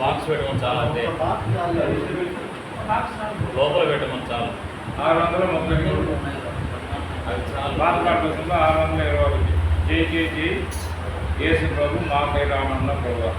Box పెట్టమని చాలా అంటే లోపల పెట్టమని చాలా 630 అది చాలా బాధ కార్డు 621 జై జై జై యేసు ప్రభు మాకై రామన్న ప్రభు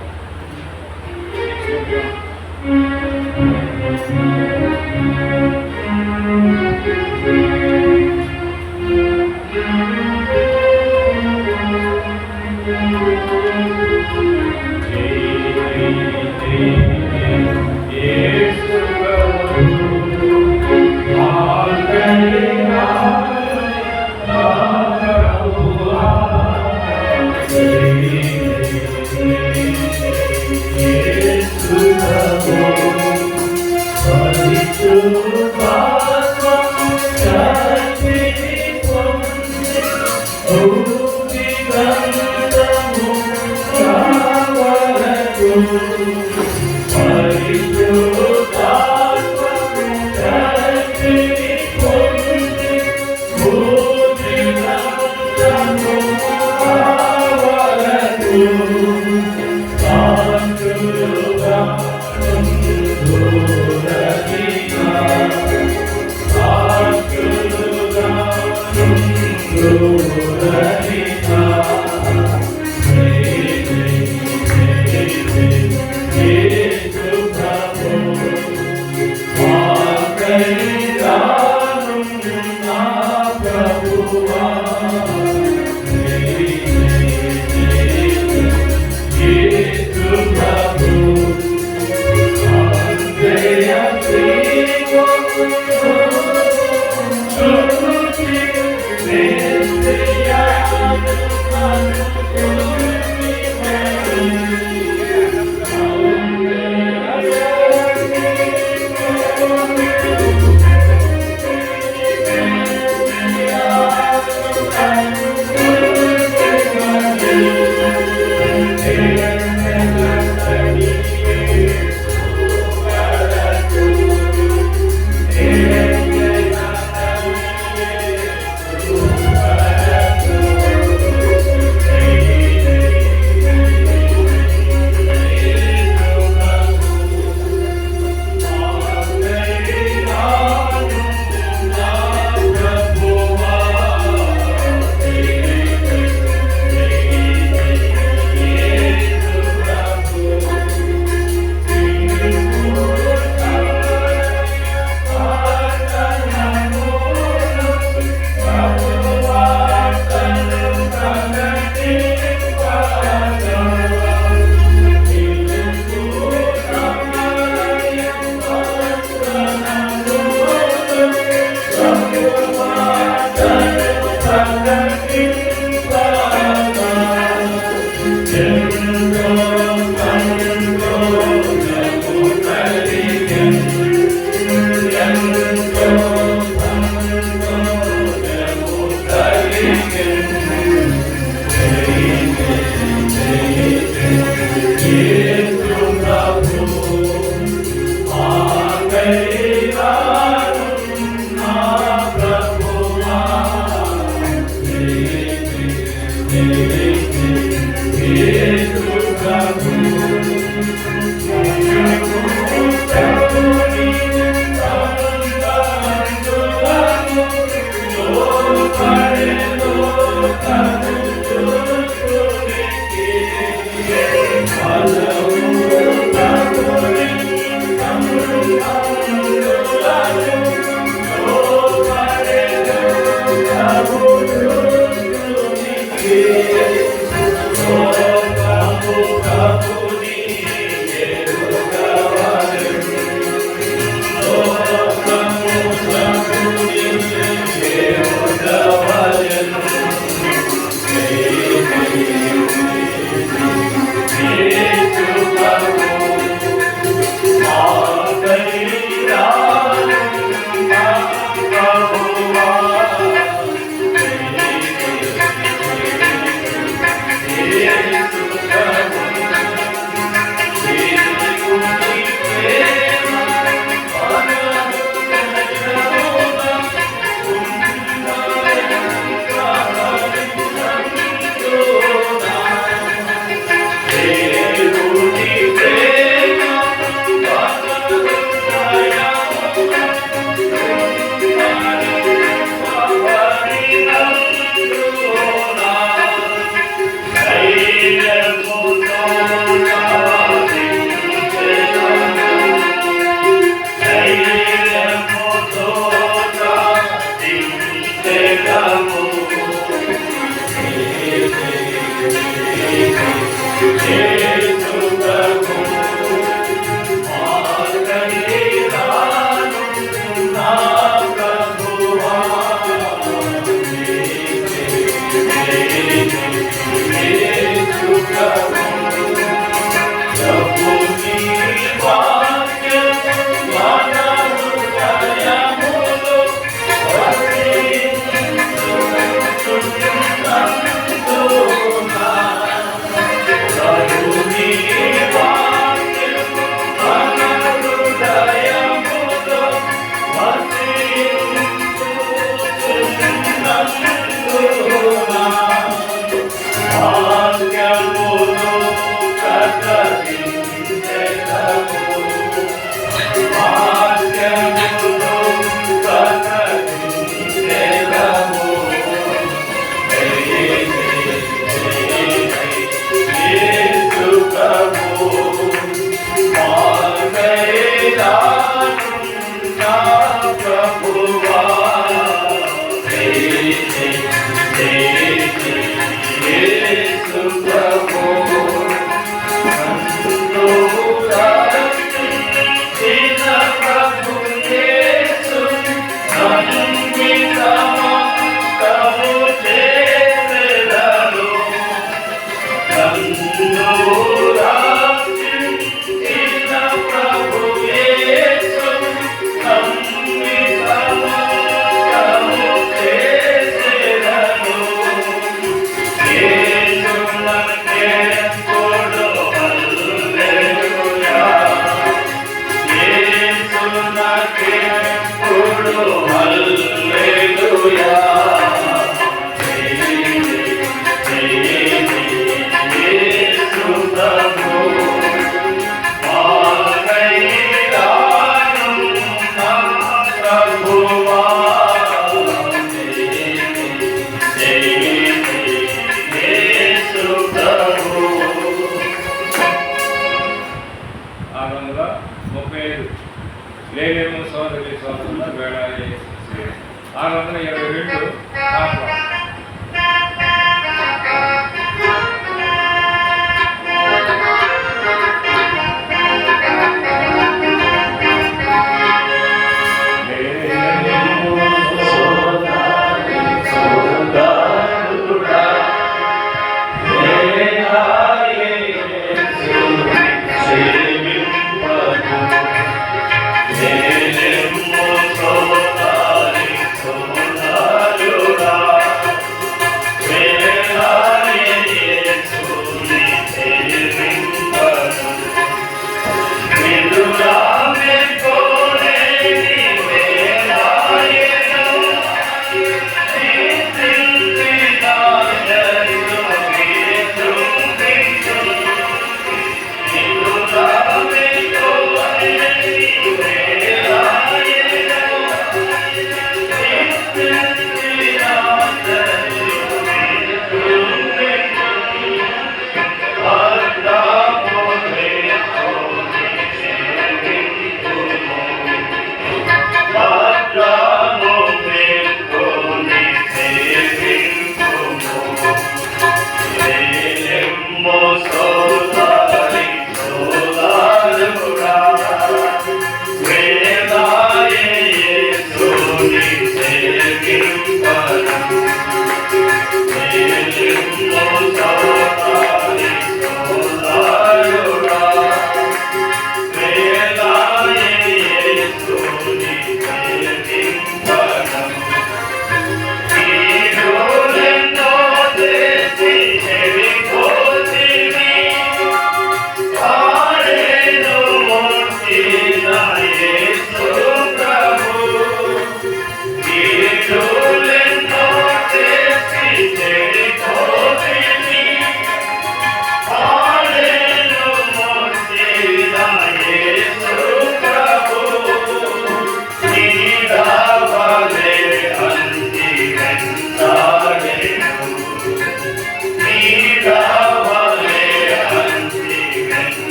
622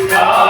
దాంట్లో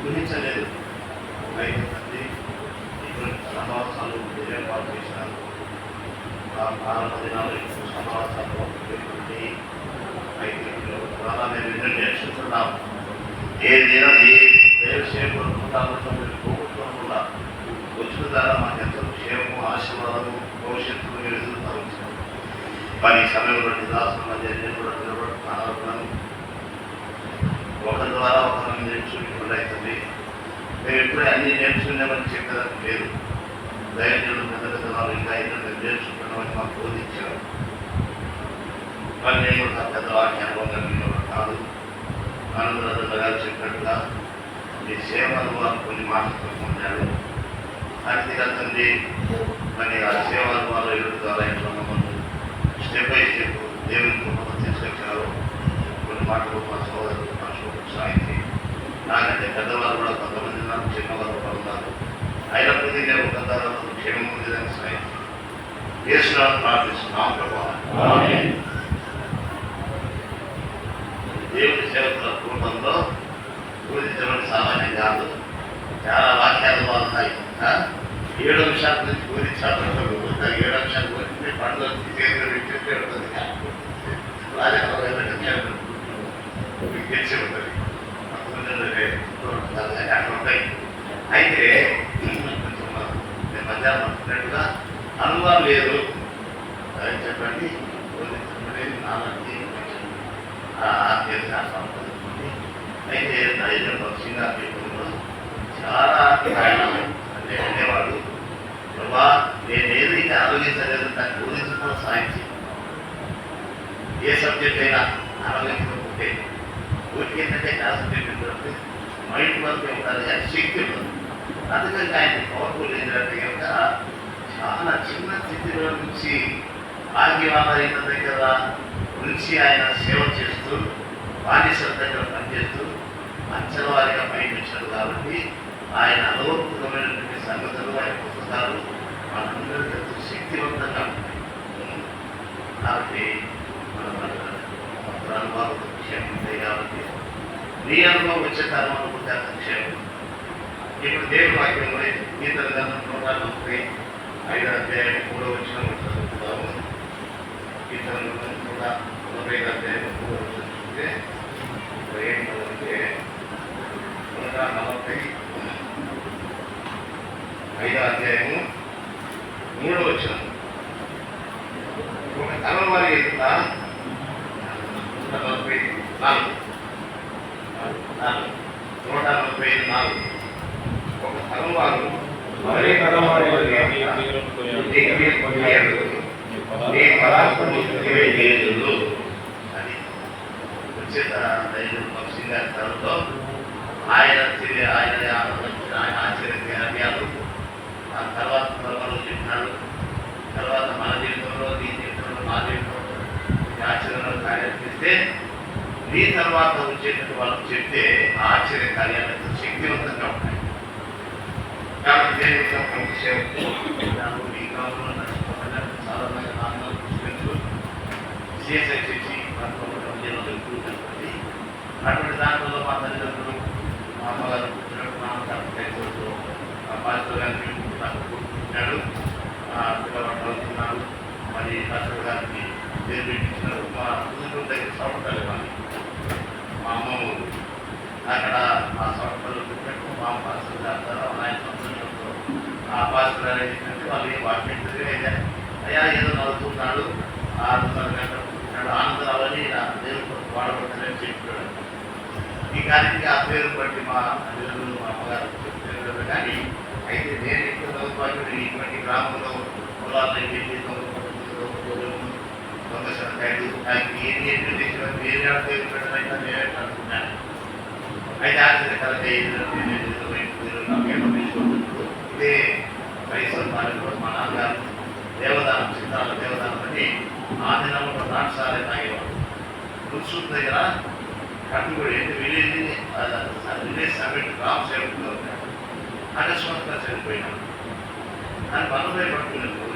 గురించలేదు. అయితే తండ్రి ఇటువంటి సమావేశాలు ఏర్పాటు చేసినారు. ప్రారంభ దినాలు సమావేశాలు అయితే చాలా మేము ఎన్నో నేర్చుకుంటున్నాం. ఏ దినం ఏ దైవసేవకుంటామో పోగొట్టుకోకుండా వచ్చిన ద్వారా మాకు ఎంతో క్షేమము ఆశీర్వాదము భవిష్యత్తును మీరు ఎదుగుతారు. పని సమయంలో దాసుల మధ్య నేను కూడా నిలబడుతున్నాను. ఒకరి ద్వారా ఒకరిని నేర్చుకుంటుంది అవుతుంది. మేము ఎప్పుడే అన్ని నేర్చుకున్నామని చెప్పేదానికి లేదు. దైవజనులు పెద్ద పెద్ద వాళ్ళు ఇంకా ఎన్నో మేము నేర్చుకున్నామని మాకు బోధించారు. కానీ నేను కూడా పెద్ద వాక్య అనుభవంగా కాదు. ఆనందరాజు గారు చెప్పినట్టుగా మీ సేవ అనుభవాలు కొన్ని మాటలు పొందాడు. అతిగా తండ్రి మరి ఆ సేవ అనుభవాలు ఎదురు ద్వారా ఇంట్లో మమ్మల్ని స్టెప్ బై స్టెప్ దేవుని మమ్మల్ని తీసుకొచ్చారు. కొన్ని మాటలు మా సోదరులు మా సోదరు సాయించి నాకంటే పెద్దవాళ్ళు కూడా కొంతమంది నాకు చిన్నవాళ్ళు కూడా ఉన్నారు. అయినప్పటికీ నేను కొంతవరకు క్షేమం ఉండేదని సాయించి యేసునామమున ప్రార్థిస్తున్నాం ప్రభువా. దేవుని సేవకుల కుటుంబంలో పూజించడం సామాన్యం కాదు. చాలా వాక్యాలు బాగున్నాయి. 7 నిమిషాల నుంచి పూజించాలి. 7 నిమిషాలు పూజించి పండుగ చేతులు విచ్చేస్తే ఉంటుంది. మీకు తెలిసి ఉంటుంది. అక్కడ ఉంటాయి. అయితే నేను మధ్యాహ్నం అంటున్నట్టుగా అనుభవం లేదు అని చెప్పండి. పూజించబడి నాలుగు అయితే ధైర్యం పక్షిగా పీపుల్లో చాలా అంటే అనేవాడు. ప్రభా నేను ఏదైతే ఆలోచించలేదు దాన్ని బోధించడం సాధించి ఏ సబ్జెక్ట్ అయినా ఆలోచించకపోతే ఊరికి ఏంటంటే ఆ సబ్జెక్ట్ ఏంటంటే మైండ్ వరకు ఉండాలి. అది శక్తి ఉంటుంది. అందుకని ఆయన పవర్ఫుల్ ఏంటంటే కనుక చాలా చిన్న స్థితిలో నుంచి ఆగ్యవాదైన దగ్గర నుంచి ఆయన సేవ చేస్తూ బానిసల దగ్గర పనిచేస్తూ అంచెల వారిగా పైకి వచ్చాడు. కాబట్టి ఆయన అలవోత్కమైనటువంటి సంగతులు ఆయన పుస్తకాలు మనందరికీ ఎంతో శక్తివంతంగా ఉంటాయి. కాబట్టి మన అనుభవం క్షేమం ఉంటాయి. కాబట్టి నీ అనుభవం వచ్చే కాలం అనుకుంటే అంత క్షేమం. ఇప్పుడు దేవుడు వాక్యంలో గీతల గ్రంథం 145 అధ్యాయం 3వ వచనం చదువుతాము. గీతల గ్రంథం 145 అధ్యాయం 3వ వచనం చూస్తే ఏంటంటే 145 అధ్యాయము 3వ వచనం. ఒక తలవారి ఎదుట 145 ఒక తలవారు మరి తలవారి అది వచ్చే ధైర్యం పక్షిగా తనతో ఆయన ఆశ్చర్య కార్యాలు ఆ తర్వాత త్వరలో చెప్పినాడు. తర్వాత మన జీవితంలో, నీ జీవితంలో, మా జీవితంలో ఆశ్చర్య కార్యాలు చేస్తే నీ తర్వాత వచ్చేటట్టు వాళ్ళకి చెప్తే ఆ ఆశ్చర్య కార్యాలు శక్తివంతంగా ఉంటాయి. కాబట్టి దేవుడితో ప్రతి సేవకు ఈ కాలంలో నడుచుకోవాలని చాలా మంది నాన్నలు పుస్తకాలు సిఎస్ఐ చేసి జరుగుతుంది. అటువంటి దాంట్లో మా తల్లిదండ్రులు, మా అమ్మగారు పుట్టినట్టు నాన్నగారు కైకోడు ఆ పాస్టర్ గారికి నాకు పుట్టినాడు, పిల్లవాడు చదువుతున్నాడు. మరి పాస్టర్ గారికి పేరు పెట్టించినాడు. మా తల్లిదండ్రుల దగ్గర సంవత్సరాలు ఇవ్వాలి. మా అమ్మమ్మ అక్కడ ఆ సంవత్సరాలు పెట్టినట్టు మా పాస్టర్ చేస్తారు. ఆయన సంవత్సరంలో ఆ పాస్టర్ గారు ఏంటంటే వాళ్ళు వాటి అయ్యా ఏదో నవ్వుతున్నాడు, 6 గంటలు పుట్టినాడు, ఆనందరాలని దేవుడు వాడబడుతుందని చెప్పాడు. ఈ కార్యక్రమం ఆ పేరు బట్టి మా తల్లిదండ్రులు, మా అమ్మగారు చెప్పారు. కానీ అయితే నేను ఎక్కువ చదువుకోవాలి ఇటువంటి గ్రామంలో పొలాల్లో వెళ్ళి దొంగ శనకాయలు ఏమి చేసిన వేరే పేరు పెట్టడం నేనే అనుకున్నాను. అయితే ఆశ్చర్యకరంగా ఇదే క్రైస్తవ పాలనలో మా నాన్నగారు దేవదానం, చిత్రాల దేవదానం అని ఆ దినంలో నాటసాలే తాగేవాడు. గుర్సూరు దగ్గర కట్టుబడి విలేజ్ సమిట్ రామ్ సేవకులు అకస్మాత్తుగా చనిపోయినాడు. దాన్ని మనపై పట్టుకునేప్పుడు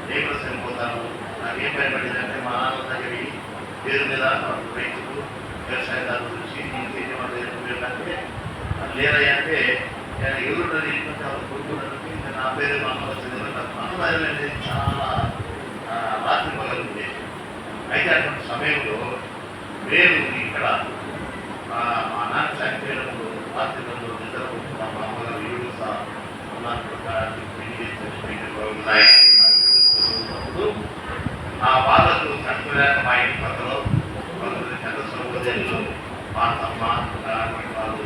నేను చనిపోతాను. నాకేం భయపడిందంటే మా నాన్న దగ్గర పేరు మీద రైతులు, వ్యవసాయదారుల నుంచి అంటే లేరయ్యా అంటే ఎవరు కొడుకున్నది నా పేరు మా అమ్మ వచ్చింది. అన్నదానం అనేది చాలా రాత్రి పగలు ఉండేది. అయితే అటువంటి సమయంలో నేను ఇక్కడ మా నాన్న చనిపోయినప్పుడు రాత్రిలో నిద్రపోతున్నా. మా అమ్మగారు ఏడు ఆ వాళ్ళకు చనిపోయాక మా ఇంటి పక్కలో కొంతమంది పెద్ద సౌకర్యాలు మా తమ్మ వాళ్ళు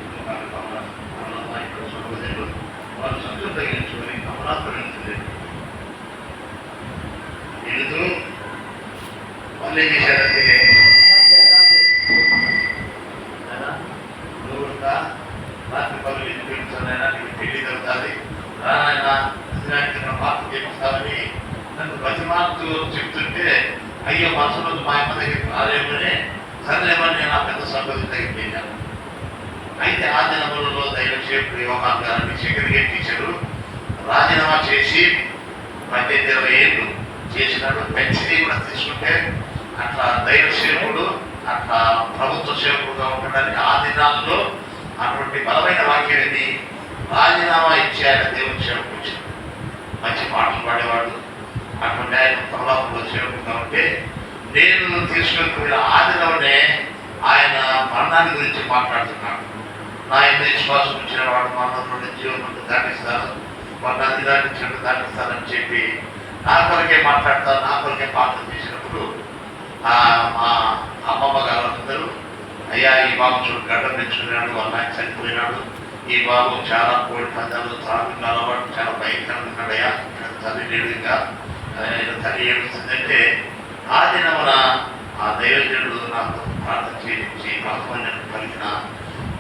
సౌకర్యాలు వాళ్ళు సంతృప్తి తగ్గించుకొని కమలాత్మరించింది. వెళుతూ వాళ్ళు ఏం చేశారంటే రాత్రి పనులు ఎందుకున్నాయినా నీకు పెళ్లి జరుగుతుంది, రానాయన పాత్ర చేపిస్తామని నన్ను బతిమార్తూ చెప్తుంటే అయ్యో మనసులో మా అమ్మ దగ్గరికి రాలేమని సరేమని నేను ఆ పెద్ద సంపద దగ్గరికి వెళ్ళాను. అయితే ఆ దినములలో దైవక్షేపుడు యోహాన్ గారిని సెక్రటరీ టీచరు రాజీనామా చేసి 18-20 ఏళ్ళు చేసినాడు. పెన్షన్ కూడా తీసుకుంటే అట్లా దైవసేవకుడు అట్లా ప్రభుత్వ సేవకుడుగా ఉండడానికి ఆ దినాల్లో అటువంటి బలమైన వాక్యాన్ని రాజీనామా ఇచ్చి ఆయన దేవుని సేవకు వచ్చాడు. మంచి పాటలు పాడేవాడు. అటువంటి ఆయన తమలాపులో సేవకుడుగా ఉంటే నేను తీసుకుని ఆ దినంలోనే ఆయన మరణాన్ని గురించి మాట్లాడుతున్నాడు. నా ఎంత విశ్వాసం వచ్చిన వాడు మరణంలో జీవనంలో దాటిస్తాను, మరణాన్ని దాటించినట్టు దాటిస్తానని చెప్పి నా కొరకే మాట్లాడతాను, నా కొరకే పాత్ర చేసినప్పుడు మా అమ్మమ్మ గారు అందరూ అయ్యా ఈ బాబు చూడు గడ్డం పెంచుకున్నాడు, వాళ్ళ ఆయన చనిపోయినాడు, ఈ బాబు చాలా కోడి పందాలు త్రాగులు అలవాటు చాలా భయంకరంగా ఉన్నాడయ్యా, తల్లి లేడు, ఇంకా తల్లి ఏడుస్తుందంటే ఆ దినమున ఆ దైవజనుడు నాకు ప్రార్థన చేయించి మహత్వాన్ని కలిగిన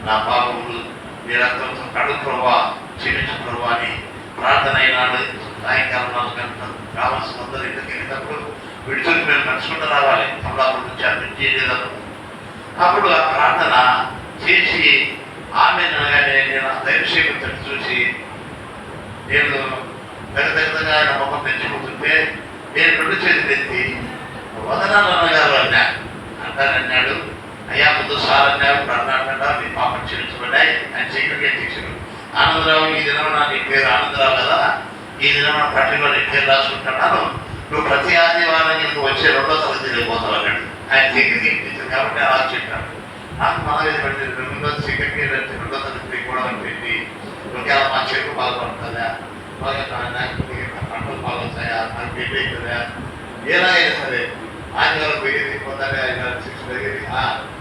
నా పాపములు మీ రక్తంతో కడుగు ప్రభావ క్షమించు ప్రభావ అని ప్రార్థన అయినాడు. సాయంకాలం 4 గంటలు కావాల్సిన అందరూ ఇంటికి వెళ్ళినప్పుడు విడుదల మేము నడుచుకుంటూ రావాలి. అమలాపురం నుంచి అర్థం చేయలేదు. అప్పుడు ఆ ప్రార్థన చేసి ఆమె అనగానే నేను ఆ దైవసేవకుని చూసి నేను పెద్దగా ఆయన ముఖం పెంచుకుంటుంటే నేను 2 చేతులు ఎత్తి వదనాలు అన్నగారు అంటానన్నాడు. అయ్యా ముందు సార్ అన్నారు, ఇప్పుడు అన్నాడంట మీ పాపం క్షమించబడ్డాయి ఆయన చీకటిగా తీసాడు. ఆనందరావు ఈ దినం నీ పేరు ఆనందరావు కదా, ఈ దినం పట్టిలో నీ పేరు రాసుకుంటున్నాను, నువ్వు ప్రతి ఆదివారం నీకు వచ్చే 2వ తరగతి వెళ్ళిపోతావు అన్నాడు. ఆయన చీకటికి ఇప్పించాడు కాబట్టి అలా చెప్పాడు. నాకు మనవి పెట్టి 2వ చీకటికి 2వ తరగతి కూడా పెట్టి ఒకవేళ మా చెరుకు బాగుపడుతుందా, బాగా పంటలు బాగుంటాయా, నాకు పెళ్ళి అవుతుందా, ఎలాగైనా సరే ఆదివారం పెరిగి పోతానే ఆయన 6 పెరిగి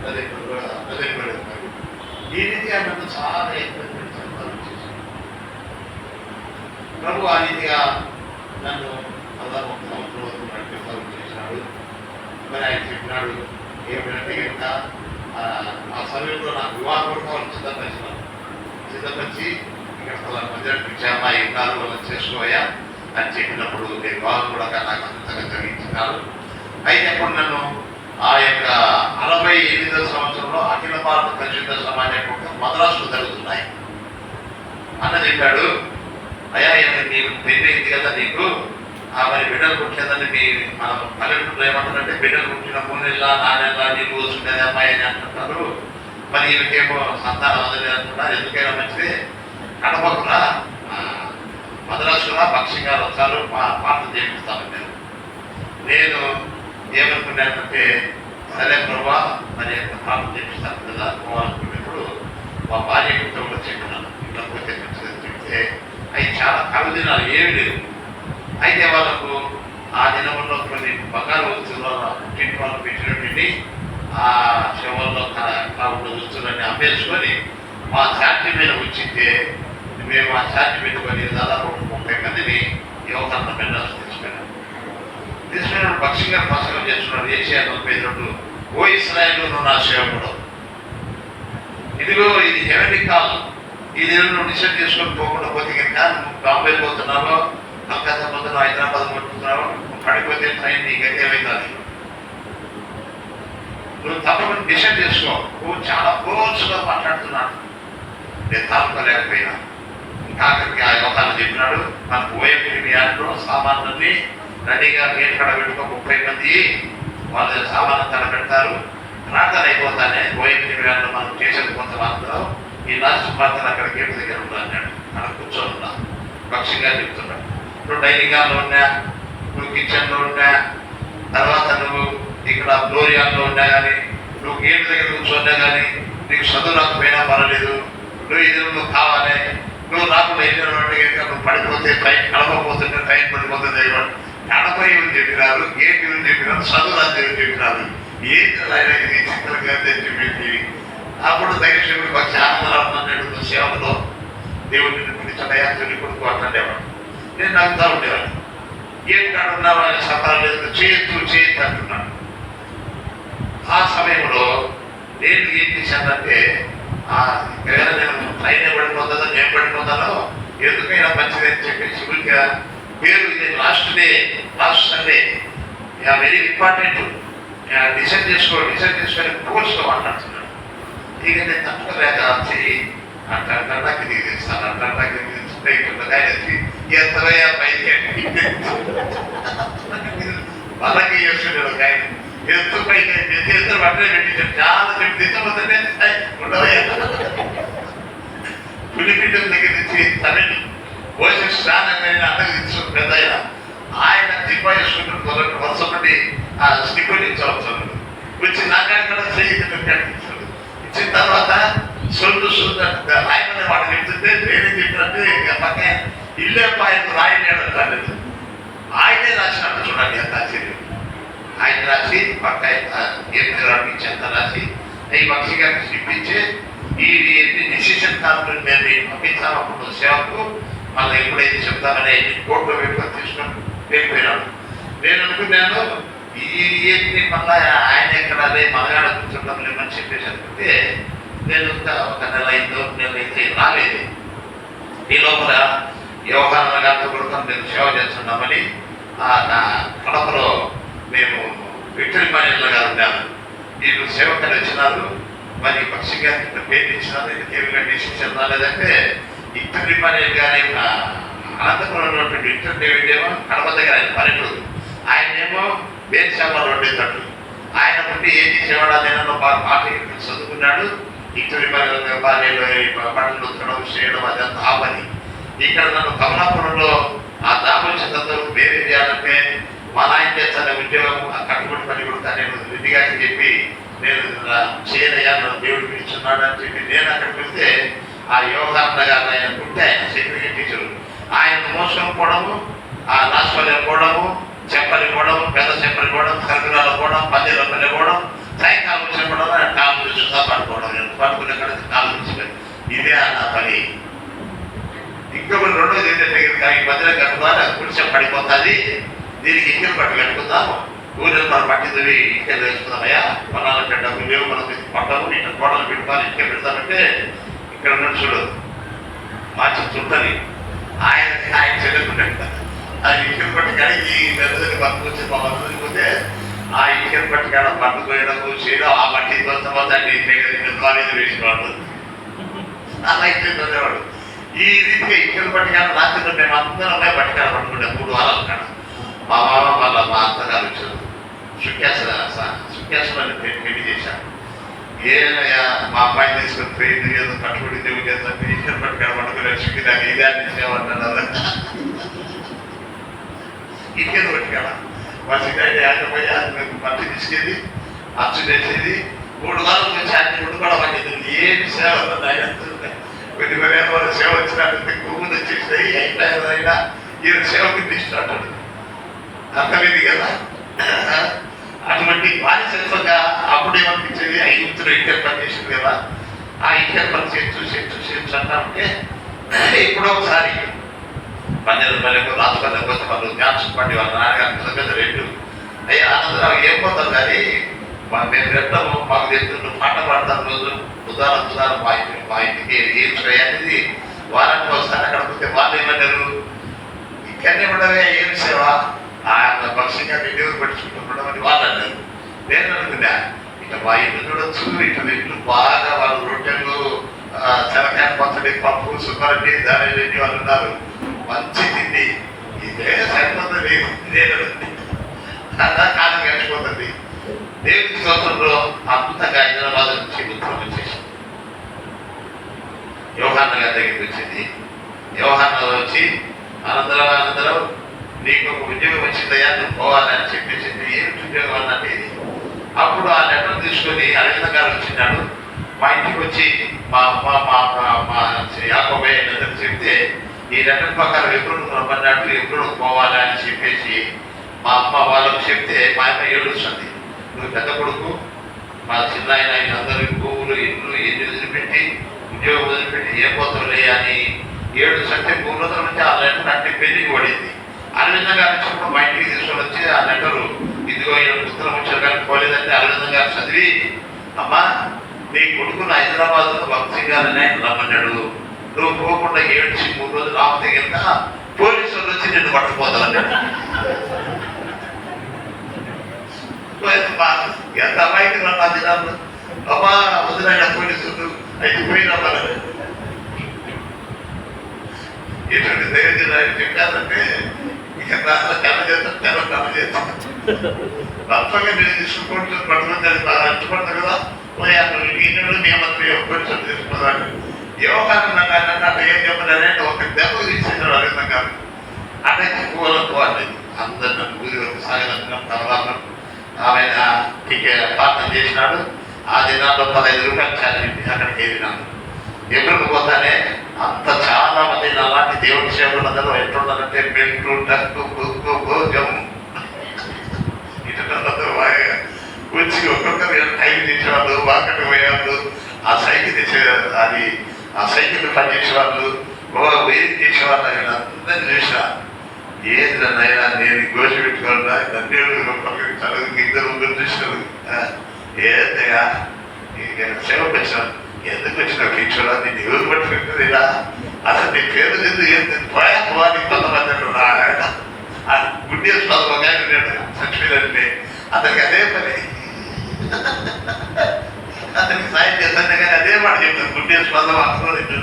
అదే ఈ రీతిగా నన్ను చాలా ప్రభు ఆ రీతిగా నన్ను 16 సంవత్సరం వరకు నడిపేసారు చేసినాడు. మరి ఆయన చెప్పినాడు ఏమిటంటే కనుక ఆ సమయంలో నాకు వివాహం కూడా వాళ్ళు సిద్ధపరిచి ఇక్కడ మందిరం పిలిచామా ఈ కాలు వాళ్ళు చేసుకోయా అని చెప్పినప్పుడు నేను వివాహం కూడా నాకు అంతగా జరిగించినారు. అయితే అప్పుడు నన్ను ఆ యొక్క 68వ సంవత్సరంలో అఖిల భారత పరిశుద్ధ సమాజం మద్రాసులో జరుగుతున్నాయి అన్న చెప్పాడు. అయ్యా నీకు పెళ్ళైంది కదా నీకు మరి బిడ్డలు పుట్టినదని మన పల్లెటూరులో ఏమంటారంటే బిడ్డలు పుట్టిన 3 నెలల 4 నెలల నీళ్ళు కూర్చుంటుంది అమ్మాయి అని అంటుంటారు. మరి ఈమెకేమో సంతానం అందలేదు అంటున్నారు. ఎందుకైనా మంచిది కడపకురా మద్రాసులో పక్షిగా వచ్చారు పాటలు చేపిస్తాను. నేను ఏమనుకున్నానంటే సరే ప్రభా మరి పాటలు చేపిస్తాను కదా పోవాలనుకున్నప్పుడు మా భార్య కూడా చెప్పినాను ఇంట్లో పోతే మంచిదని చెప్తే అవి చాలా కలు దినాలు ఏమి లేవు. అయితే వాళ్ళకు ఆ దినంలో కొన్ని బంగారు వస్తువులు ఇంటి వాళ్ళు పెట్టినటువంటి ఆ శవంలో కాకుండా వస్తువులన్నీ అమ్మేసుకొని మా ఛార్జీ మీద వచ్చింటే మేము ఆ ఛార్జీ పెట్టుకొని దాదాపు 30 మందిని యువతన్న మెడ్రాస్ తీసుకున్నాడు. పక్షిగా ప్రసంగం చేస్తున్నాడు. ఏషియా 42 ఓ ఇస్రాయేలు నువ్వు నా సేవకుడు, ఇదిగో ఇది హెవెన్లీ కాల్, ఇది నువ్వు డిసైడ్ చేసుకొని పోకుండా పోతే కనుక నువ్వు బాంబే పోతున్నావో కలకత్తా పోతున్నావు హైదరాబాద్ పోతున్నావు పడిపోతే ట్రైన్ నీకైతే ఏమైంది నువ్వు తప్పకుండా డిసైడ్ చేసుకో. నువ్వు చాలా ఫోర్స్గా మాట్లాడుతున్నాడు. నేను తాపలేకపోయినా కాకరికి ఆ యువతాన్ని చెప్పినాడు. మనకు ఓఎంపీ యాడ్లో సామాన్లన్నీ రెడీగా గేట్ కాడ పెట్టుకో 30 మంది వాళ్ళ సామాన్లు తన పెడతారు. ప్రార్థన అయిపోతానే ఓఎంపీ యాడ్లో మనం చేసేది కొంత మాత్రం ఈ లాస్ట్ ప్రార్థన అక్కడ గేట్ దగ్గర ఉండాలన్నాడు. అక్కడ కూర్చొని ఉన్నా పక్షిగా చెప్తున్నాడు. నువ్వు డైనింగ్ హాల్లో ఉన్నా, నువ్వు కిచెన్లో ఉన్నా, తర్వాత నువ్వు ఇక్కడ ఫ్లోరియాల్లో ఉన్నా కానీ, నువ్వు గేట్ దగ్గర కూర్చున్నా కానీ, నీకు చదువు రాకపోయినా పర్వాలేదు, నువ్వు ఇది నువ్వు కావాలి, నువ్వు రాకుండా నువ్వు పడిపోతే ట్రైన్ కడపపోతుంటే ట్రైన్ పడిపోతుంది కడపై ఉంది చెప్పినారు, గేట్ ఉంది చెప్పినారు, చదువు రాదు చెప్పినారు. ఏంటి చిత్రంగా చెప్పి అప్పుడు దైవశివుడికి ఒక ఆనందరావు సేవలో దేవుడిని పిలిచడయా తొలి కొడుకు అంటుండేవాడు. నేను నవ్వుతా ఉండేవాడు. ఏం కాడున్నావు ఆయన సఫరాలు చేయొద్దు అంటున్నాడు. ఆ సమయంలో నేను ఏం చేశానంటే నేను ట్రైన్ పడిపోతుందో నేను పడిపోతానో ఎందుకైనా మంచిదని చెప్పేసి ఊరిగా పేరు ఇది last Sunday very important decide చేసుకొని కోర్స్గా మాట్లాడుతున్నాడు. ఇక నేను తప్పలేక చెయ్యి అంటాకి దిగిస్తాను అంటాకి ఎంతవయ్యా పైకి వాళ్ళకి చేస్తున్నాడు ఒక ఆయన ఎత్తు పైకి ఎత్తు బట్టలే పెట్టించాడు. చాలా చెప్పి తెచ్చబోతుంటే ఉండవయ్యా పులిపిడ్డం దగ్గర నుంచి తమిళ పోషణ స్నానంగా అందరికి తీసుకుని పెద్ద ఆయన దిబ్బా వేసుకుంటూ వరుస నుండి ఆ స్టిక్కర్ ఇచ్చవచ్చు వచ్చి నాకాడ చేయించాడు. ఇచ్చిన తర్వాత సొంత ఆయన వాడు చెప్తుంటే నేనే చెప్పినట్టు పక్క ఇల్లే ఆయన రాయలేడు ఆయనే రాసినట్టు చూడండి ఎంత ఆశ్చర్యం. ఆయన రాసి పక్క ఎంత రాసి ఈ పక్షి గారికి చూపించి ఈ డిసిషన్ కాన్ఫరెన్స్ మేము పంపించాము. అప్పుడు సేవకు మళ్ళీ ఎప్పుడైతే చెప్తామని కోర్టులో పెట్టుకొని తీసుకొని వెళ్ళిపోయినాడు. నేను అనుకున్నాను ఈ మళ్ళీ ఆయన ఎక్కడ మనగాడ కూర్చుంటాం లేమని చెప్పేసి అనుకుంటే నేను ఇంకా ఒక నెల అయితే రాలేదు. ఈ లోపల యోగానంద గారితో కూడా నేను సేవ చేస్తున్నామని కడపలో మేము విక్టరీ మాన్యుల గారు ఉన్నాను. వీళ్ళు సేవకులు వచ్చినారు. మరి పక్షి గారికి పేరు ఇచ్చినారు. ఎందుకేమిగా డిసిషన్ రాలేదంటే విక్టరీ మాన్యుల్ గారి అనంతపురం ఉన్నటువంటి విక్టర్ డేవిడ్ ఏమో కడప దగ్గర ఆయన పల్లెటూరు, ఆయనేమో బేర్షాబాలో ఉండేటట్టు. ఆయన ఉండి ఏం చేసేవాడు నేను పాట చదువుకున్నాడు. విక్టరీ పంటలు ఉత్తడం చేయడం అదంతా ఆ పని. ఇక్కడ నన్ను కమలాపురంలో ఆ దాపరిచేతంతో వేరే చేయాలంటే మా నాయన చేస్తానే ఉద్యోగం కట్టుబడి పని కొడుతా నేను విధిగాకి చెప్పి నేను చేయనయ్యా నన్ను దేవుడు పిలుచున్నాడు అని చెప్పి నేను అక్కడికి వెళ్తే ఆ యోగానంద గారు ఆయన ఉంటే ఆయన సెక్రటరీ టీచరు ఆయన మోసుకొని పోవడము, ఆ రాష్ట్రాలు పోవడము, చెప్పలి పోవడం, పెద్ద చెప్పలి పోవడం, కరకురాలు పోవడం, పందిలో పల్లె పోవడం, సాయంకాలం వచ్చిన పోవడం, ఆయన కాలు చూసుకుంటా పడుకోవడం. నేను పడుకునే కలిసి కాలు చూసుకొని ఇదే నా పని. ఇంకొకటి రెండోది ఏంటంటే ఈ మధ్యలో కట్టుకోవాలి గుడిసె పడిపోతుంది, దీనికి ఇంకొక పట్టు కట్టుకుందాము, ఊరిలో మనం పట్టింది ఇంకే వేసుకుందామయ్యా, కొనాలంటే డబ్బులు లేవు, మనకి పట్టాలు ఇక్కడ కోటలు పెట్టుకోవాలి, ఇంకే పెడతామంటే ఇక్కడ ఉన్నాడు చూడు మార్చి చుట్టని ఆయన చెల్లుకుంటాడు. ఆ ఇంటిని పట్టి కడిగి మెల్లదని పట్టుకు వచ్చి మా మద్దతు పోతే ఆ ఇంటిని పట్టి కాడ పట్టు పోయడం చేయడం, ఆ మట్టి కొంతమంది ఇంటి వేసేవాడు, అలా ఇంటి చదివేవాడు. ఈ రీతిగా ఇంటిని పట్టి కాడ రాత్రి మేము అందరం పట్టికాడ పట్టుకుంటాం 3 వారాల కాడ. మా మామ వాళ్ళ మా అత్తగారు వచ్చారు, సుఖ్యాసని పెళ్లి చేశాను. ఏదైనా మా అమ్మాయిని తీసుకొని ట్రైన్ ఏదో కట్టుబడి దేవుడు చేస్తాను, ఇంటిని పట్టి కాడ పట్టుకుని సుఖి నాకు ఇదే అనిపించేవాడు. ఇంకేదో పట్టుకాడ మా సిగరెట్ ఆకపోయి మట్టి తీసుకెళ్ళి అచ్చు చేసేది. 3 వారాలకు వచ్చి అన్ని కూడా పట్టింది. ఏమి సేవ కొన్ని వాళ్ళ సేవ వచ్చినట్టు గుమ్ములు వచ్చేసినాయి. అయినా ఈయన సేవకి తీసుకుంటాడు, అర్థమైంది కదా. అటువంటి బానిసత్వంగా అప్పుడేమనిపించేది, 5 ఇంటర్ పని చేసింది కదా, ఆ ఇంటర్ పని చేస్తూ అంటామంటే ఎప్పుడో ఒకసారి 12 రూపాయలకు రాజుపల్లెకు వచ్చి వాళ్ళు డ్యాన్స్ పండి వాళ్ళ నాన్నగారు పెద్ద రేటు అయ్యి ఆనందరావు ఏం పోతాం కానీ మేము రెట్టము మాకు చెప్తుంటూ పాట పాడతాం రోజు ఉదాహరణ మా ఇంటికి ఏం అనేది వారానికి వస్తాను. అక్కడ పోతే వాళ్ళు ఏమన్నారు, ఇక్కడనే ఉండవే ఏం సేవ ఆయన పక్షంగా దేవుడు పట్టించుకుంటూ అని వాళ్ళు అన్నారు. నేను అనుకున్నా ఇక మా ఇంట్లో చూడొచ్చు, ఇట్లా ఇంట్లో బాగా వాళ్ళు రొట్టెలు తెలకాయ పచ్చడి పప్పు సుబ్బరెడ్డి దాని వాళ్ళు ఉన్నారు, మంచి తిండి, ఇదే సరిపోతుంది. అలా కాలం గడిచిపోతుంది. దేవుడి స్తోత్రంలో అద్భుతంగా హైదరాబాద్ నుంచి ఉత్తరం వచ్చేసింది. యోహాన్న గారి దగ్గరికి వచ్చింది. యోహాన్న వచ్చి అనంతరం నీకు ఒక ఉద్యోగం వచ్చిందయ్యా, నువ్వు పోవాలని చెప్పేసింది. ఏమిటి ఉద్యోగం అన్నది. అప్పుడు ఆ లెటర్ తీసుకొని అరవింద గారు వచ్చినాడు. మా ఇంటికి వచ్చి మా అమ్మ మా యాకోబయ్య లెటర్ చెప్తే ఈ లెటర్ ప్రకారం ఎప్పుడు రమ్మన్నాడు, ఎప్పుడు పోవాలి అని చెప్పేసి మా అమ్మ వాళ్ళకు చెప్తే మా అమ్మ ఏడుస్తుంది. నువ్వు పెద్ద కొడుకు, మా చిన్న ఆయన అందరూ పువ్వులు ఇల్లు ఎన్ని వదిలిపెట్టి ఉద్యోగం వదిలిపెట్టి ఏ పోతావులే అని 7 సెప్టెంబర్ నుంచి ఆ లెటర్ అంటే పెళ్లికి పడింది. అరవింద గారు వచ్చినప్పుడు మా ఇంటికి తీసుకొని వచ్చి ఆ లెటరు ఇదిగో ఈయన ఉత్తరం వచ్చారు కానీ పోలేదంటే అరవింద గారు చదివి, అమ్మా నీ కొడుకును హైదరాబాద్లో భక్తి గారిని ఆయన రమ్మన్నాడు, నువ్వు పోకుండా 7-3 రోజులు ఆపితే కనుక పోలీసు వాళ్ళు వచ్చి నిన్ను పట్టుకుపోతానన్నాడు. ఎంత అమ్మాయికి నా దినాలు అమ్మా వదిలేట పోలీసులు అయితే పోయినమ్మన్నారు. ఎటువంటి ధైర్యం చెప్పారంటే ఇక కళ్ళ చేస్తాను తప్పగా నేను తీసుకుంటూ పట్టుకుంటే అది బాగా అడ్డుపడతాను కదా, పోయాను ఈయన మేమంతా పోలీసులు తీసుకున్నాను. యోగాన్ని నన్ను ఏం చెప్పాలంటే ఒక దెబ్బ తీసేసాడు అరవింద గారు. అంటే పోవాలి అందరు నన్ను ఊరి వరకు సాగనంటున్నాం. తర్వాత ఆయన ప్రార్థన చేసినాడు. ఆ దినాల్లో 15 రూపాయలు చాలండి. అక్కడికి వెళ్ళినాను. ఎప్పుడు పోతానే అంత చాలా మంది అలాంటి దేవుడి సేవలు అందరూ ఎట్లున్నారంటే బెల్టు టక్కు బొగ్గు భోజం ఇటు వచ్చి ఒక్కొక్కరు టైం తీసేవాళ్ళు, వాకటి పోయేవాళ్ళు, ఆ సైకిల్ తీసేవాళ్ళు, అది ఆ సైకిల్ పనిచేసేవాళ్ళు, వేది చేసేవాళ్ళు. ఆయన అందరినీ చూసినా ఏదినైనా నేను గోషి పెట్టుకోవాలా చదువు 2 ముగ్గురు చూసినారు. ఏదయ్యా సేవకు వచ్చినాను, ఎందుకు వచ్చిన కించురా నేను ఎవరు పట్టుకుంటుంది ఇలా అసలు నీ పేరు లేదు ఏం పోయా నీకు కొంతమంది గుడ్డి చచ్చిపోయిందంటే అతనికి అదే పని, అతనికి సాయం చేస్తాను కానీ అదే మాట చెప్తాను. గుడ్డి స్పందం అనుకోలేదు.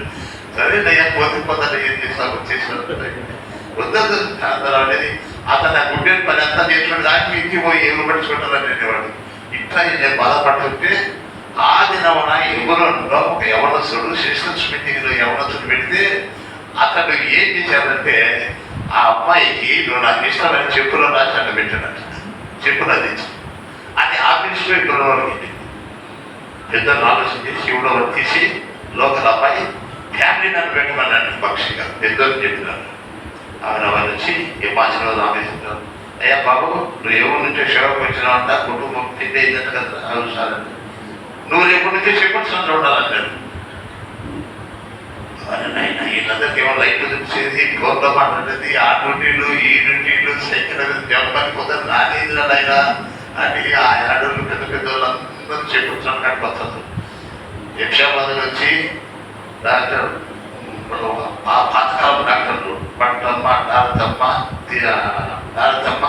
సరే నయ్యా పోతే ఏం చేస్తావు చేసిన వద్దదు అనేది అతను ఆ గుడ్డెని పని అంతా చేసుకుని దానికి ఇంటికి పోయి ఎవరు పట్టుకుంటారని అనేవాడు. ఇట్లా నేను బాధపడుతుంటే ఆ దినమున ఎవరిలో ఒక యవనస్తుడు సిస్టర్స్ మీటింగ్లో యవనస్తుడు పెడితే అతను ఏం చేశాడంటే ఆ అమ్మాయికి నువ్వు నాకు ఇష్టమైన చెప్పులో రాసి అట్లా పెట్టాడట. చెప్పునది అది ఆఫీస్లో ఇక్కడ వరకు పెద్దలు ఆలోచించి శివుడు తీసి లోకల్ అమ్మాయి ఫ్యామిలీ నన్ను పెట్టమన్నాడు. పక్షిగా పెద్దలు చెప్పినాడు. ఆమె వాళ్ళు వచ్చి ఏ ఆశీర్వాదం ఆమెస్తున్నారు. అయ్యా బాబు నువ్వు ఎవరి నుంచో సేవకు వచ్చినావు అంట, కుటుంబం పెద్ద అయిందంట కదా అవసరాలంటే నువ్వు రేపు నుంచి చెప్పొచ్చు ఉండాలంటాడు. వీళ్ళందరికీ ఏమో లైట్లు చూసేది, ఫోన్లో మాట్లాడేది, ఆ డ్యూటీలు ఈ డ్యూటీలు సైకిల్ ఇక్కడ పనిపోతారు నాని అయినా అని ఆ అడవులు పెద్ద పెద్ద వాళ్ళందరూ చెప్పుకున్నాను కనిపోతారు. యక్షాబాద్ వచ్చి డాక్టర్ ఆ పాతకాలం డాక్టర్లు పట్టమ్మ నారదమ్మ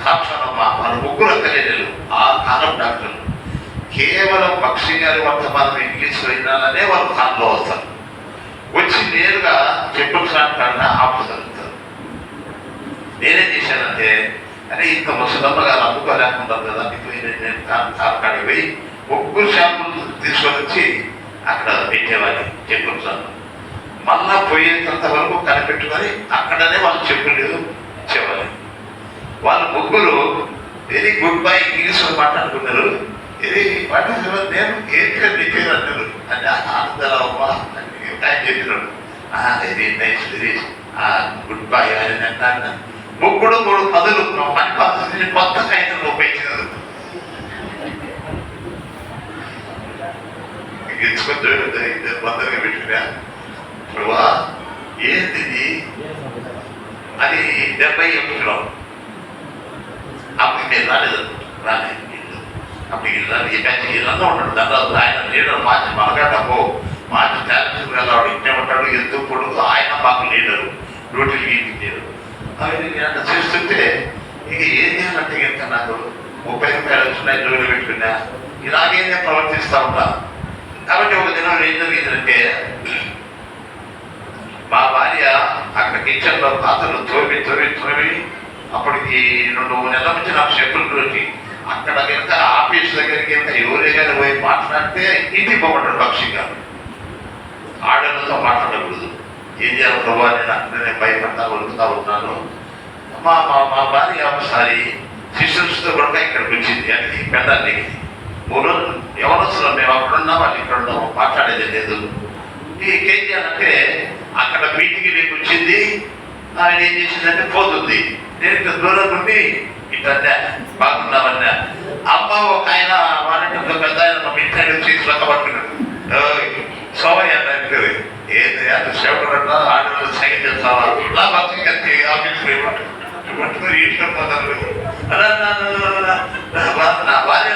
సాక్షాలమ్మ వాళ్ళ ముగ్గురు అక్కలేరు. ఆ కాలం డాక్టర్లు కేవలం పక్షి గారి వర్తమానం ఇంగ్లీష్ వినాలనే వాళ్ళు కాలంలో వస్తారు. వచ్చి నేరుగా చెప్పుల సాంటాన్ని ఆపుతారు. నేనేం చేశానంటే అరే ఇంత ముసలమ్మ గారు అమ్ముకోలేకుంటారు కదా మీకు నేను కాడికి పోయి ముగ్గురు షాపులు తీసుకొని వచ్చి అక్కడ పెట్టేవాడిని చెప్పుల షాపు. మళ్ళా పోయేంత వరకు కనిపెట్టుకొని అక్కడనే వాళ్ళు చెప్పులు ఇచ్చేవాళ్ళు. వాళ్ళ ముగ్గురు వెరీ గుడ్ బై ఇంగ్లీష్ మాట్లాడుకున్నారు. ఇది వాటి నేను ఏంటి చెప్పారు అన్నారు. అంటే ఆనందరావు ఆయన చెప్పినాడు ఇది నైస్ వెరీ గుడ్ బై అని అంటాను. ముగ్గురు 3 పదులు పని పద్ధతిని కొత్త కాగితం ఉపయోగించినారు. ఎంచుకొని బద్దగా పెట్టుకున్నా ప్రభా ఏంటి అది 71లో అప్పుడు నేను రాలేదు అప్పుడు ఇల్లంతా ఉంటాడు. దాంట్లో ఆయన లీడర్ మార్చి మలగడము మార్చి టాలెంట్ వెళ్ళాడు. ఇంటే ఉంటాడు ఎందుకు పొడుగు ఆయన మాకు లీడరు డ్యూటీలు గీపించారు. అవి నేను చేస్తుంటే ఇక ఏం చేయాలంటే ఇంకా నాకు 30 రూపాయలు వచ్చినాయి జోలు పెట్టుకున్నా ఇలాగే నేను ప్రవర్తిస్తూ ఉంటా. కాబట్టి ఒక దినం ఏం జరిగిందంటే మా భార్య అక్కడ కిచెన్లో పాత్రలు తోమి అప్పటికి 2 నెలల నుంచి నాకు చెప్పులు రోజు అక్కడ వెళ్తే ఆఫీస్ దగ్గరికి వెళ్తే ఎవరే కానీ పోయి మాట్లాడితే ఇంటికి పోమంటాడు పక్షి గారు. ఆడలతో మాట్లాడకూడదు. ఏం చేయాలి ప్రభావ నేను అక్కడనే భయపడతా వణుకుతా ఉన్నాను. మా భార్య ఒకసారి సిస్టర్స్తో కూడా ఇక్కడికి వచ్చింది. అది పెద్దానికి 3 రోజులు ఎవరొస్తారు మేము అక్కడున్నా వాళ్ళు ఇక్కడ ఉన్నాము మాట్లాడేది లేదు. ఏం చేయాలంటే అక్కడ మీటింగ్ నీకు వచ్చింది. ఆయన ఏం చేసిందంటే పోతుంది. నేను ఇక్కడ దూరం నుండి ఇట్లా బాగున్నామన్నా అమ్మ ఒక ఆయన వాళ్ళంటే పెద్ద ఆయన మా ఇంటి వచ్చి శ్రద్ధ పట్టుకున్నాడు. సోమయ్య అంటే ఏది అది సేవకుడు ఆడవాళ్ళు సైన్ చేస్తావా ఇలా భక్తి కత్తి ఆఫీస్లో పట్టుకొని ఇంట్లో పోతారు. నా భార్య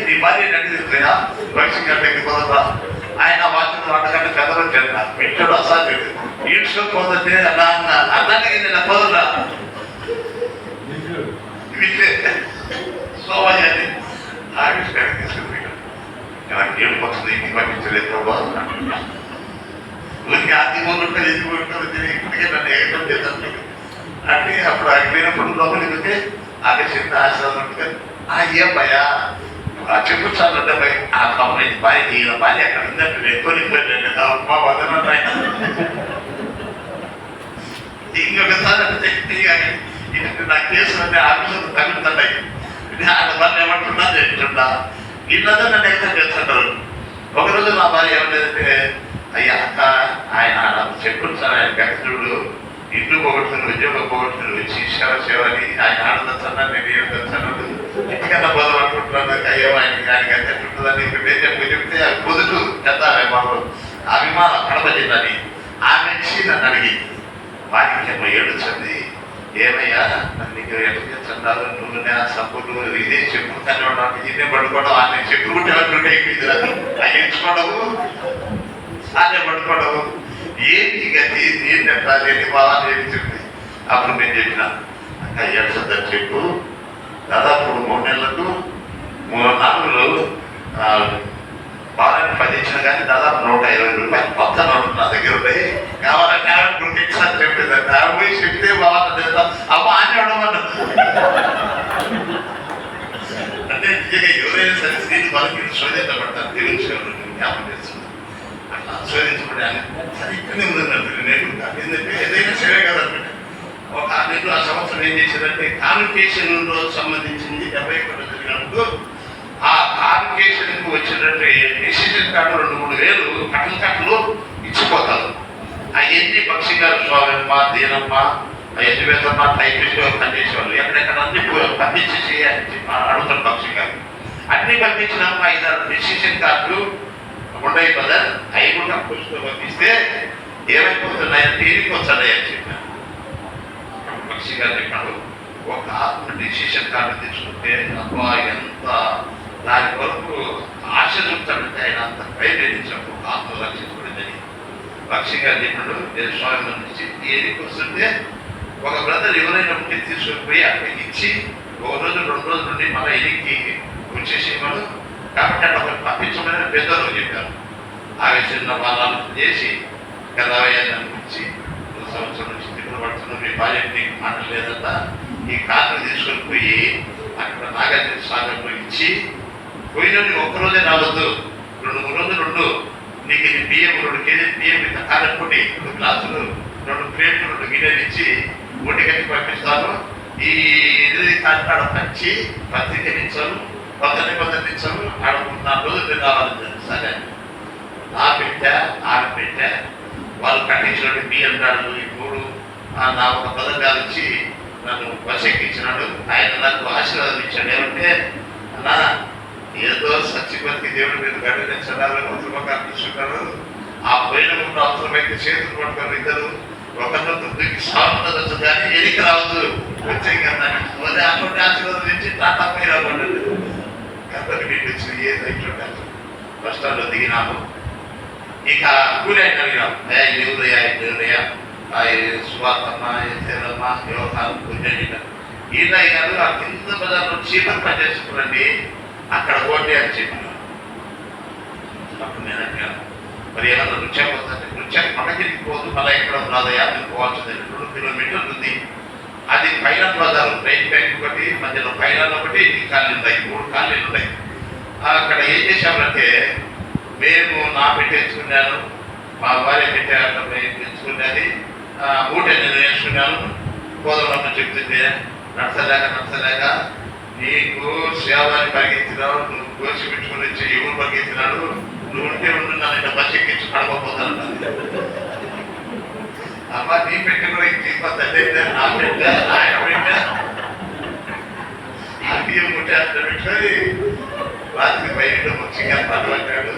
నీ భార్య నడిచిపోయినా భక్తి గంటకి పోదా ఆయన వాచ్యం 2 గంటల పెద్దలు వచ్చారు. ఇంట్లో అసాధ్యుడు ఇంట్లో పోతే అన్నానికి నేను పోదా సోమయ్యని ఆఫీస్ కాడికి తీసుకుని నాకు ఏడు పడుతుంది ఇంటికి పంపించలేదు ప్రభావ ఊరికి ఆర్థిక పోతుంటారు ఎందుకు పోతుంటారు ఇప్పటికే నన్ను ఏకం చేస్తాను అంటే అప్పుడు పోయినప్పుడు లోపలికి వెళ్తే ఆమె చిన్న ఆశ్రమం ఏం భయ చెప్పు చాలు భయ ఆ కమ్మని భార్య ఈయన భార్య అక్కడ ఉందంటే ఎక్కువ మా వదనంటే ఆయన ఇంకొకసారి అంటే నా కేసు అంటే ఆఫీసులు తగులుతున్నాయి. ఆయన వాళ్ళు ఏమంటున్నా చెప్తుంటా వీళ్ళంతా నన్ను ఎక్సెప్ట్ చేస్తుంటారు. ఒకరోజు నా భార్య ఏమంటే అయ్యా అక్క ఆయన చెప్పుడు సార్ ఆయన వ్యక్తుడు ఇల్లు పోగొట్టుకుని ఉద్యోగం పోగొట్టుకుని వచ్చి సేవని ఆయన ఆనందిస్తాను నేను ఏం తెస్తాను ఇంటికన్నా పోదాం అనుకుంటున్నాను. అయ్యో ఆయనకి ఆయనకి ఉంటుందని చెప్తే పొదుటు పెద్ద వాళ్ళు అభిమానం కడపజిందని ఆమె వచ్చి నన్ను అడిగింది. వారికి ఏడుస్తుంది ఏమయ్యా నీకు ఎట్లా చేస్తున్నారు నువ్వు సబ్బులు ఇదే చెప్పులు కనివ్వడం ఇదే పడుకోవడం ఆయన చెప్పులు కుట్టేవాళ్ళు అవి ఎంచుకోవడము అదే పడుకోవడము ఏంటి గతి నేను ఎట్టాలి బాగా నేర్చుంది. అప్పుడు నేను చెప్పిన అక్క ఏడుస్తుందని చెప్పు దాదాపు 3 నెలలకు 3 నాలుగులు బాగా 10 ఇచ్చిన కానీ దాదాపు 120 రూపాయలు కొత్త నోట్లు నా దగ్గర ఉన్నాయి కావాలంటే ఆమె గుర్తించాలని చెప్పేదాన్ని ఆమె పోయి చెప్తే బాగుంటుంది కదా అమ్మ అని అడగమన్నా అంటే ఎవరైనా సరే స్త్రీలు వాళ్ళకి శోధించబడతారు తెలుగు జ్ఞాపకం చేస్తుంది అట్లా శోధించబడి సరిగ్గానే ఉందన్నట్టు నేను ఎందుకంటే ఏదైనా సరే కదన్నట్టు ఒక 6 నెలలు ఆ సంవత్సరం ఏం చేశారంటే కాన్వకేషన్లో సంబంధించింది 71 జరిగినప్పుడు ఆ కాన్వకేషన్కు వచ్చినట్టు డెసిషన్ కార్డు 2-3 వేలు కట్టలు ఇచ్చిపోతారు. అవన్నీ పక్షి గారు స్వామమ్మ దీనమ్మ యజవేదమ్మ టైపిస్ట్ పనిచేసేవాళ్ళు ఎక్కడెక్కడ అన్ని పంపించేసి అడుగుతారు పక్షి గారు. అన్ని పంపించినాక 5-6 డెసిషన్ కార్డులు ఉన్నాయి కదా అవి కూడా పుస్తకం పంపిస్తే ఏమైపోతున్నాయని తీరికి వచ్చాయని చెప్పాను. పక్షి గారు చెప్పాడు ఒక ఆత్మ డిసిషన్ కార్డు తీసుకుంటే అబ్బా ఎంత దాని వరకు ఆశ చూపుతాడంటే ఆయన అంత ప్రేరేపించాడు ఒక ఆత్మ రక్షించబడిందని. పక్షి గారు చెప్పాడు నేను స్వామి నుంచి ఏదికి వస్తుంటే ఒక బ్రదర్ ఎవరైనా ఉంటే తీసుకొని పోయి అక్కడికి ఇచ్చి ఒక రోజు 2 రోజుల నుండి మళ్ళీ ఎనికి వచ్చేసేవాడు. కాబట్టి అక్కడ ఒకటి పంపించమని పెద్దలు చెప్పారు. ఆ చిన్న బాణాలు చేసి గదావయాన్ని గురించి 2 సంవత్సరం నుంచి తిరుగులు పడుతున్న మీ భార్య నీకు మాట లేదంట, ఈ కార్డు తీసుకొని పోయి అక్కడ నాగార్జున సాగర్లో ఇచ్చి పోయిన ఒక్కరోజే రావద్దు, 2-3 రోజులు ఉండు, నీకు ఇది బియ్యం 2 కేజీలు బియ్యం ఇంత కారపొడి 2 గ్లాసులు 2 ప్లేట్లు 2 గిన్నెలు ఇచ్చి ఒంటికట్టి పంపిస్తాను. ఈ కాడ పంచి పత్రికనిచ్చాను, పద్ధతినిచ్చాను, ఆడ 4 రోజులు రావాలని. సరే నా పెట్టా ఆమె పెట్టా వాళ్ళు కట్టించిన బియ్యం కాడలు ఈ 3 నా ఒక పథకాలు ఇచ్చి నన్ను బస్ ఎక్కించినాడు. ఆయన నాకు ఆశీర్వాదం ఇచ్చాడు. ఏమంటే అన్నా ఏదో సత్యపతికి దేవుడి మీద గడ్డనించాలని అవసరం తీసుకుంటారు. ఆ పోయిన ముందు అవసరమైతే చేతులు పట్టుకొని ఇద్దరు ఒకరితో దిగి సాగుతుంది కానీ ఎనికి రావద్దు వచ్చే కదా అటువంటి ఆశీర్వాదం నుంచి టాటా పై రాబడ్డాడు. గంటకి నీకు వచ్చిన ఏ రైట్లో బస్ స్టాండ్లో దిగినాము. ఇక కూలైన అడిగినాము ఎవరయ్యా సువార్తమ్మ సేనమ్మ వ్యవహారం కూర్చొని ఈయన గారు ఆ కింద బజార్లో చీపర్ పని చేసుకురండి అక్కడ ఓటే అని చెప్పిన. అప్పుడు నేను అడిగాను మరి ఏమన్నా నృత్యం పోతుందంటే నృత్యం మనకి పోదు, మళ్ళీ ఎక్కడ రాదయ్యా మీరు పోవాల్సింది 2 కిలోమీటర్లు ఉంది. అది పైలాన్ బజారు, రైట్ బ్యాంక్ ఒకటి, మధ్యలో పైలాన్ ఒకటి, ఈ కాలనీలు ఉన్నాయి, 3 కాలనీలు ఉన్నాయి. అక్కడ ఏం చేశామంటే మేము నా పెట్టేసుకున్నాను, మా భార్య పెట్టే పెంచుకున్నది, ఊట నేను వేసుకున్నాను. పోదామని చెప్తుంటే నడచలేక నీకు సేవని పరిగెత్తినావు, నువ్వు కోసి పెట్టుకుని వచ్చి ఎవరు పరిగెత్తినాడు, నువ్వు ఉంటే ఉంటున్నాను ఇట్లా బస్ ఎక్కించి కడపపోతాను. అమ్మ నీ పెట్టి కూడా ఇంక నా పెట్ట ఆయన పెట్ట బియ్యం ముట్టాడు పెట్టుకొని రాత్రి బయట ముఖ్యంగా పడబట్టాడు.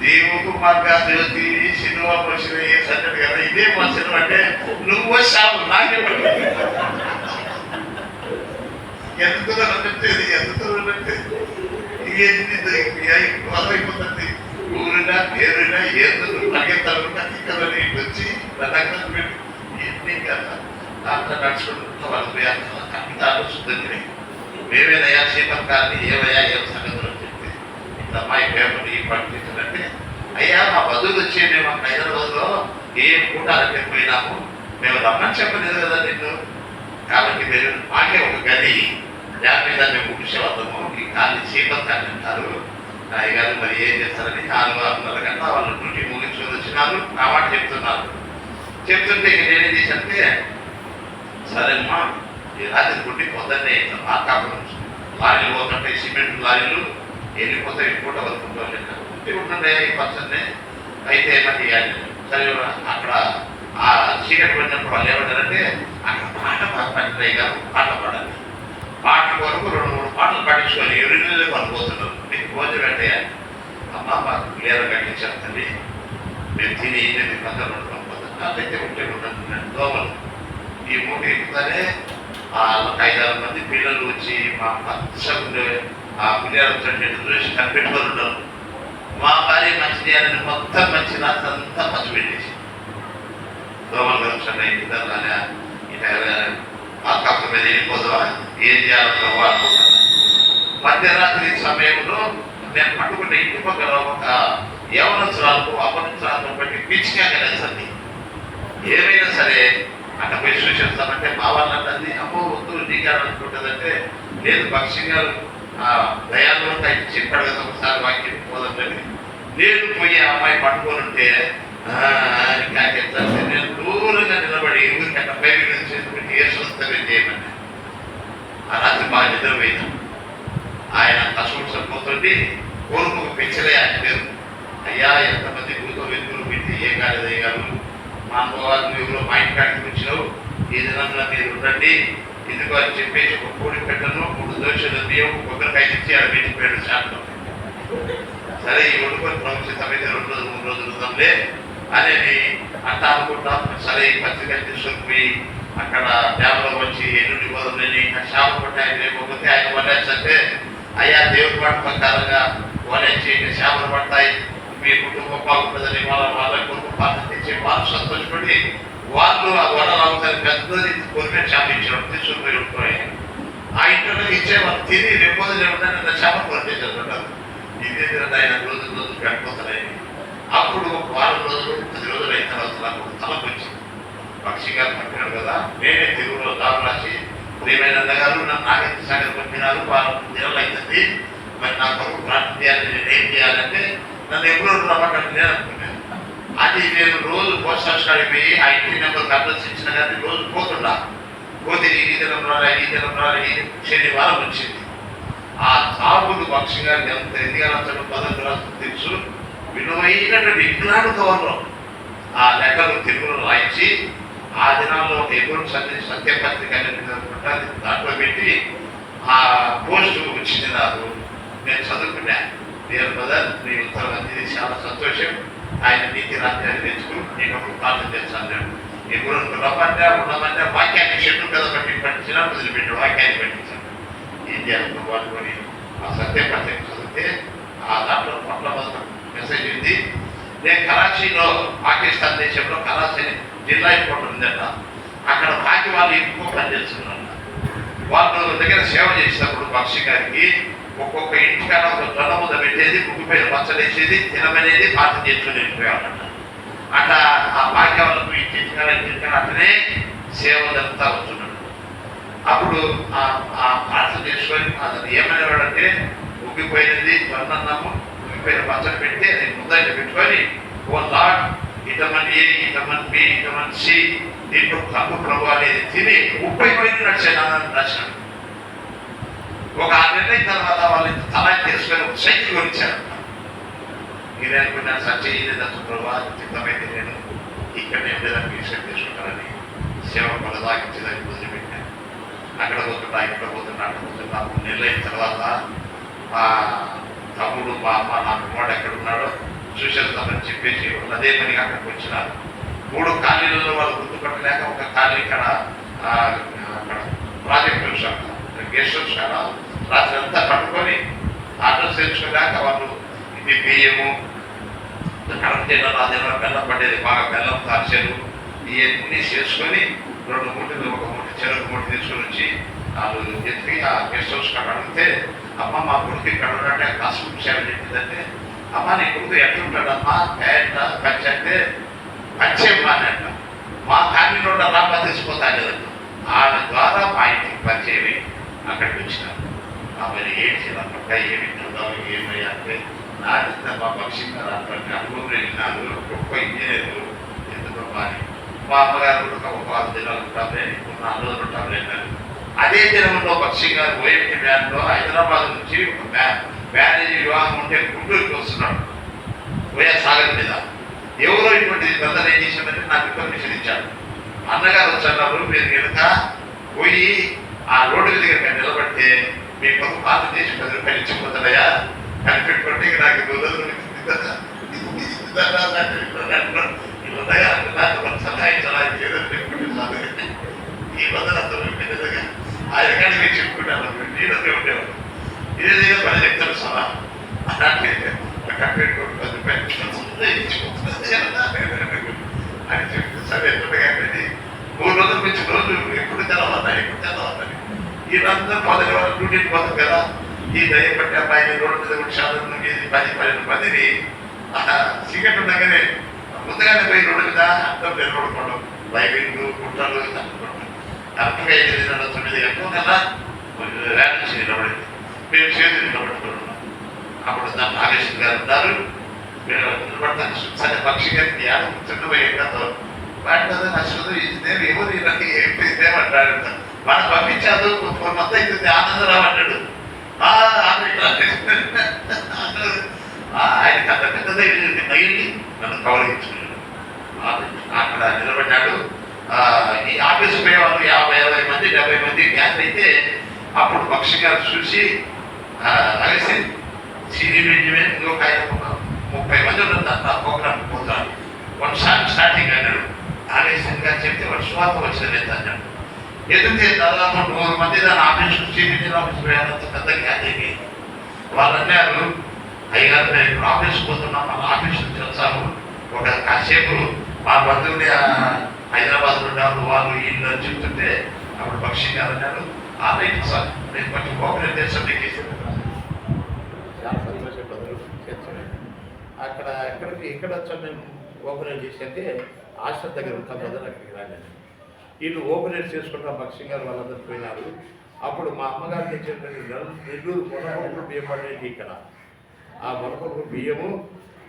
దేవుకు మార్గా జ్యోతి సినిమా వచ్చిన ఏ సట్టడు కదా, ఇదే మా సినిమా అంటే నువ్వు వచ్చావు నాకే ఎంత దూరం చెప్పేది, ఎంత దూరం అంటే అయిపోతుంది. ఊరినా పేరునా ఏదో పరిగెత్తాలన్నా ఇక్కడ వచ్చి రథంగా పెట్టి ఎన్ని కదా అంతా నడుచుకుంటూ వాళ్ళు అంత ఆలోచిస్తుంది. మేమేదయ్యా శ్రీపంకాన్ని ఏవయ్యా ఏం సంగతులు చెప్తే ఇట్లా అమ్మాయి పేపర్ ఈ పంపించాలంటే అయ్యా మా బంధువులు వచ్చి మేము అక్కడ హైదరాబాద్లో ఏం కూటాలకి పోయినాము, మేము రమ్మని చెప్పలేదు కదా నిన్ను, కాబట్టి మీరు మాకే ఒక గది దాని మీద మేము కూర్చోవద్దాము, ఈ కాన్ని శ్రీపంకాన్ని అంటారు. అయ్యగారు మరి ఏం చేస్తారని 4-6 గంటల వాళ్ళు డ్యూటీ ముగించుకొని వచ్చినారు. ఆ మాట చెప్తుంటే ఇక నేనేం చేశానంటే సరేమ్మా ఈ రాత్రి గుడ్డి పొద్దున్నే ఇట్లా కాకుండా లారీలు పోతుంటే సిమెంట్ లారీలు వెళ్ళిపోతాయి, పూట వదుకుంటూ ఉంటుండే ఈ పచ్చనే. అయితే మరి సరే అక్కడ ఆ చీకటి పడినప్పుడు వాళ్ళు ఏమంటారంటే అక్కడ పాట పనిరాయి గారు పాట పాడాలి, పాట వరకు 2-3 పాటలు పట్టించుకొని ఎవరిలో పడిపోతున్నారు. మీకు భోజనం పెట్టేయాలి. అమ్మ మాకు క్లియర్ కట్టించారు తల్లి, మేము తిని మీకు పక్కన పడిపోతాం. అట్లయితే ఉంటున్నాను దోమలు ఈ 3 ఎక్కుతానే 5-6 మంది పిల్లలు వచ్చి మా పచ్చగుండే ఆ పిల్లలు చూసి కనిపెట్టుకొని ఉంటారు. మా భార్య మంచి చేయాలని మొత్తం మంచి రాత్రంతా మంచి పెట్టేసి దోమలు కలుపుతున్నాయి ఇద్దరు ఇట్లా ఆకాశం మీద వెళ్ళిపోదావా ఏం చేయాలో అనుకుంటున్నాను. మధ్యరాత్రి సమయంలో నేను పట్టుకుంటే ఇంటి పక్కన ఒక యవనస్తురాలకు అపనస్తురాలను బట్టి పిచ్చిగా కలిసింది. ఏమైనా సరే అక్కడ పోయి సూచిస్తామంటే మా వాళ్ళంటే అమ్మో వద్దు నీకేమనుకుంటుందంటే లేదు పక్షి గారు దయాలు చెప్పాడు కదా ఒకసారి వాక్యం పోదండి. నేను పోయి ఆ అమ్మాయి పట్టుకొని ఉంటే నేను దూరంగా నిలబడి ఊరికి అక్కడ బయట చేసుకుంటే ఏ స్వస్థమే చేయమని ఆ రాత్రి బాగా నిద్రపోయింది. ఆయన కష్టం సరిపోతుంది కోరుకు పెంచలే ఆయన పేరు. అయ్యా ఎంతమంది భూతో వెతుకులు పెట్టి ఏం కాలేదు అయ్యారు మా అమ్మవారిని ఎవరో మా ఇంటి కాడికి వచ్చినావు, ఈ దినంలో మీరు ఉండండి ఎందుకు అని చెప్పేసి ఒక కోడి పెట్టను 3 దోశలు బియ్యం కొబ్బరికాయ ఇచ్చి ఆడ పెట్టిపోయాడు షాప్లో. సరే ఈ వండుకొని ప్రముఖితమైతే 2 రోజులు 3 రోజులు ఉందంలే అని అంటా అనుకుంటాం. సరే ఈ పత్రిక తీసుకొని పోయి అక్కడ డ్యామ్లో వచ్చి ఎన్నుడి వదలని చేపలు పట్టాయి లేకపోతే ఆయన వలేస్తే అయ్యా దేవుడి మాట ప్రకారంగా వలేసి చేపలు పడతాయి మీ కుటుంబం బాగుంటుందని వాళ్ళ కుటుంబాన్ని తెచ్చి వాళ్ళు సంతోషపడి వాళ్ళు ఆ వడలు అవుతారు పెద్దది కొరిమే చేప ఇచ్చినప్పుడు తీసుకుపోయి ఉంటున్నాయి ఆ ఇంట్లో ఇచ్చే వాళ్ళు తిని రేపు చేపలు పట్టేసేస్తుంటారు ఇదే ఆయన రోజు పెట్టిపోతున్నాయి అప్పుడు ఒక వారం రోజులు 10 రోజులు అయిన తర్వాత నాకు తలకు వచ్చింది పక్షి గారు పట్టినాడు కదా నేనే తెలుగులో దారు రాసి ప్రియమైన గారు నన్ను నాగేంద్ర సాగర్ పంపినారు వారం నెలలు అవుతుంది మరి నా కొరకు ప్రార్థన చేయాలి నేను ఏం చేయాలంటే నన్ను ఎప్పుడు రమ్మంటాను నేను అనుకున్నాను అది నేను రోజు పోస్ట్ ఆఫీస్ కాడికి పోయి ఆ ఇంటి నెంబర్కి అడ్రస్ ఇచ్చిన కానీ రోజు పోతున్నా పోతే ఈ దినం రాలే శనివారం వచ్చింది ఆ తాగుడు పక్షి గారికి ఎంత ఎదిగాలంటే పదవి రాష్ట్రం తెలుసు విలువైనటువంటి ఇంగ్లాండ్ కవర్లో ఆ లెక్కలు తెలుగులో రాయించి ఆ దినాల్లో ఒక ఎగురు సత్యపత్రిక అనేది దాంట్లో పెట్టి ఆ పోస్టు వచ్చింది నాకు నేను చదువుకున్నా నేను బ్రదర్ నీ ఉత్తరం అందింది చాలా సంతోషం ఆయన నీతి రాజ్యాన్ని తెచ్చుకుని నేను ఒక ప్రార్థన చేస్తాను నేను ఎగురు రమ్మంటే ఉండమంటే వాక్యాన్ని చెట్టు కదా పట్టించిన వదిలిపెట్టాడు వాక్యాన్ని పట్టించాను ఏం చేయాలి వాళ్ళని ఆ సత్యపత్రిక చదివితే ఆ దాంట్లో పట్ల మెసేజ్ ఉంది నేను కరాచీలో పాకిస్తాన్ దేశంలో కరాచీ జిల్లా ఇంకోటి ఉందంట అక్కడ బాకి వాళ్ళు ఎక్కువ పని చేస్తున్నారు వాళ్ళు దగ్గర సేవ చేసినప్పుడు పక్షి గారికి ఒక్కొక్క ఇంటికాడ ఒక జొన్న ముద్ద పెట్టేది ముగ్గుపైన పచ్చడేసేది తినమనేది పాత చేసుకుని వెళ్ళిపోయాలంట అట్లా ఆ బాకి వాళ్ళకు ఇంటికాడ అట్లనే సేవ జరుగుతూ వస్తున్నాడు అప్పుడు ఆ ప్రార్థన చేసుకొని అతను ఏమనేవాడంటే ఉగ్గిపోయినది జొన్నన్నము ఉగ్గిపోయిన పచ్చడి పెట్టి అది ముద్ద పెట్టుకొని ఓ లాడ్ ఇటమన్ ఏ ఇటమన్ బి ఇటమన్ సి దీంట్లో కప్పు ప్రభు అనేది తిని 30 మైళ్ళు నడిచాను రాశాడు ఒక 6 నెలల తర్వాత వాళ్ళు తలా తీసుకొని ఒక సైకిల్ కొనిచ్చారు ఇది అనుకున్నాను సత్యదత్తు ప్రభు చిత్తమైతే నేను ఇక్కడ నేను తీసుకొని తీసుకుంటానని సేవ కొనసాగించేదాన్ని వదిలిపెట్టాను అక్కడ పోతున్నా ఇక్కడ పోతున్నా అక్కడ పోతున్నా 3 నెలలు అయిన తర్వాత మా తమ్ముడు మా అమ్మ నా కుమారుడు ఎక్కడ ఉన్నాడో చూసేస్తామని చెప్పేసి అదే పని అక్కడికి వచ్చినారు 3 ఖాళీలలో వాళ్ళు గుర్తుపట్టలేక ఒక ఖాళీ ఇక్కడ అక్కడ ప్రాజెక్టు గెస్ట్ హౌస్ కాడ రాత్రి అంతా పట్టుకొని అడ్రస్ తెలుసుకోలేక వాళ్ళు ఇది బియ్యము కడప జిల్లాలో అదేమో బెల్లం పడేది బాగా బెల్లం తార్చలు ఇవన్నీ చేసుకొని 2 మూటలు ఒక మూట చెరుకు మూట తీసుకొని వచ్చి వాళ్ళు ఎత్తి ఆ గెస్ట్ హౌస్ కాడ అడిగితే అమ్మ మా కొడుకు ఇక్కడ ఉన్నట్టే కాసు సేవ చెప్పిందంటే అమ్మ నీ కొడుకు ఎట్లుంటాడమ్మా పేట పచ్చి అంటే పచ్చేమ్మా అని అంట మా ఫ్యామిలీలో రాబా తెలిసిపోతాను కదండి ఆమె ద్వారా మా ఇంటికి పరిచయం అక్కడికి వచ్చినారు ఆమె ఏడ్చినప్పట ఏమి చూద్దాం ఏమయ్యా అంటే నా మా పక్షి అటువంటి అనుభవం వెళ్ళినారు గొప్ప ఇంజనీర్లు ఎందుకు అని మా అమ్మగారు ఒక 6 దినాలు ఉంటామే 4 రోజులు ఉంటామే అన్నారు అదే దినంలో పక్షి గారు ఓఎంటీ బ్యాన్లో హైదరాబాద్ నుంచి ఒక మ్యారేజ్ వివాహం ఉంటే గుంటూరుకి వస్తున్నాడు వైఎస్ఆర్ మీద ఎవరో ఇటువంటి బ్రదర్ ఏం చేశాడంటే నాకు ఇన్ఫర్మేషన్ ఇచ్చాడు అన్నగారు వచ్చన్నారు మీరు కనుక పోయి ఆ రోడ్డు దగ్గర నిలబడితే మీ కొరకు భారతదేశం 10 రూపాయలు ఇచ్చిపోతాడయా కనిపెట్టుకుంటే నాకు ఈ బదులు ఆయన కానీ మీరు చెప్పుకుంటాను నేను ఉండేవాడు ఇదేదో పని చెప్తాను సలా అలాంటి కనిపెట్టుకోండి 10 రూపాయలు అని చెప్తే సరే ఎప్పుడు 3 రోజుల నుంచి రోజు ఎప్పుడు తెలవాలి వీళ్ళందరూ మొదటి వాళ్ళు డ్యూటీకి పోతారు కదా ఈ దయపట్టి అబ్బాయిని రోడ్డు మీద శాతం 10 సిగరెట్ ఉండగానే ముందుగానే పోయి రోడ్డు మీద అందరూ నిలబడుకోవడం వైవింగ్లు కుట్రలు కరెక్ట్గా 8-9 గంటల కల్లా వ్యాన్ నుంచి నిలబడింది మేము చేతులు నిలబడుతున్నాం అప్పుడు దాన్ని నాగేశ్వర గారు ఉన్నారు నిలబడతాను సరే పక్షి గారికి చిన్నపోయే కథ వాటి నచ్చదు ఇది ఎవరు ఏమంటాడు మనం పంపించాదు మొత్తం అవుతుంది ఆనందరావు అంటాడు ఆయనకి అంత పెద్దదే తగిలి నన్ను కౌలించుకున్నాడు అక్కడ నిలబడ్డాడు ఈ ఆఫీసు పోయే వాళ్ళు 50-60 మంది 70 మంది గ్యాస్ అయితే అప్పుడు పక్షి గారు చూసి కలిసి సీనియర్ ఇంజనీర్ ఇంకొక ఆయన 30 మంది ఉన్నది ఆ ప్రోగ్రామ్ పోతాడు 1 సాంగ్ స్టార్టింగ్ అన్నాడు ఆలస్యంగా చెప్తే వాడు స్వార్థ వచ్చిన నేతాన్యం ఎందుకంటే దాదాపు 100 మంది దాని ఆఫీస్ సిబిఐ ఆఫీస్ వేయాలంత పెద్ద క్యాటేకి వాళ్ళు అన్నారు, అయ్యారు మేము ఇప్పుడు ఆఫీస్కి పోతున్నాం, మన ఆఫీస్ నుంచి వచ్చాము, ఒక కాసేపు మా బంధువుని హైదరాబాద్ ఉన్నారు వాళ్ళు వీళ్ళు అని చెప్తుంటే అప్పుడు బక్షి గారు అన్నారు, ఆల్రెడీ సార్ నేను కొంచెం కోఆపరేట్ చేస్తాను మీకు చాలా సంతోషపడరు. అక్కడ ఇక్కడ వచ్చా మేము ఓపెన్ చేసి హాస్టల్ దగ్గర ఉంటాం కదా, అక్కడికి రాలేదు. వీళ్ళు ఓపెన్ చేసుకుంటాం బక్షి గారు వాళ్ళందరూ పోయినారు. అప్పుడు మా అమ్మగారు తెచ్చినటువంటి నెల్లూరు మొలకొండ బియ్యం పడేది ఇక్కడ. ఆ మొలకొండ బియ్యము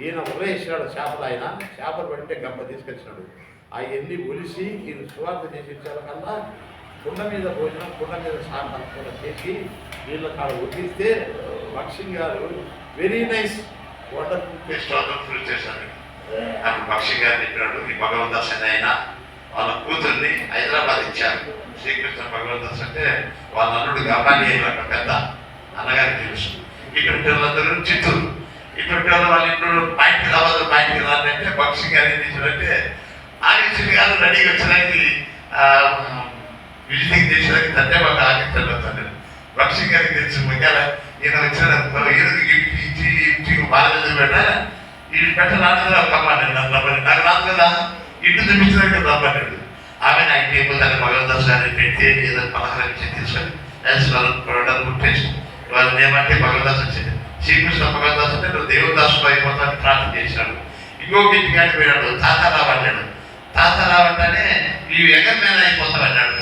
ఈయన ఉరేసినాడు చేపలు, ఆయన చేపలు పడితే గంప తీసుకొచ్చినాడు. అవన్నీ ఒలిసి ఈయన సువార్త చేసి ఇచ్చేకల్లా కుండ మీద భోజనం, కుండ మీద సాంబార్ కూడా చేసి వీళ్ళ కాడ వదిలిస్తే బక్షి గారు వెరీ నైస్ వండర్ఫుల్ చేశారు. అప్పుడు బక్షి గారు చెప్పినాడు, ఈ భగవంతాస్ అయినా వాళ్ళ కూతుర్ని హైదరాబాద్ ఇచ్చారు. శ్రీకృష్ణ భగవంతాస్ అంటే వాళ్ళ అల్లుడు గబాలి పెద్ద అన్నగారికి తెలుసు. ఇటువంటి వాళ్ళందరూ చిత్తూరు, ఇటువంటి వాళ్ళ ఇంట్లో బయటకు రావాలి, బయటకు రాలంటే బక్షి గారు ఏం చేశారంటే ఆగస్టు గారు రెడీగా వచ్చడానికి విజిటింగ్ చేసేదానికి తండ్రి మాకు ఆగస్టు వస్తాను. బక్షి గారికి తెలుసు ఒకవేళ ఈయన వచ్చిన ఇచ్చి బాగా పెట్టా ఇది పెట్టాలి కమ్మాడు నాకు రాదు కదా, ఇంటి చూపించడానికి రమ్మన్నాడు. ఆమె నాకు టేబుల్ దాన్ని భగవంతాస్ గారిని పెట్టి ఏదో పలహారం ఇచ్చి తీసుకొని టేస్ట్ వాళ్ళని ఏమంటే భగవంతాస్ వచ్చింది. శ్రీకృష్ణ భగవంతాస్ అంటే నువ్వు దేవుదాసుడు అయిపోతాను ప్రార్థన చేశాడు. ఇంకొక ఇంటికి ఆడిపోయినాడు, తాతారావు అన్నాడు. తాతారావు అంటేనే నీవు ఎగర్ మేన అయిపోతావు అన్నాడు.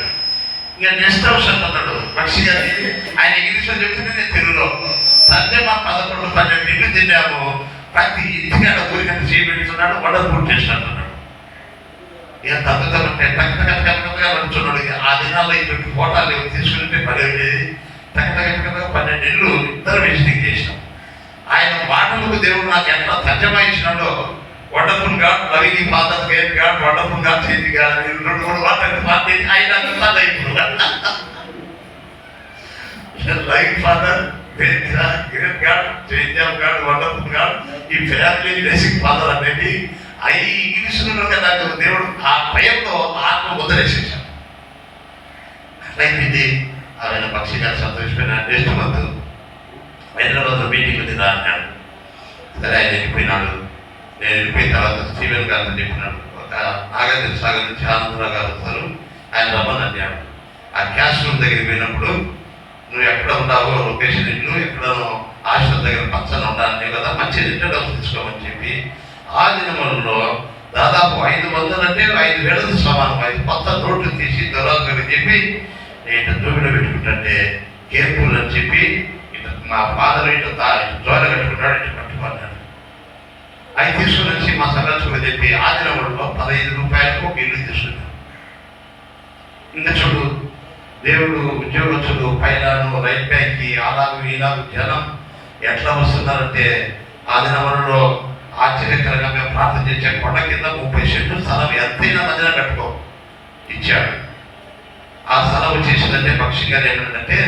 ఇక నెక్స్ట్ హౌస్ అంటున్నాడు బక్షి గారి, ఆయన ఇంగ్లీష్లో చెప్తుంటే నేను తెలుగులో తండ్రి మా 11-12 ఇల్లు తిన్నాము, ప్రతి ఇంటికి అక్కడ ఊరికంటే చేపెడుతున్నాడు, వండర్ఫుల్ టేస్ట్ అంటున్నాడు. ఇక తగ్గుతామంటే టక్కగా నడుచున్నాడు. ఆ దినాల్లో ఇటువంటి ఫోటోలు తీసుకుంటే పని ఉండేది. టక్కగా 12 ఇళ్ళు ఇద్దరు విజిటింగ్ చేసినాం. ఆయన మాటలకు దేవుడు నాకు ఎట్లా తర్జమా ఇచ్చినాడో, వండర్ఫుల్ గా loving father great God, wonderful గా చేంజ్ గాడ్, 2-3 మాట్లాడి ఆయన loving father great God, change of God, wonderful God, ఈ ఫ్యామిలీ బ్లెస్సింగ్ ఫాదర్ అనేది అవి ఇంగ్లీషులో కదా దేవుడు ఆ భయంతో ఆత్మ ముద్రేసేసాడు. అట్లయిపోయింది. ఆయన బక్షి గారు సంతోషమైన నెక్స్ట్ మంత్ హైదరాబాద్లో మీటింగ్ ఉంది రా అన్నాడు. సరే ఆయన వెళ్ళిపోయినాడు. నేను వెళ్ళిపోయిన తర్వాత స్టీవెన్ గారితో చెప్పినాడు, ఒక నాగార్జున సాగర్ నుంచి ఆనందరావు గారు వస్తారు, ఆయన రమ్మని అన్నాడు. ఆ క్యాష్ రూమ్ దగ్గరికి పోయినప్పుడు నువ్వు ఎక్కడ ఉన్నావో లొకేషన్ ఇల్లు ఎక్కడనో హాస్టల్ దగ్గర పచ్చని ఉండాలి కదా, మంచి ఇంట్రడక్షన్ తీసుకోమని చెప్పి ఆ దినములలో దాదాపు 500 అంటే 5,000 సమానం 5 కొత్త నోట్లు తీసి దొరకని చెప్పి నేను దూమిలో పెట్టుకుంటే కేర్ఫుల్ అని చెప్పి మా ఫాదర్ ఇటు జోల కట్టుకుంటాడు, ఇటు పట్టుకున్నాడు. అవి తీసుకుని వచ్చి మా సంరక్షకుడు చెప్పి ఆ దినములలో 15 రూపాయలకు ఒక ఇల్లు తీసుకున్నాను. ఇంకా చూడు దేవుడు ఉద్యోగస్తులు పైలాను రైట్ బ్యాంక్కి అలాగూ ఈలాగు జనం ఎట్లా వస్తున్నారంటే ఆ దినములలో ఆశ్చర్యకరంగా మేము ప్రార్థన చేసే కొండ కింద 30 సెంట్లు స్థలం ఎంతైనా మధ్యన కట్టుకో ఇచ్చాడు. ఆ స్థలం వచ్చేసిందంటే బక్షి గారు ఏమంటే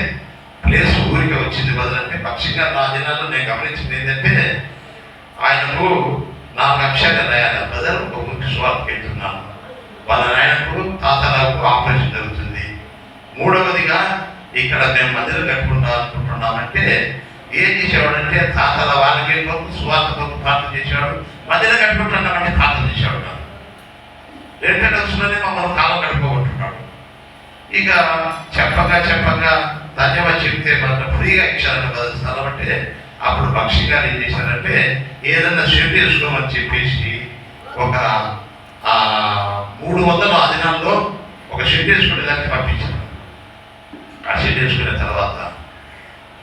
ప్లేస్ ఊరికి వచ్చింది బదులంటే బక్షి గారు ఆ దినాల్లో నేను గమనించింది ఏంటంటే ఆయనకు 4 అక్షరాలు రాయాలి బదులు ఒక ఊరికి స్వార్థకి వెళ్తున్నాను. వాళ్ళ నాయనకు తాతలకు ఆపరేషన్ జరుగుతుంది. 3వదిగా ఇక్కడ మేము మందిరం కట్టుకుంటాం అనుకుంటున్నామంటే ఏం చేసేవాడంటే తాతల వాళ్ళకి సువార్త కొరకు ప్రార్థన చేసేవాడు, మందిరం కట్టుకుంటున్నామంటే ప్రార్థన చేసేవాడు. 2 రోజుల్లోనే మమ్మల్ని కాలం గడుపుకుంటున్నాడు. ఇక చెప్పగా ధన్యవాదాలు చెప్తే మనం ఫ్రీగా ఇచ్చారంట కదా స్థలం అంటే అప్పుడు బక్షి గారు ఏం చేశారంటే ఏదన్నా షెడ్ వేసుకోమని చెప్పేసి ఒక 300 ఆ దినాల్లో ఒక షెడ్ వేసుకునే దానికి పంపించారు. ఆ షెడ్ వేసుకునే తర్వాత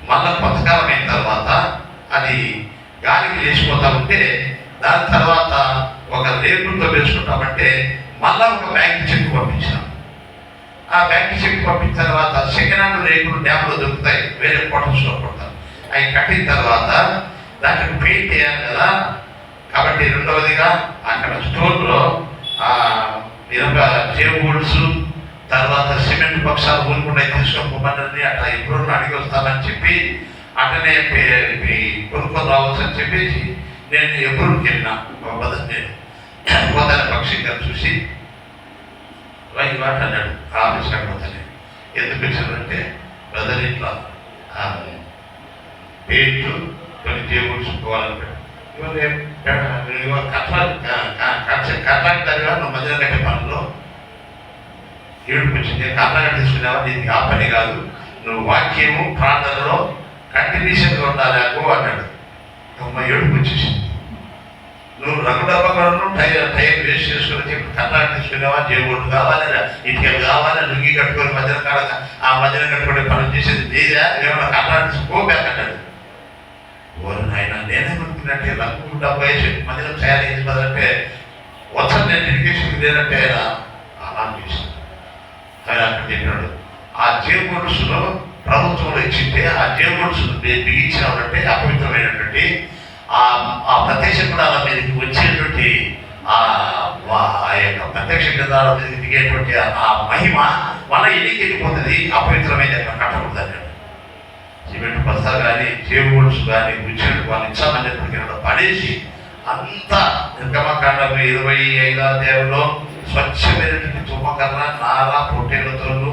మళ్ళా కొంతకాలం అయిన తర్వాత అది గాలికి లేచిపోతా ఉంటే దాని తర్వాత ఒక రేపులతో వేసుకుంటామంటే మళ్ళా ఒక బ్యాంక్ చెక్ పంపించాం. ఆ బ్యాంక్ చెక్ పంపించిన తర్వాత సెకండ్ హ్యాండ్ రేకులు డ్యామ్లో దొరుకుతాయి, వేరే క్వార్టర్స్లో కొడతారు. అవి కట్టిన తర్వాత దానికి పెయింట్ వేయాలి కదా, కాబట్టి 2వదిగా అక్కడ స్టోర్లో టేబుల్స్ తర్వాత సిమెంట్ పక్షాలు ఊరుకుండా తీసుకోకపోమని అట్లా ఎప్పుడు అడిగి వస్తానని చెప్పి అట్లనే కొనుక్కొని రావచ్చు అని చెప్పేసి నేను ఎప్పుడుకి వెళ్ళినా నేను పోతాను. బక్షి గారు చూసి ఈ మాట అన్నాడు ఆఫీస్ కట్టబోతానే. ఎందుకు వచ్చానంటే బ్రదర్ ఇట్లా పేట్లు కొన్ని టేబుల్స్ పోవాలన్నాడు. కట్టాగా నువ్వు మధ్యలో కట్టే పనుల్లో ఏడుపు వచ్చింది. కట్టాగా తీసుకున్నావా, దీనికి ఆ పని కాదు, నువ్వు వాక్యము ప్రార్థనలో కంటిన్యూషన్గా ఉండాలి అన్నాడు. అమ్మ ఏడుపు వచ్చేసింది. నువ్వు రంగుడబ్బను టైం వేస్ట్ చేసుకుని చెప్పి కట్టాగా తీసుకునేవా, జేబుడు కావాలి, ఇటుకలు కావాలి, లుంగి కట్టుకొని మధ్యలో కాడ ఆ మధ్యలో కట్టుకునే పనులు చేసేది లేదా, ఏమన్నా కట్టాగా తీసుకోబేక అన్నాడు. ఓరు నాయన నేనేమనుకున్నట్టే రంగు డబ్బా వేసి మధ్యలో తయారు చేసినదంటే వచ్చాను నేను ఎడ్యుకేషన్ లేదంటే ఆయన అలా చేశాను. ఆయన అక్కడ చెప్పినాడు ఆ జేబుడ్స్లో ప్రభుత్వంలో ఇచ్చింటే ఆ జేబుడ్స్ బిగించినటువంటి అపవిత్రమైనటువంటి ఆ ప్రత్యక్ష గుడాల మీదకి వచ్చేటువంటి ఆ యొక్క ప్రత్యక్ష గుడాల మీదకి దిగేటువంటి ఆ మహిమ మన ఎన్నిక వెళ్ళిపోతుంది. అపవిత్రమైన అక్కడ కట్టకూడదు అన్నాడు. సిమెంట్ బస్తా కానీ జేబుడ్స్ కానీ ఉచ్చినట్టు వాళ్ళు ఇచ్చామనేప్పటికీ పడేసి అంతా నిర్గమకాండము 25వ అధ్యాయంలో స్వచ్ఛమైనటువంటి తుమ్మకర్ర నారా పొట్టేళ్లతోనూ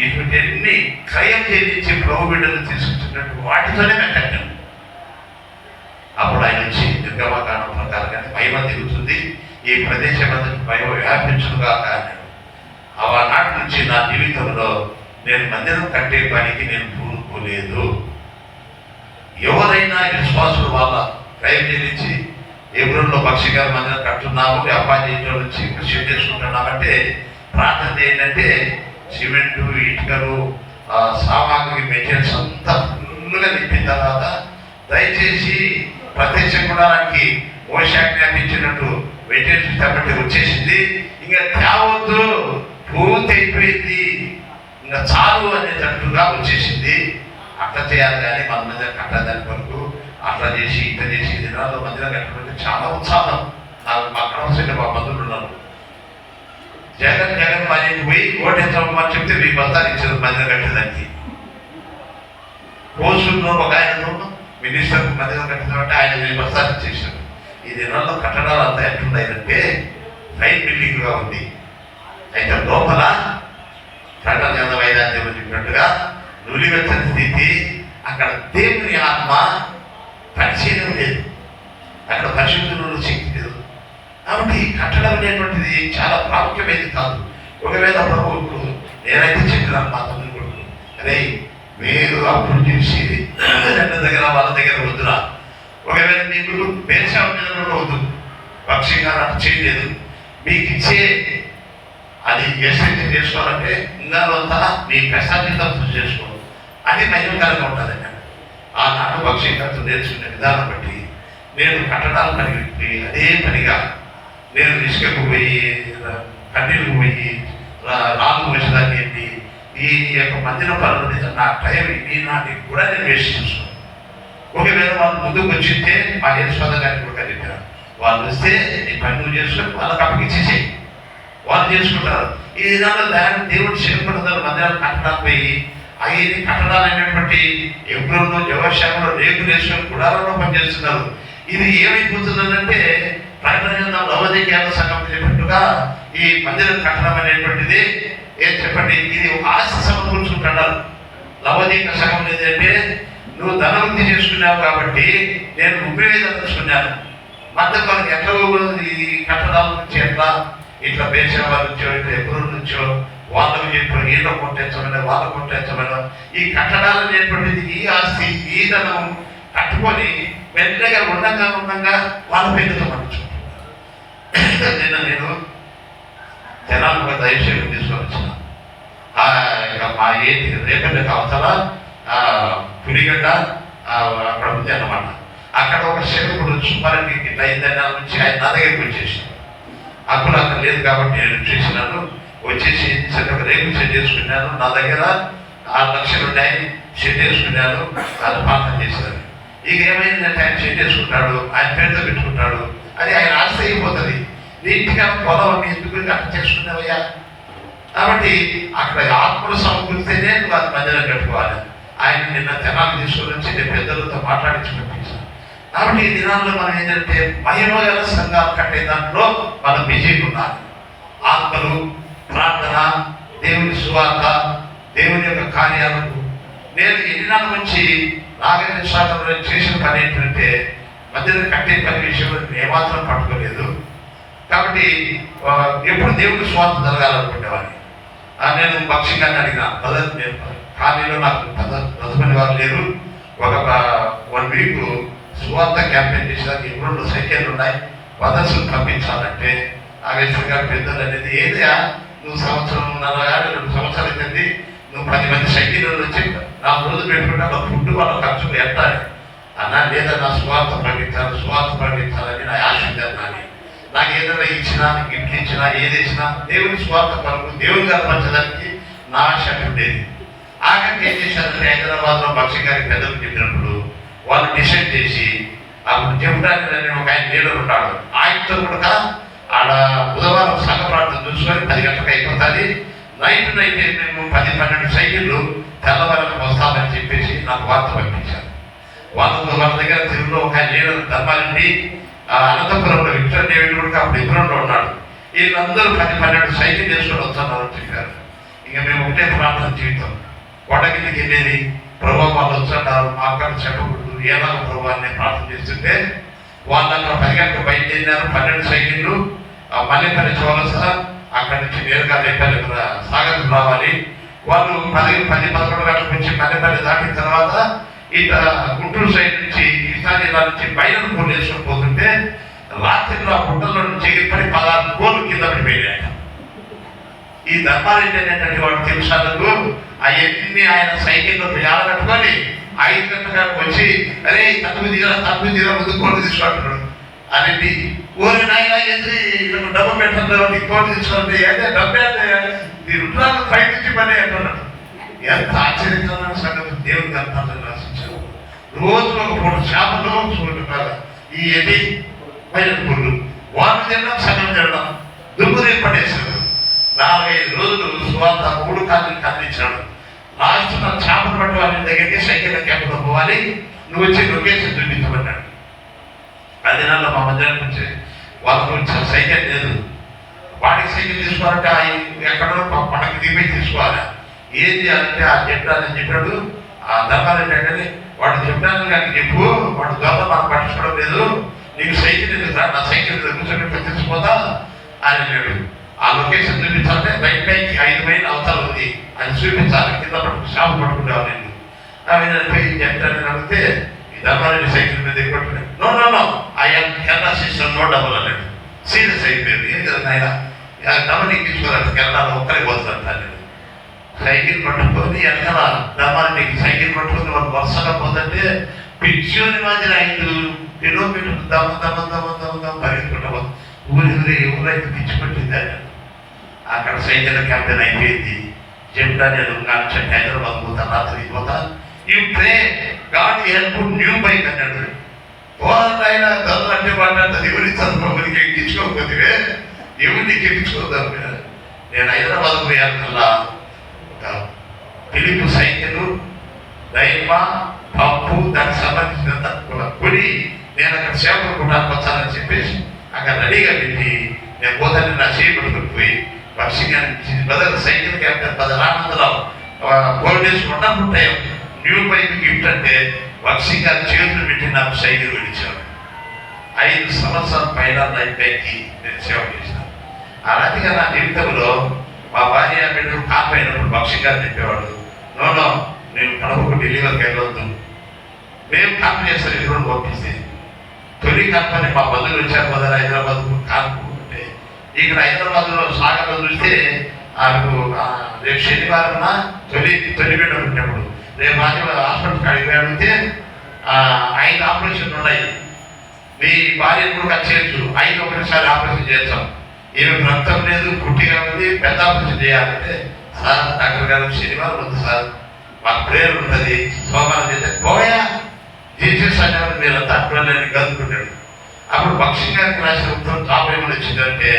ఇటువంటి అన్ని క్రయం చేయించి ప్రభు బిడ్డలు తీసుకుంటున్నట్టు వాటితోనే మేము కట్టాము. అప్పుడు ఆయన వచ్చి నిర్గమకాండం ప్రకారంగానే మహిమ దిగుతుంది, ఈ ప్రదేశం అంతా మహిమ వ్యాపించుగా అన్నాడు. ఆనాటి నుంచి నా జీవితంలో నేను మందిరం కట్టే పనికి నేను పూనుకోలేదు. ఎవరైనా విశ్వాసులు వాళ్ళ క్రయం చెల్లించి ఎబ్రోన్లో పక్షిగారు మందిరం కట్టున్నాము, అప్పాజీలో నుంచి షెడ్ చేసుకుంటున్నామంటే ప్రార్థన ఏంటంటే సిమెంటు ఇటుకలు సామాగ్రి మెటీరియల్స్ అంతా ఫుల్గా నింపిన తర్వాత దయచేసి ప్రత్యక్ష గుడారానికి మోషాజ్ఞాపించినట్టు మెటీరియల్స్ తప్పటి వచ్చేసింది, ఇంకా తేవద్దు, పూర్తి అయిపోయింది, ఇంకా చాలు అనేటట్టుగా వచ్చేసింది. అట్లా చేయాలి కానీ మన మీద కట్టదాని వరకు అట్లా చేసి ఇట్లా చేసి దినాల్లో మందిరం కట్టడం చాలా ఉత్సాహం. నాకు మా క్రమశైలి మా బంధువులు ఉన్నారు. జగన్ పనికి పోయి ఓటేస్తామని చెప్తే మీ బస్తాలు ఇచ్చారు మందిరం కట్టేదానికి. కోసూరులో ఒక ఆయన మినిస్టర్ మందిరం కట్టించామంటే ఆయన మీ బస్తాలు ఇచ్చేసారు. ఈ దినాల్లో కట్టడాలు అంతా ఎట్లున్నాయంటే రైట్ బిల్డింగ్గా ఉంది. అయితే లోపల ప్రకటన 5 చెప్పినట్టుగా నులివెచ్చని స్థితి, అక్కడ దేవుని ఆత్మ పరిచయం లేదు, అక్కడ పరిశుద్ధుల శక్తి లేదు. కాబట్టి కట్టడం అనేటువంటిది చాలా ప్రాముఖ్యమైనది కాదు. ఒకవేళ ప్రభువుకు నేనైతే చెప్పినాను మా తమ్ముని కొడుకు, అరే మీరు అప్పుడు చూసి రెండు దగ్గర వాళ్ళ దగ్గర వద్దురా, ఒకవేళ మీకు పేర్చా మీద కూడా వద్దు, పక్షిగా అట్లా చేయలేదు, మీకు ఇచ్చే అది ఎస్ఐటీ చేసుకోవాలంటే ఇంకా అంతా మీ ప్రశాంతతో చేసుకోవాలి, అది నైవేద్యంగా ఉంటుందండి. ఆ నాటు పక్షికత్వం నేర్చుకునే విధానం బట్టి నేను కట్టడాలు కలిగి అదే పనిగా నేను ఇసుకకు పోయి కన్నీళ్ళకు పోయి రాళ్ళు వేసేదాన్ని ఏంటి ఈ యొక్క మందిర పనులు నా టైం నాటికి కూడా నేను వేస్ట్ చూసుకున్నాను. ఒకవేళ వాళ్ళు ముందుకు వచ్చింటే మా యశ్వంత గారిని కూడా చెప్పారు, వాళ్ళు వస్తే నీ పని నువ్వు చేసుకొని వాళ్ళకి అప్పగించేసేయి, వాళ్ళు చేసుకుంటారు. ఈ విధంగా దేవుడు చేరుకుంటున్నారు. మందిరాలు కట్టడానికి పోయి అవి కట్టడాలు అనేటువంటి ఎబ్రోన్లో జవశాఖలో రేపు వేసుకొని గుడారంలో పనిచేస్తున్నారు. ఇది ఏమైపోతుందంటే ప్రకటన లవోదికీయ సంఘం చెప్పినట్టుగా ఈ మందిరం కట్టడం అనేటువంటిది ఏం చెప్పండి, ఇది ఒక ఆస్తి సమకూర్చుకుంటున్నారు. లవోదికీయ సంఘం ఏంటంటే నువ్వు ధనవృద్ధి చేసుకున్నావు కాబట్టి నేను ఉపయోగించుకున్నాను, మధ్య మనకి ఎట్లా ఈ కట్టడాల నుంచి ఎట్లా ఇట్లా బేసేవాళ్ళ నుంచో ఇట్లా ఎబ్రోన్ నుంచో వాళ్ళకు చెప్పిన ఈత కొట్టేచ్చమని వాళ్ళ కొట్టేచ్చమని ఈ కట్టడాలు అనేటువంటిది ఈ ఆస్తి ఈ ధనం కట్టుకొని మెల్లగా ఉండగా వాళ్ళ పేరుతో పండించుకుంటున్నాను. నేను జనాలకు ఒక దయచేసి తీసుకొని వచ్చిన మా ఏంటి రేపటికి అవతల పులిగడ్డ అక్కడ ఉంది అన్నమాట. అక్కడ ఒక సేవకుడు సుమారుకి ఇట్లా 5 నెలల నుంచి ఆయన నా దగ్గరికి వచ్చేసాను. అప్పుడు అక్కడ లేదు కాబట్టి నేను చేసినాను, వచ్చేసి ఒక రేపు సెట్ చేసుకున్నాను. నా దగ్గర 6 లక్షలు ఉన్నాయి, సెట్ చేసుకున్నాను, అది ప్రార్థన చేశాను. ఇక ఏమైందంటే ఆయన సెట్ చేసుకుంటాడు, ఆయన పేరుతో పెట్టుకుంటాడు, అది ఆయన ఆస్తి అయిపోతుంది. నీట్గా పొలం ఎందుకు అర్థం చేసుకున్నావయ్యా. కాబట్టి అక్కడ ఆత్మలు సమకూరితేనే నువ్వు అది మందిరం కట్టుకోవాలి. ఆయన నిన్న తెనాలు తీసుకొని వచ్చి నేను పెద్దలతో మాట్లాడించి పంపించాను. కాబట్టి ఈ దినాల్లో మనం ఏంటంటే మహిమగల సంఘాలు కట్టే దాంట్లో మనం బిజీగా ఉండాలి. ఆత్మలు, ప్రార్థన, సువార్త, దేవుని యొక్క కార్యాలకు నేను ఎన్ని నాళ్ళ నుంచి నాగరిక శాతంలో చేసిన పని ఏంటంటే మధ్యలో కట్టే పని విషయంలో ఏమాత్రం పట్టుకోలేదు. కాబట్టి ఎప్పుడు దేవుని సువార్త జరగాలనుకునేవాడిని. నేను భక్ష్యంగానే అడిగిన బ్రదర్, నేను ఖాళీలో నాకు బ్రతమని వారు లేరు, ఒక 1 వీక్ సువార్త క్యాంపెయిన్ చేసేదానికి ఎప్పుడు సైకిళ్ళు ఉన్నాయి, మదర్సులు పంపించాలంటే ఆవేశం గారు పెద్దలు అనేది ఏదైనా నువ్వు 2 సంవత్సరాలు అవుతుంది, నువ్వు 10 మంది సైకిళ్ళు వచ్చి 4 రోజులు పెట్టుకుంటే వాళ్ళ ఫుడ్ వాళ్ళ ఖర్చులు ఎట్టాలి అన్నా, లేదా నా సువార్త ప్రకటించాలని నా ఆశ కానీ నాకు ఏదైనా ఇచ్చినా, గిఫ్ట్ ఇచ్చినా, ఏది ఇచ్చినా దేవుని స్వార్థ కొరకు దేవుని కనపరచడానికి నా ఆశ ఉండేది. ఆఖరికి ఏం చేశారంటే హైదరాబాద్లో భక్ష్య గారి పెద్దలు చెప్పినప్పుడు వాళ్ళు డిసైడ్ చేసి అప్పుడు చెప్పడానికి ఒక ఆయన లీడర్ ఉంటాడు, ఆయనతో కూడా ఆడ బుధవారం సంఘ ప్రార్థన చూసుకొని 10 గంటలకు అయిపోతుంది, నైట్ మేము 10-12 సైకిళ్ళు తెల్లవారికి వస్తామని చెప్పేసి నాకు వార్త పంపించారు. వాళ్ళ దగ్గర తెలుగులో ఒక లీడర్ ధర్మాలండి అనంతపురంలో విక్టర్ డేవిడ్ కూడా అప్పుడు ఇబ్బంలో ఉన్నాడు. వీళ్ళందరూ 10-12 సైకిల్ చేసుకొని వస్తున్నారని చెప్పారు. ఇక మేము ఒకటే ప్రార్థన జీవితం, కొండకిందికి వెళ్ళేది, ప్రభావ వాళ్ళు వచ్చారు మాకు చెప్పకూడదు, ఏదో ప్రభావాన్ని ప్రార్థన చేస్తుంటే వాళ్ళు అక్కడ 10 గంటలకు బయలుదేరినారు. 12 సైకిళ్ళు మల్లెపల్లి చౌరస, అక్కడి నుంచి నేరుగా రేపల్లి సాగర్ రావాలి. వాళ్ళు 10-11 గంటలకు వచ్చి మల్లెపల్లి దాటిన తర్వాత ఇక గుంటూరు సైడ్ నుంచి కృష్ణా జిల్లా నుంచి బయలు కోళ్ళు వేసుకొని పోతుంటే రాత్రిలో ఆ గుట్టల్లో నుంచి ఎగిరిపడి 16 కోళ్ళు కింద పడిపోయాయి. ఈ ధర్మారెడ్డి అనేటువంటి వాడు తెలుసాలకు అవన్నీ ఆయన సైకిల్లో కట్టుకొని 5 గంటలకు వచ్చి అరే తప్పు తీరా ముందు కోళ్ళు తీసుకుంటున్నాడు అని ఊరి నాయన డబ్బు పెట్టండి కోళ్ళు తీసుకోండి అయితే డబ్బే మీరు పై నుంచి పని అంటున్నాడు. ఎంత ఆశ్చర్యకరమైన సంగతి దేవుని కనపడాలని ఆశించారు. రోజు ఒక పూట చేపలు చూడటం ఈ ఎది పైన పుల్లు వాళ్ళు తినడం, సగం తినడం, దుమ్ముని పడేశారు. 4-5 రోజులు సువార్త 3 కాళ్ళు కదిలించాడు. లాస్ట్ నా చేపలు పట్టి వాళ్ళ దగ్గరికి సైకిల్ క్యాంపులో పోవాలి, నువ్వు వచ్చి లొకేషన్ చూపించబడ్డాడు. 10 నెలల మా మధ్యాహ్నం వచ్చి వాళ్ళకు వచ్చిన సైకిల్ లేదు, వాడికి సైకిల్ తీసుకోవాలంటే ఎక్కడో పడకి దిగిపోయి తీసుకోవాలి. ఏం చేయాలంటే ఆ చెప్పాలని చెప్పాడు. ఆ ధర్మారెడ్డి అంటే వాడు చెప్పాను కానీ చెప్పు, వాడు దొంగ మనం పట్టించుకోవడం లేదు, నీకు సైకిల్ ఎందుకు రా, నా సైకిల్ కూర్చోబెట్టి తెచ్చిపోతా అని అన్నాడు. ఆ లొకేషన్ చూపించాలంటే రైట్ బ్యాంక్ 5 మైళ్ళు అవతల ఉంది, అది చూపించాలి. కింద షాపు పట్టుకుంటావు నేను అవి పోయి చెప్తానని అడిగితే ఈ ధర్మారెడ్డి సైకిల్ మీద కొట్టుకున్నాడు. No I'm Canada system no double అన్నాడు. సీరియస్ అయిపోయింది. ఏం కదా ఆయన డబ్బులు ఎక్కించుకోవాలి, కెనడాలో ఒక్కరికి పోతుందంటాను. సైకిల్ పట్టుకొని వెనకాల ధర్మారెడ్డికి సైకిల్ పట్టుకొని వాళ్ళు వరుసగా పోతుంటే పిచ్చోని మాదిరి 5 కిలోమీటర్లు దమ్మ పరిగెత్తుకుంటా ఊరి ఊరైతే పిచ్చి పట్టింది ఆయన. అక్కడ సైకిల్ క్యాంపెయిన్ అయిపోయింది. చెప్తా నేను హైదరాబాద్ పోతా, రాత్రి పోతా, you pray God help new bike అన్నాడు. పోరాటైనా చదువులంటే మాట్లాడుతుంది, ఎవరి చదువుకోమనికి ఎక్కించుకోకపోతే ఎవరిని ఎక్కించుకోదాం. నేను హైదరాబాద్ పోయాకల్లా పిలుపు సైకిల్, దైవ పప్పు దానికి సంబంధించినంత కొని నేను అక్కడ సేవలు కొట్టడానికి వచ్చానని చెప్పేసి అక్కడ రెడీగా పెట్టి నేను పోతాను. నా చేపట్టుకుని పోయి పక్షిగా బదులు సైకిల్ క్యాప్టెన్ 10 ఆనందరావు గోల్డేజ్ ఉండకుంటాయి న్యూ బైక్ గిఫ్ట్ అంటే పక్షి గారి చేతులు పెట్టి నాకు సైకిల్ విడిచాడు. 5 సంవత్సరాల పైన లైఫ్ బైక్కి నేను సేవ చేశాను. అలాంటిగా నా జీవితంలో మా భార్య బిడ్డలు కాకపోయినప్పుడు పక్షి గారు చెప్పేవాడు, నో నేను కడపకు డెలివరీకి వెళ్ళొద్దు, మేము కాపు చేస్తారు ఎప్పుడు పంపిస్తే. తొలి కంపెనీ మా బంధువులు వచ్చారు మొదలు హైదరాబాద్కు కాపు అంటే ఇక్కడ హైదరాబాద్లో సాగర్లో చూస్తే ఆమెకు రేపు శనివారం తొలి బిడ్డ పుట్టినప్పుడు రేపు ఆదివారం హాస్పిటల్కి అడిగి అడిగితే 5 ఆపరేషన్లు ఉన్నాయి, మీ భార్యను కూడా చేయొచ్చు, 5 ఒకసారి ఆపరేషన్ చేస్తాం, ఏమి రక్తం లేదు, కుట్టిగా ఉంది, పెద్ద ఆపరేషన్ చేయాలంటే సార్ డాక్టర్ గారు శనివారం వద్దు సార్, మాకు ప్రేయర్ ఉంటుంది, సోమవారం చేస్తే పోయా జీసస్ అనేవారు మీరంతా అక్కడని గదుకుంటాడు. అప్పుడు పక్షి గారికి రాసిన ఉత్తరం జాబ్ ఏమని వచ్చిందంటే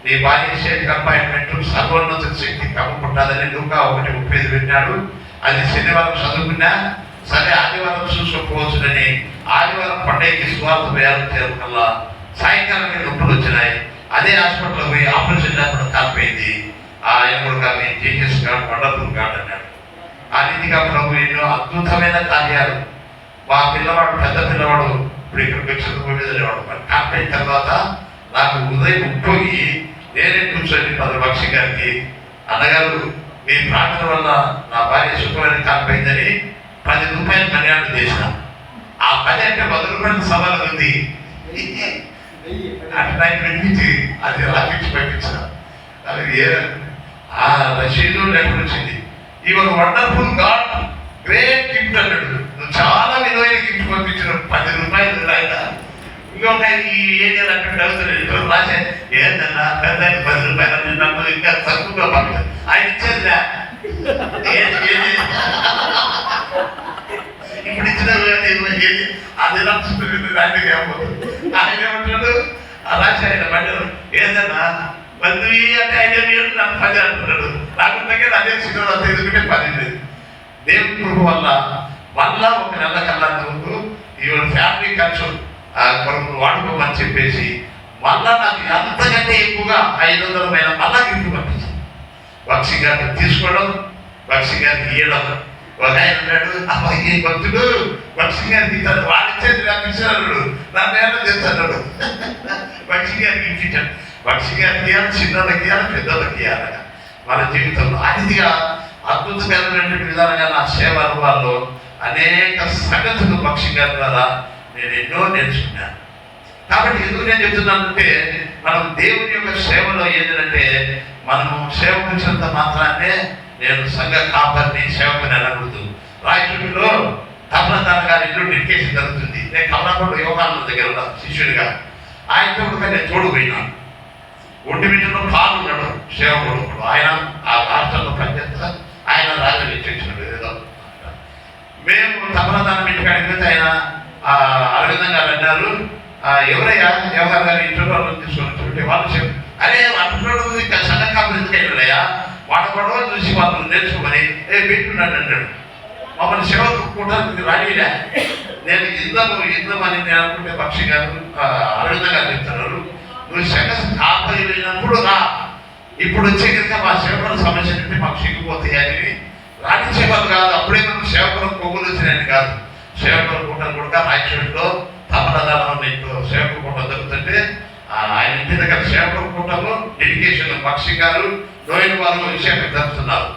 నీ భార్య షేక్ అపాయింట్మెంట్ సర్వోన్నత శక్తి కమ్ముకుంటుందని లూకా 1:35 పెట్టినాడు. అది శనివారం చదువుకున్నా సరే ఆదివారం చూసుకోకపోవచ్చునని ఆదివారం పండగకి సువార్త వేయాలని చేరుకల్లా సాయంకాలం నొప్పులు వచ్చినాయి. అదే హాస్పిటల్లో పోయి ఆపరేషన్ చేపడం కాలిపోయింది. ఆయన కూడా మేము జీసస్ గాడ్ వండర్ఫుల్ గాడ్ అన్నాడు. ఆ రీతిగా ప్రభు ఎన్నో అద్భుతమైన కార్యాలు. మా పిల్లవాడు పెద్ద పిల్లవాడు ఇప్పుడు ఇక్కడికి వచ్చిన చదివేవాడు. మరి కాకపోయిన తర్వాత నాకు ఉదయం ఉప్పొగి నేనే కూర్చొని పక్షి గారికి, అన్నగారు మీ ప్రార్థన వల్ల నా భార్య సుఖమైన కాకపోయిందని 10 రూపాయలు మర్యాద చేసిన. ఆ 10 అంటే 10 రూపాయల సవాలు ఉంది. అట్లా వినిపించి అది రాపించి పంపించిన. అది ఆ రసీదు లెటర్ వచ్చింది. ఈ ఒక వండర్ఫుల్ గాడ్ గ్రేట్ గిఫ్ట్ అన్నాడు. నువ్వు చాలా విలువైన గిఫ్ట్ పంపించిన 10 రూపాయలు ఆయన. ఇంకొక ఈ ఏరియాలో అక్కడ అవుతుంది రాసే ఏంటన్నా పెద్ద 10 రూపాయలు నన్ను ఇంకా తక్కువగా పంపించారు. ఆయన ఇచ్చేదిలే ఇప్పుడు ఇచ్చిన అది నచ్చుతుంది. ఆయన ఏమంటాడు రాసి ఆయన పడ్డాడు ఏదన్నా 10 అంటే 5 నన్ను 10 అంటున్నాడు. నాకు దగ్గర అదే సినిమా ఎందుకంటే 10 లేదు. దేవుని కృప వల్ల మళ్ళా ఒక నెల కల్లా నువ్వు ఈ ఫ్యామిలీ ఖర్చు కొరకు వాడుకోమని చెప్పేసి మళ్ళా నాకు అంతకంటే ఎక్కువగా 500 మళ్ళా గిఫ్ట్ పంపించాను. పక్షి గారిని తీసుకోవడం, పక్షి గారిని ఇవ్వడం. ఒక ఆయన ఉన్నాడు, అబ్బాయి భక్తుడు పక్షి గారికి ఇస్తాడు, వాడిచ్చేది పంపించాడు, నా మేళ చేస్తాడు. పక్షి గారికి ఇప్పించాడు. పక్షి గారికి ఇవ్వాలి, చిన్నలకి ఇవ్వాలి, పెద్దలకి ఇవ్వాలి. మన జీవితంలో అతిథిగా అద్భుతమైనటువంటి విధానంగా నా సేవ అనుభవాల్లో అనేక సంగతులు పక్షి గారి ద్వారా నేను ఎన్నో నేర్చుకున్నాను. కాబట్టి ఎందుకు నేను చెప్తున్నానంటే మనం దేవుని యొక్క సేవలో ఏంటంటే మనము సేవకున్నంత మాత్రాన్ని నేను సంఘ కాపరిని సేవకుని అనకూడదు. రాయచూటిలో తపనదాన గారి ఇల్లు డెడికేషన్ జరుగుతుంది. నేను కమలాపూర్ యోగానంద దగ్గర ఉన్నా శిష్యుడిగా. ఆయనతో కూడా నేను తోడుపోయినాను. ఒంటిమిట్టలో పాలు ఉన్నాడు సేవకుడు. ఆయన ఆ రాష్ట్రంలో పనిచేస్తా ఆయన రాజు ఇచ్చేసినాడు ఏదో. మేము తపనదానం ఇంటికాడికి పోతే ఆయన అరవిందం గారు అన్నారు, ఎవరయ్యా యోగారు గారి ఇంట్లో వాళ్ళు తీసుకొని వాళ్ళు అరే అంటున్నాడు సంఘ కాపులు ఎందుకైనా వాళ్ళ గొడవ చూసి వాళ్ళు నేర్చుకోమని పెట్టున్నాడు అన్నాడు. మమ్మల్ని సేవకు కూడా రానిలే. నేను ఇందమని నేను అనుకుంటే పక్షి గారు అరవిందం గారు చెప్తున్నారు, నువ్వు సంఘ కాపరి వెళ్ళినప్పుడు రా. ఇప్పుడు వచ్చే కనుక మా సేవకుల సమస్య అంటే మాకు సిగ్గిపోతాయి అని రాణించేవాళ్ళు కాదు. అప్పుడే మనం సేవకులకు కొవ్వులు వచ్చినాయని కాదు. సేవకుల కూటలు కూడా రాయచోటిలో తపనదానం ఇంట్లో సేవకుల కూటలు జరుగుతుంటే ఆయన ఇంటి దగ్గర సేవకుల కూటలు డెడికేషన్ పక్షి గారు నోయిన వాళ్ళు విషయం జరుపుతున్నారు.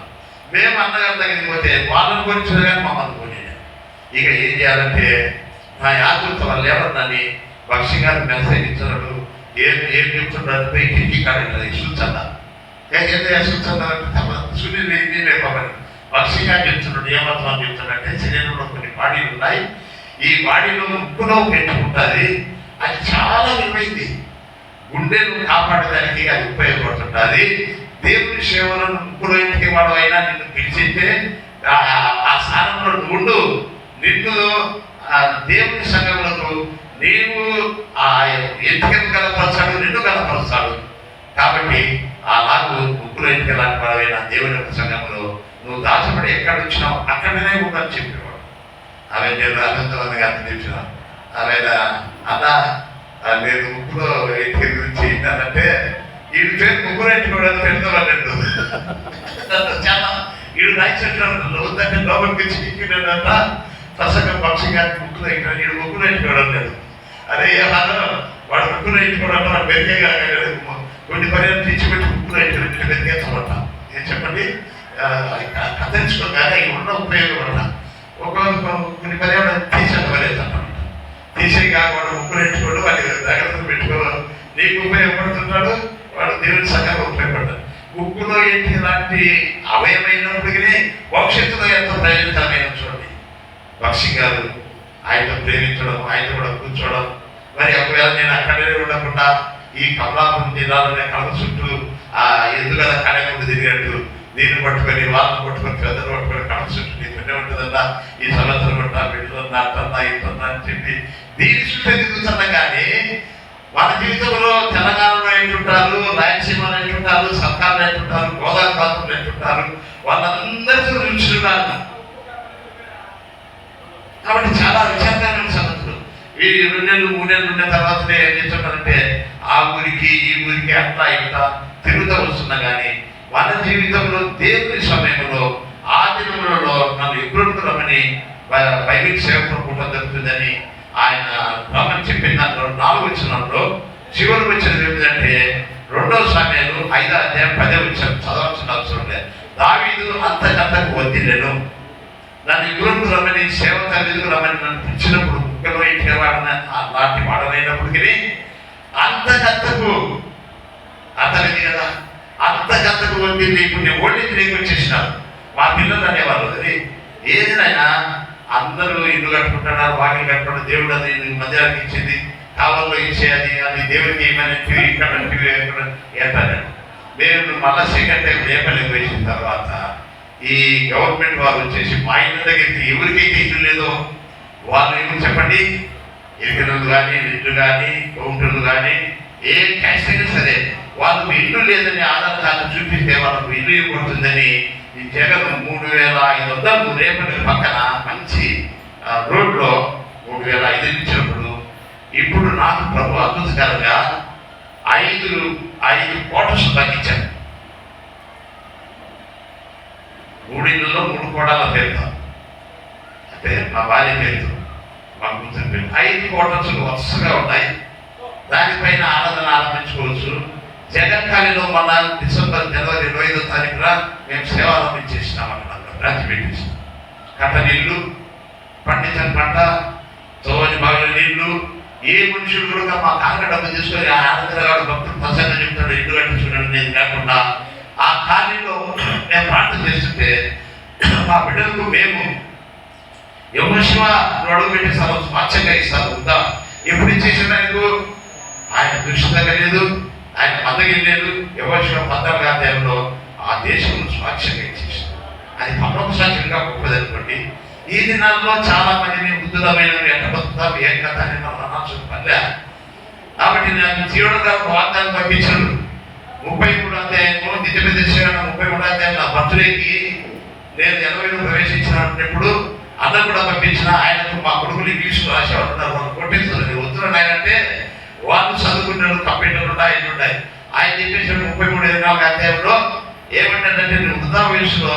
మేము అన్నగారి దగ్గరికి పోతే వాళ్ళని గురించి కానీ మమ్మల్ని పోయినా. ఇక ఏం చేయాలంటే నా యాదృత వాళ్ళు ఎవరినని పక్షి గారు మెసేజ్ ఇచ్చినాడు. ఏం చెప్తున్నాడు పోయి కిటికీ కాడ సూచన ఏదైనా సూచన సునీల్ లేకపోవని పక్షి గారు చెప్తున్నాడు. ఏమర్థం చెప్తున్నాడంటే శరీరంలో కొన్ని బాడీలు ఉన్నాయి. ఈ బాడీలో ముక్కులో పెట్టుకుంటుంది. అది చాలా విలువైంది. గుండెను కాపాడడానికి అది ఉపయోగపడుతుంటుంది. దేవుని సేవలో ముక్కులో ఇంటికి వాడు అయినా నిన్ను పిలిచింటే ఆ స్థానంలో ఉండు. నిన్ను దేవుని సంఘములకు నీవు ఎంటికలు గలపరుస్తాడు, నిన్ను గలపరుస్తాడు. కాబట్టి అలాగూ ముక్కులో ఇంటికి లాంటి వాడైనా దేవుని యొక్క సంఘంలో నువ్వు దాచబడి ఎక్కడ వచ్చినావు అక్కడనే ఉందని చెప్పేవాడు. ఆమె నేను అనంతరాన్ని గారిని తెలిసిన ఆమె అన్న నేను ముక్కులో ఇంటికి గురించి ఏంటంటే వీడి పేరు ముగ్గురు ఇంటికోవడానికి పెడతామన్నట్టు చాలా వీడు రాయించట్టు వద్దంటే లోపలికి చిక్కినాడంట. ప్రసంగం పక్షి గారికి ముక్కులో ఇంటాడు, వీడు ముగ్గురు ఇంటికోవడం లేదు. అదే ఏమన్నా వాడు ముగ్గురు ఇంటికోవడం వాడు బెరికేగా కొన్ని పర్యాలు తెచ్చిపెట్టి ముగ్గురు ఇంటి బెరికేస్తామంట. ఏం చెప్పండి కత్తిరించుకోగానే ఉన్న ఉపయోగపడ కొన్ని పర్యాలు తీసేటవలేదన్నమాట. తీసేగా వాడు ముగ్గురు ఇంటికోడు వాడి జాగ్రత్తలు పెట్టుకోవాలి. నీకు ఉపయోగపడుతున్నాడు, వాడు దేవుని సంఘంలో ఉపయోగపడ్డాడు. ముక్కులో ఏంటి ఇలాంటి అవయమైనప్పటికీ భవిష్యత్తులో ఎంతో ప్రయోజనకరమైన చూడండి. పక్షి గారు ఆయనతో ప్రేమించడం, ఆయన కూడా కూర్చోవడం. మరి ఒకవేళ నేను అక్కడే ఉండకుండా ఈ కమలాపురం జిల్లాలోనే కళ చుట్టూ ఎందుకల కడకుండా తిరిగినట్టు దీన్ని పట్టుకొని వాళ్ళని పట్టుకొని పెద్దలు పట్టుకొని కళ చుట్టూ నీతోనే ఉంటుందన్నా ఈ సంవత్సరం ఉంటా పెట్టుకున్నా అట్టన్నా ఇంటున్నా అని చెప్పి దీని చుట్టూ తిరుగుతున్నా. కానీ మన జీవితంలో తెలంగాణలో ఏంటుంటారు, రాయలసీమలో ఏంటుంటారు, సర్కారులో ఏంటుంటారు, గోదావరి ప్రాంతంలో ఏంటుంటారు, వాళ్ళందరితో చూస్తున్నారు. కాబట్టి చాలా విచారమైన సంగతులు. ఈ 2 నెలలు 3 నెలలు ఉన్న తర్వాత ఏం చేస్తున్నారంటే ఆ ఊరికి ఈ ఊరికి అట్లా ఇట్లా తిరుగుతూ వస్తున్నా. కానీ మన జీవితంలో దేవుని సమయంలో ఆ దినములలో నన్ను ఎప్పుడు రమ్మని బైబిల్ సేవకులు కూడా జరుగుతుందని ఆయన రమ్మని చెప్పిన దాంట్లో 4వ వచనంలో చివరి వచ్చినది ఏమిటంటే 2 సమయాలు 5వ అధ్యాయం 10వ వచనం చదవాల్సిన అవసరం లేదు. దావీదు అంతకంతకు వదిలేను, నన్ను ఎదురు రమ్మని సేవ తల్లికి రమ్మని నన్ను పిలిచినప్పుడు ముక్కలో ఇంటి వాడన అలాంటి వాడనైనప్పటికీ అంతకంతకు అతనికి కదా అంతకంతకు వదిలి ఇప్పుడు నేను ఓడించి నీకు వచ్చేసినాను. మా పిల్లలు అనేవాళ్ళు అది ఏదైనా అందరూ ఇల్లు కట్టుకుంటున్నారు, వాకిలు కట్టుకుంటారు, దేవుడు అది మందిరానికి ఇచ్చింది, కావాలో ఇచ్చేది అది దేవుడికి ఏమైనా ఇక్కడ ఏంటాను. మేము మళ్ళా సెకండ్ టైం రేపల్లికి వేసిన తర్వాత ఈ గవర్నమెంట్ వాళ్ళు వచ్చేసి మా ఇళ్ళ దగ్గరికి ఎవరికైతే ఇల్లు లేదో వాళ్ళు ఏమో చెప్పండి, ఇరుకలు కానీ ఇల్లు కానీ కౌంటర్లు కానీ ఏ క్యాష్ అయినా సరే వాళ్ళకు ఇల్లు లేదని ఆధార్ కార్డు చూపిస్తే వాళ్ళకు ఇల్లు ఇవ్వబడుతుందని ఈ జగన్ 3,500 రేపటి పక్కన మంచి రోడ్లో 3,500 ఇచ్చినప్పుడు ఇప్పుడు నాకు ప్రభు అద్భుతకరంగా 5 క్వార్టర్స్ తగ్గించాను. 3 ఇళ్ళలో 3 కోడాల పేరుతో అంటే మా భార్య పేరుతో మా కూతురు పేరు 5 క్వార్టర్స్ వరుసగా ఉన్నాయి. దానిపైన ఆరాధన ఆరంభించుకోవచ్చు. జగన్ ఖాళీలో మన జనవరి 25వ తారీఖున మేము సేవ ఆరంభించేసినాం అన్నమాట. రాజు పెట్టేసినాం. కట్ట నీళ్ళు, పండించిన పంట, తోని బాగుల నీళ్లు, ఏ మనుషులు కూడా మా కాంగ్రెస్ డబ్బు తీసుకొని ఆనందగాడు భక్తులు ప్రసంగం చెప్తాడు, ఇల్లు కట్టించుకున్నాడు నేను కాకుండా ఆ ఖాళీలో నేను ప్రార్థన చేస్తుంటే మా బిడ్డలకు మేము యెహోషువ అడుగు పెట్టి స్వాచ్ఛంగా ఇస్తారు ఉందా ఎప్పుడు ఇచ్చేసిన ఆయన దృష్టి తగ్గలేదు, ఆయన మద్దగిలేదు. యెహోషువ 14వ అధ్యాయంలో ఆ దేశం స్వాచ్ఛంగా ఇచ్చేసారు. అది పరలోక సాక్ష్యంగా గొప్పది అనుకోండి. ఈ దినాల్లో చాలా మందిని బుద్ధులమైన ఎట్ట బతుకుతారు ఏం కథ అని మనం అనాల్సిన పనిలే. కాబట్టి నేను జీవన వాగ్దానం పంపించాడు. 33వ అధ్యాయము నిజమైన 33వ అధ్యాయం నా బర్త్డేకి నేను 80లో ప్రవేశించినప్పుడు అన్న కూడా పంపించిన ఆయనకు మా కొడుకులు ఇంగ్లీష్లో రాసేవాళ్ళు వాళ్ళు కొట్టిస్తారు వద్దురు ఆయన అంటే వాళ్ళు చదువుకుంటారు, కంప్యూటర్లు ఉన్నాయి ఇల్లు ఉన్నాయి. ఆయన చెప్పేసాడు 33-24 అధ్యాయంలో ఏమంటాడంటే నువ్వు వృధా వయసులో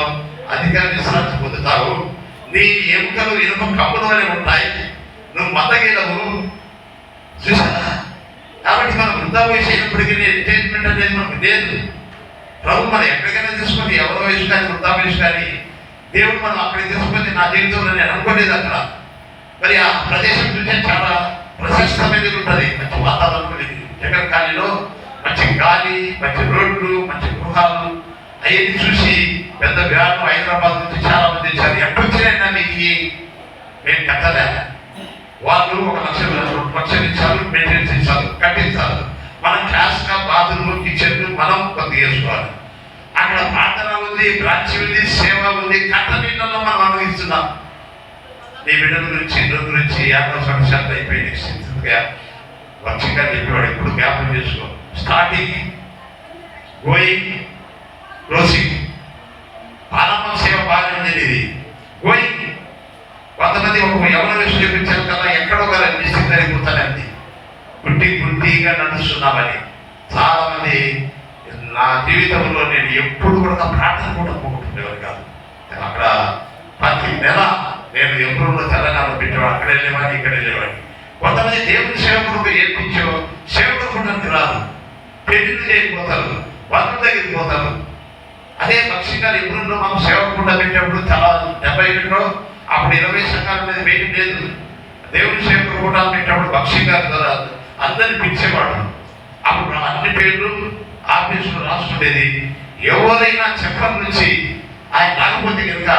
అధికార విశ్రాంతి పొందుతావు, నీ ఎముకలు ఇనుప కప్పులోనే ఉంటాయి, నువ్వు మద్దగిలవు చూసారా. కాబట్టి మనం వృధా వయసు అయినప్పటికీ ఎంటర్టైన్మెంట్ అనేది మనకు లేదు. ప్రభు మనం ఎక్కడికైనా తీసుకొని ఎవరో వయసు కానీ వృధా వయసు కానీ దేవుడు మనం అక్కడికి తీసుకొని నా జీవితంలో నేను అనుకోలేదు అక్కడ. మరి ఆ ప్రదేశం చూస్తే చాలా ప్రశస్తమైనది ఉంటుంది. మంచి వాతావరణం, జగన్ ఖాళీలో మంచి గాలి, మంచి రోడ్లు, మంచి గృహాలు అవన్నీ చూసి పెద్ద వ్యాపారం హైదరాబాద్ నుంచి చాలా మంది వచ్చారు. ఎక్కడొచ్చినా మీకు మేము కట్టలే. వాళ్ళు 1 లక్షలు 2 లక్షలు ఇచ్చారు, మెయింటెనెన్స్ ఇచ్చారు, కట్టించారు. మనం క్లాస్గా బాత్రూమ్ కిచెన్ మనం కొద్దిగా వేసుకోవాలి. అక్కడ ప్రార్థన ఉంది, బ్రాంచ్ ఉంది, సేవ ఉంది. కట్ట నీళ్ళలో మనం అనుభవిస్తున్నాం. నీ బిడ్డల గురించి ఇళ్ళ గురించి 50% అయిపోయింది. వర్షంగా చెప్పేవాడు ఎప్పుడు జ్ఞాపకం చేసుకో. Starting, going, closing. ప్రారంభం సేవ బాగానే ఉంది. ఇది గోయింగ్. కొంతమంది ఒక ఎవరి విషయం చూపించారు కదా ఎక్కడో ఒక మిస్టేక్ జరిగిపోతానండి, గుడ్డిగా నడుస్తున్నామని. చాలా మంది నా జీవితంలో నేను ఎప్పుడు కూడా ప్రార్థన కూడా పోగొట్టుకునేవారు కాదు. అక్కడ ప్రతి నెల నేను ఎప్పుడో తెలంగాణ పెట్టేవాడు, అక్కడ వెళ్ళేవాడిని, ఇక్కడ వెళ్ళేవాడిని. కొంతమంది దేవుని సేవకుడు ఏర్పించో సేవకుడు రాదు, పెళ్లిళ్ళు చేయకపోతారు, బంధువుల దగ్గరికి పోతారు. అదే భక్ష్యం గారు ఎప్పుడు మనం సేవకుండా పెట్టేప్పుడు చాలా 70లో అప్పుడు 20 సంఘాల మీద వేయడం లేదు. దేవుని సేవకుడు కూడా పెట్టేప్పుడు భక్ష్యం గారు కదా అందరిని పిలిచేవాడు. అప్పుడు అన్ని పేర్లు ఆఫీసులో రాసుకునేది. ఎవరైనా చెప్పడం నుంచి ఆయన రాకపోతే కనుక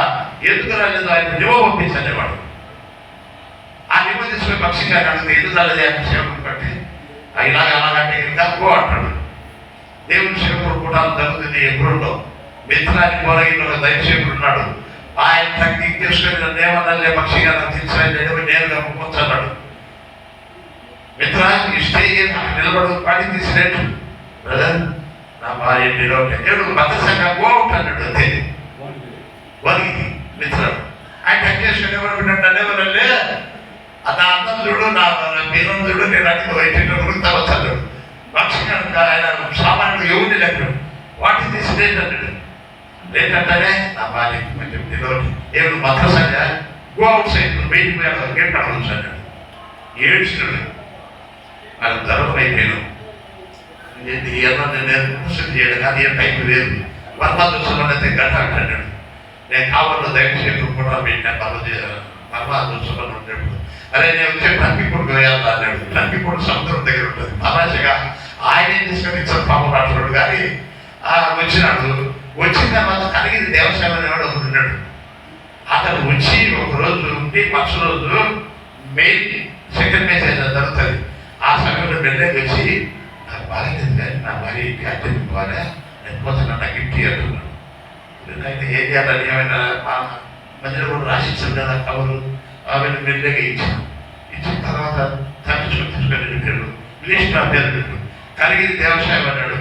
ఎందుకు రాలేదు ఆయన నివ పంపించనేవాడు. ఆ నివ తీసుకుని భక్ష్యం గారిని అడిగితే ఎందుకు రాలేదు ఆయన సేవకుడు బట్టి ఇలాగ అలాగంటే కనుక గో అంటాడు. దేవుని సేవకుడు కూడా జరుగుతుంది. ఎప్పుడులో మిత్రాన్ని పోలగిన ఒక దైవసేవుడు ఉన్నాడు. ఆయన తగ్గి చేసుకొని నన్ను ఏమన్నా పక్షి గారు తీసుకుని నేరుగా ముప్పొచ్చన్నాడు. మిత్ర ఈ స్టేజ్ నిలబడు పాడి తీసినట్టు బ్రదర్ నా భార్య దేవుడు భద్రసంగా గో అవుట్ అన్నాడు. అంతే వలిగి మిత్రుడు ఆయన టచ్ చేసుకుని ఎవరు నన్ను నా అందం చూడు, నా పేరు చూడు, నేను అన్ని ఉరుకుతా వచ్చాడు. పక్షి ఆయన సామాన్యుడు ఎవరిని లెక్కడు. వాటి తీసి లేదంటాడు. లేదంటానే నా భార్య కొంచెం నిలబడి ఏడు మద్రసంగా గో అవుట్ సైడ్ బయటికి పోయాడు గేట్ కాడ ఉంచాడు. ఏడ్చినాడు. నాకు ధర్మం అయిపోయాను. చేయడం కానీ ఏ టైం లేదు. వర్మ చూసుకోవాలంటే గంట అంటాడు. నేను కావాలో దయచేసి కూడా పెట్టిన వర్మ చూసుకోవాలని ఉంటాడు. అరే నేను వచ్చే టంకిపూడి వేయాలి అన్నాడు. టంకిపూడి సముద్రం దగ్గర ఉంటుంది. తమాషగా ఆయనే తీసుకొని ఇచ్చిన పాపం అంటున్నాడు. కానీ వచ్చినాడు. వచ్చిన తర్వాత కలిగి దేవసేన అనేవాడు ఒకడు ఉన్నాడు. అతను వచ్చి ఒకరోజు ఉండి ఫస్ట్ రోజు మెయిన్ సెకండ్ మెసేజ్ జరుగుతుంది. ఆ సమయంలో బిడ్డకి వచ్చి నాకు బాగాలేదు కానీ నా భార్య ఇంటి అర్థం పోవాలా నేను పోతాను నాకు ఇంటి అంటున్నాడు. అయితే ఏం చేయాలని ఏమైనా మధ్యలో కూడా రాసిచ్చాను కదా కవరు ఆమెను బిడ్డగా ఇచ్చాను. ఇచ్చిన తర్వాత తీసుకొని వెళ్ళిపోయాడు. లిస్ట్ నా పేరు పెట్టు కలిగి దేవసాయం అన్నాడు.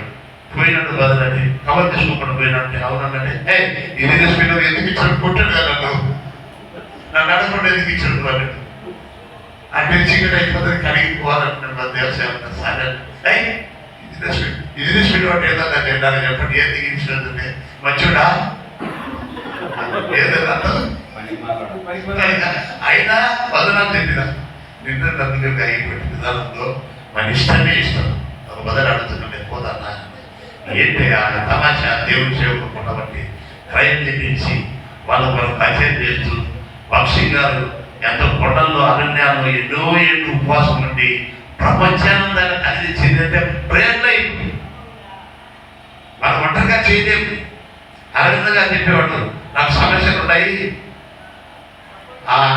పోయినాడు బదులని కవర్ తీసుకోకుండా పోయినట్టే అవునంటే ఇది తీసుకుని ఎందుకు ఇచ్చాడు కొట్టాడు కదా నన్ను అడగకుండా ఎందుకు ఇచ్చాడు వాళ్ళు అంటే చీకటి అయిపోతుంది కలిగి పోవాలంటున్నాడు దేవసాయం. సరే ఇది తీసుకుని అంటే ఏదంటే నాకు చెప్పండి ఏం దిగించినట్టుంటే మంచిగా ఏదైనా అయినా బదనాలు తిండినా నిన్న నన్ను అయిపోయింది విధానంలో మన ఇష్టమే ఇష్టం ఒక బదులు అడుగుతున్నాను పోతానా ఏంటి ఆ తమాషా దేవుని సేవకుండా బట్టి క్రైమ్ తెప్పించి వాళ్ళు పరిచయం చేస్తూ వంశీ గారు ఎంతో కొండల్లో అరణ్యాల్లో ఎన్నో ఏళ్ళు ఉపవాసం ఉండి ప్రపంచానందాన్ని కలిసి చెందంటే ప్రేరణ మనం ఒంటరిగా చేయలేము. అరవిందగా చెప్పేవాడు నాకు సమస్యలు ఉన్నాయి.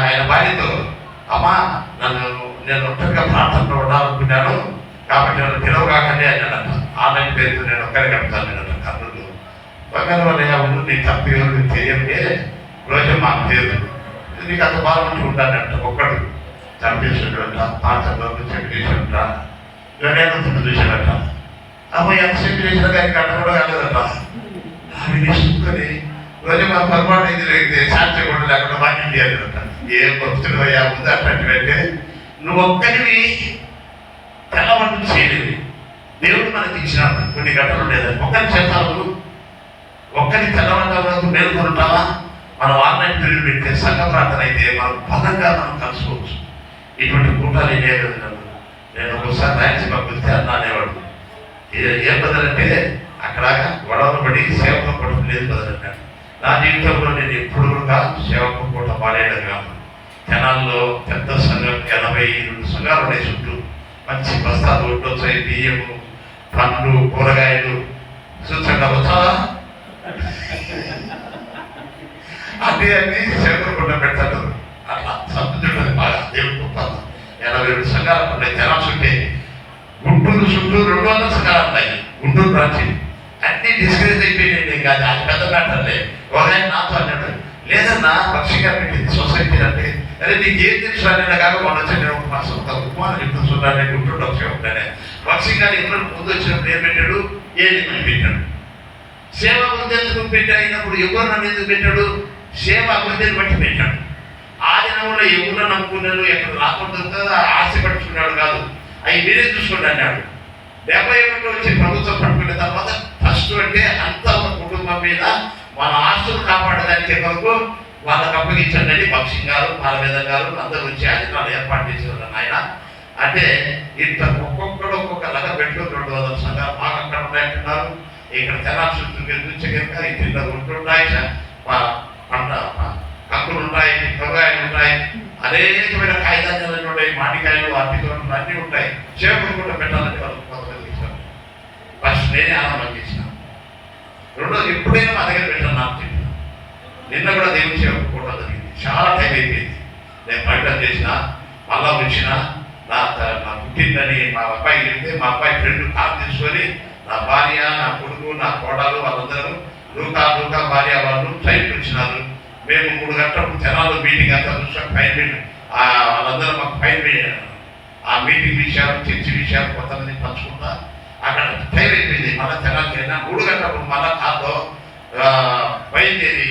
ఆయన భార్యతో అమ్మా నేను ఒంటరిగా ప్రార్థనలో ఉండాలనుకున్నాను కాబట్టి నన్ను పిలవగాకండి అన్నాడంట. ఆన్లైన్ పేరుతో నేను ఒక్కరికి కడతాను నేను కర్నూలు బంగారు వల్ల ఉండు నీ తప్పి నీకు తెలియదే రోజు మా పేరు నీకు అంత బాగుంటూ ఉంటానంట. ఒక్కడు చంపేసాడంట పాత్రలో చంపేసాడంట గణేంద్రుడు చూశాడట. అమ్మ ఎంత చెప్పి చేసినా కానీ గంట కూడా కాలేదట. ఆమె తీసుకొని రోజు మా పొరపాటు ఇది శాంతి కూడా లేకుండా మాట్లాడి అన్నట. ఏ భక్తుడు అయ్యా ఉంది అట్లాంటివంటే నువ్వు ఒక్కరివి తెల్లవంటలు చేయలేదు. దేవుడు మనకి ఇచ్చినాడు కొన్ని గంటలు లేదని ఒక్కరి చేస్తావు ఒక్కరి తెల్లవంటలకు మేలుకొంటావా? మనం ఆన్లైన్ పీరియడ్ పెడితే సంఘ ప్రార్థన అయితే మనం బలంగా మనం కలుసుకోవచ్చు. ఇటువంటి కూటాలు లేదు. నేను ఒకసారి రాయలసీమకు వెళ్తే అన్న అనేవాడు ఏం బదులంటే అక్కడ గొడవలు పడి సేవకు పడడం లేదు బదులన్నాడు. నా జీవితంలో నేను ఎప్పుడు కూడా సేవకు పూట మానేయడం కాదు. జనాల్లో పెద్ద సంఘం 82 సంఘాలు ఉన్నాయి. చుట్టూ మంచి బస్తాలు ఒడ్డు వచ్చాయి, బియ్యము, పండ్లు, కూరగాయలు చూసంగా వచ్చావా అన్నీ సేవకుండా పెడతాడు. అట్లా సంతృప్తి బాగా దేవుడు గొప్ప 82 సంఘాలు ఉన్నాయి. జనాలు చుట్టే గుంటూరు చుట్టూ 200 సంఘాలు ఉన్నాయి. గుంటూరు ప్రాంతం అన్ని డిస్కరేజ్ అయిపోయినాయి. కాదు అది పెద్ద మ్యాటర్లే. ఒక ఆయన నాతో అన్నాడు లేదన్నా పక్షిగా పెట్టింది సొసైటీ అంటే అదే నీకు ఏం తెలుసు అన్న కాక మన వచ్చి నేను మా సొంత ఉపమానం చెప్తూ చూడాలి గుంటూరు పక్షి ఉంటానే పక్షి గారు ఎప్పుడు ముందు వచ్చినప్పుడు ఏం పెట్టాడు ఏది మని పెట్టాడు. సేవ అభివృద్ధి ఎందుకు పెట్టినప్పుడు ఎవరు నన్ను ఎందుకు పెట్టాడు? సేవ అభివృద్ధిని బట్టి పెట్టాడు. ఆ దినంలో ఎవరు నమ్ముకున్నాడు ఎక్కడ రాకుండా ఆశ పట్టుకున్నాడు కాదు. అవి మీరే చూసుకోండి అన్నాడు. 71 వచ్చి ప్రభుత్వం పట్టుకున్న తర్వాత ఫస్ట్ అంటే అంత ఒక కుటుంబం మీద మన ఆస్తులు కాపాడడానికి వరకు వాళ్ళకి అప్పగించండి పక్షి గారు పాలవేద గారు అందరూ వచ్చి అధికారులు ఏర్పాటు చేసేవారు. ఆయన అంటే ఇంత ఒక్కొక్కడు ఒక్కొక్క లగ పెట్టుకుని 200 సంఘాలు మాకు అక్కడ ఉన్నాయంటున్నారు. ఇక్కడ తెనాలి చుట్టూ నుంచి కనుక ఇంటిలో ఉంటున్నాయి, పంట కంకులు ఉంటాయి, కూరగాయలు ఉంటాయి, అనేకమైన కాగితాలు ఉన్నాయి, మామిడికాయలు అరటికాయలు అన్నీ ఉంటాయి. చేపలు కూడా పెట్టాలని వాళ్ళకి కొంతమంది ఇచ్చారు. ఫస్ట్ నేనే ఆనందం చేసిన. రెండోది ఎప్పుడైనా మా దగ్గర పెట్టాను నాకు చెప్పిన. నిన్న కూడా దేవుని సేవ కూడా జరిగింది. చాలా టైం అయిపోయింది. నేను ప్రకటన చేసిన మళ్ళా వచ్చిన నా పుట్టిందని మా అబ్బాయి చెప్తే మా అబ్బాయి ఫ్రెండ్ కారు తీసుకొని నా భార్య నా కొడుకు నా కోడలు వాళ్ళందరూ లూకా భార్య వాళ్ళు ట్రైన్కి వచ్చినారు. మేము 3 గంటలకు జనాలు మీటింగ్ అంతా చూసాం. ఫైన్ వాళ్ళందరూ మాకు ఫైన్ ఆ మీటింగ్ విషయాలు చర్చి విషయాలు కొంతమంది పంచుకుంటా అక్కడ టైం అయిపోయింది. మళ్ళీ జనాలకి అయినా 3 గంటలకు మళ్ళా కార్లో బయలుదేరి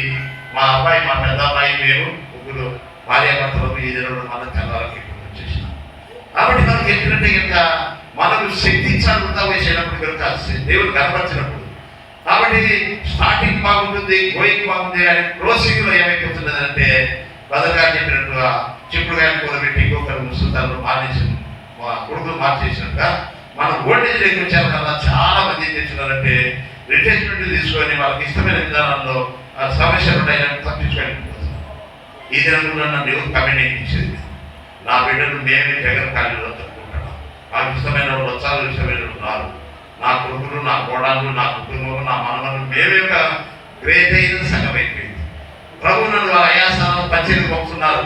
మా అబ్బాయి మా పెద్ద అబ్బాయి మేము 3 భార్యాభర్తలకు ఈ దినంలో మళ్ళీ తెల్లవారికి ఇక్కడ వచ్చేసినాం. కాబట్టి మనకి ఏంటంటే కనుక మనకు శక్తి ఇచ్చాడు వృద్ధా వేసేటప్పుడు కనుక దేవుడు కనపరిచినప్పుడు కాబట్టి బాగుంది, గోయింగ్ బాగుంది అని క్లోజింగ్లో ఏమైపోతున్నదంటే బదులుగా చెప్పినట్టుగా చిక్కుడుగాయలు కూర పెట్టి ఇంకొకరు ముసుగుతారు మానేసి కొడుకులు మార్చేసినాక మన ఓల్టేజ్ దగ్గర వచ్చారు కదా. చాలా మంది ఏం చేస్తున్నారంటే రిటైర్మెంట్ తీసుకొని వాళ్ళకి ఇష్టమైన విధానంలో సమస్యలు ఉంటాయని తప్పించుకొని ఈ దినంలో నన్ను ఎవరు కమ్యూనిటీ ఇచ్చేది. నా బిడ్డలు మేమే జగన్ కాలేజీలో తప్పుకుంటున్నాం. నాకు ఇష్టమైన వాళ్ళు వచ్చారు, ఇష్టమైన ఉన్నారు. నా కొడుకులు, నా కోడళ్ళు, నా కుటుంబం, నా మనవలు మేమే ఒక గ్రేట్ అయిన సంఘం అయిపోయింది. ప్రభు నన్ను ఆయా స్థానంలో పంచేది పంపుతున్నారు,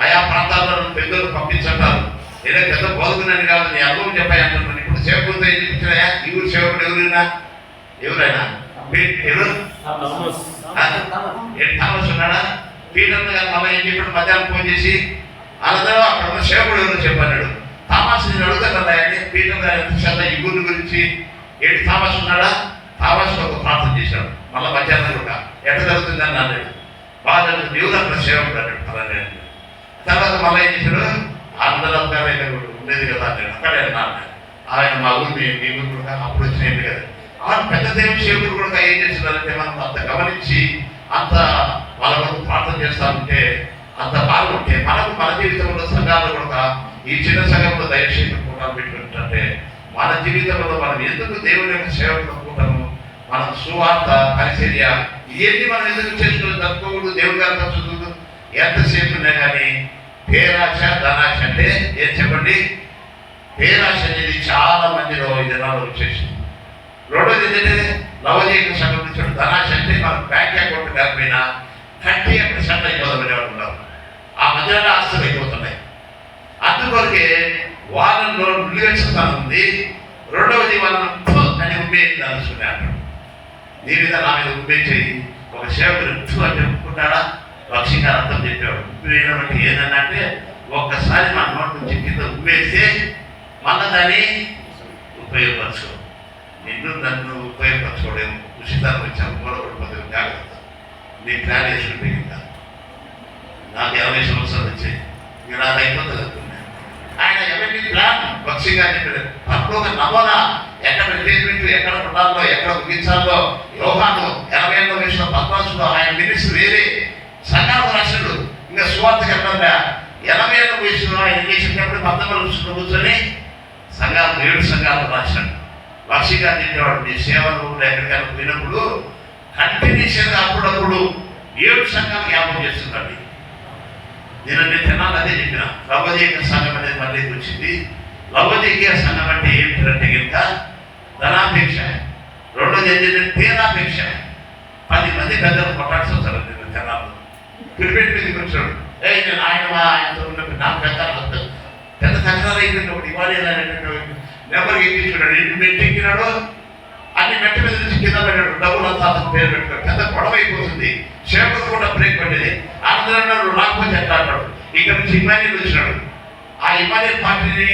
ఆయా ప్రాంతాల్లో పెద్దలు పంపించుంటారు. ఏదో పెద్ద బోధకునని కాదు, నీ అనుభవం చెప్పాయి అంటున్నాను. ఇప్పుడు సేవకులతో ఏం చెప్తున్నాయా? ఈ ఊరు సేవకుడు ఎవరైనా ఎవరు థామస్ ఉన్నాడా? పీటర్ గారు మళ్ళీ ఏం చెప్పాడు? మధ్యాహ్నం ఫోన్ చేసి అనంతరం అక్కడ ఉన్న సేవకుడు ఎవరు చెప్పన్నాడు. థామస్ నేను అడుగుతాను కదా అని పీటర్ గారు ఎంత శ్రద్ధ ఈ ఊరి గురించి. ఏంటి థామస్ ఉన్నాడా? థామస్ ఒక ప్రార్థన చేశాడు. మళ్ళీ మధ్యాహ్నం కూడా ఎట్లా జరుగుతుందని అన్నాడు. బాగా జరుగుతుంది, దేవుడు అక్కడ సేవకుడు అన్నాడు. అలానే తర్వాత మళ్ళీ ఏం చేశాడు? అందరూ ఉండేది కదా అన్నాడు. అక్కడే అన్నాడు ఆయన మా ఊరిని మీ ఊరు కూడా అప్పుడు వచ్చినట్టు కదా. ఆ పెద్ద దేవుని సేవకుడు కూడా ఏం చేస్తున్నారంటే మనం అంత గమనించి అంత వాళ్ళ వరకు ప్రార్థన చేస్తా ఉంటే అంత బాగుంటే మనకు మన జీవితంలో సంఘాలు కూడా ఈ చిన్న సంఘంలో దయచేసి కూటాలు పెట్టుకుంటుంటే మన జీవితంలో మనం ఎందుకు దేవుని యొక్క సేవకులు అనుకుంటాము? మనం సువార్త పరిచర్య ఇవన్నీ మనం ఎందుకు చేసుకుని తక్కువ దేవుడి గారితో చదువు ఎంతసేపు ఉన్నా కానీ పేరాశ ధనాశ అంటే ఏం చెప్పండి? పేరాశ అనేది చాలా మందిలో ఈ దినాల్లో వచ్చేసింది. రెండోది ఏంటంటే లవజీవిక సంఘం నుంచి ధనాశ అంటే మనం బ్యాంక్ అకౌంట్ కాకపోయినా కట్టి అక్కడ సెట్ అయిపోదామని వాళ్ళు ఉన్నారు. ఆ మధ్యలో ఆస్తులు అయిపోతున్నాయి. అందుకొరకే వాళ్ళలో నిలువెచ్చతనం ఉంది. రెండవది వాళ్ళను అని ఉమ్మేది అనుకున్నాడు. నీ మీద నా మీద ఉమ్మేసేయి. ఒక సేవకుడు అని చెప్పుకుంటాడా? లక్ష్యంగా అర్థం చెప్పాడు. ఉమ్మేయడం అంటే ఏదన్నా అంటే ఒక్కసారి మన నోటి నుంచి కింద ఉమ్మేస్తే మళ్ళా దాన్ని ఉపయోగపరచుకో. నిన్ను నన్ను ఉపయోగపరచుకోవడం ఉచితాన్ని వచ్చాము మూలపడిపోతే జాగ్రత్త. నీ ప్లాన్ వేసుకుంటే ఇంకా నాకు 20 సంవత్సరాలు వచ్చాయి, ఇక నాకు అయిపోతుంది అనుకున్నాను. ఆయన ఎవరి ప్లాన్ పక్షిగా చెప్పాడు. పట్లోక నమూనా ఎక్కడ రిటైర్మెంట్ ఎక్కడ ఉండాలో ఎక్కడ ముగించాలో యోహాను 80 వయసులో పద్మాసులో ఆయన మినిస్టర్ వేరే సంఘాలకు రాశాడు. ఇంకా సువార్తకి ఎక్కడ 80 వయసులో ఆయన చేసినప్పుడు 19 వయసులో కూర్చొని సంఘాలు 7 సంఘాలు రాశాడు. పక్షిగా చెప్పేవాడు నీ సేవలు ఎక్కడికైనా పోయినప్పుడు కంటిన్యూషన్గా అప్పుడప్పుడు 7 సంఘాలు జ్ఞాపకం చేస్తున్నాడు. నేను తినాలి అదే చెప్పిన. లవజీక సంఘం అనేది మళ్ళీ వచ్చింది. లవజీక సంఘం అంటే ఏమిటంటే కనుక ధనాపేక్ష. రెండోది ఏంటంటే పేరాపేక్ష. 10 మంది పెద్దలు కొట్టాల్సి వస్తారు. నేను తినాలి పిలిపెట్టి మీదకి వచ్చాడు. నేను ఆయనతో ఉన్నప్పుడు నాకు పెద్ద తగ్గరాలు అయిపోయింది. ఒకటి ఇవ్వాలి నెంబర్కి ఎక్కించుకున్నాడు. ఎన్ని మెట్టి ఎక్కినాడు అన్ని మెట్ట మీద నుంచి కింద పెట్టాడు. డబ్బులు అంతా అతను పేరు పెట్టుకున్నాడు. పెద్ద గొడవ అయిపోతుంది. సేవకు కూడా బ్రేక్ పట్టేది. అందరూ రాకపోతే ఎట్లా అంటాడు. ఇక్కడ నుంచి ఇమాన్యుల్ వచ్చినాడు. ఆ ఇమాన్యుల్ పార్టీని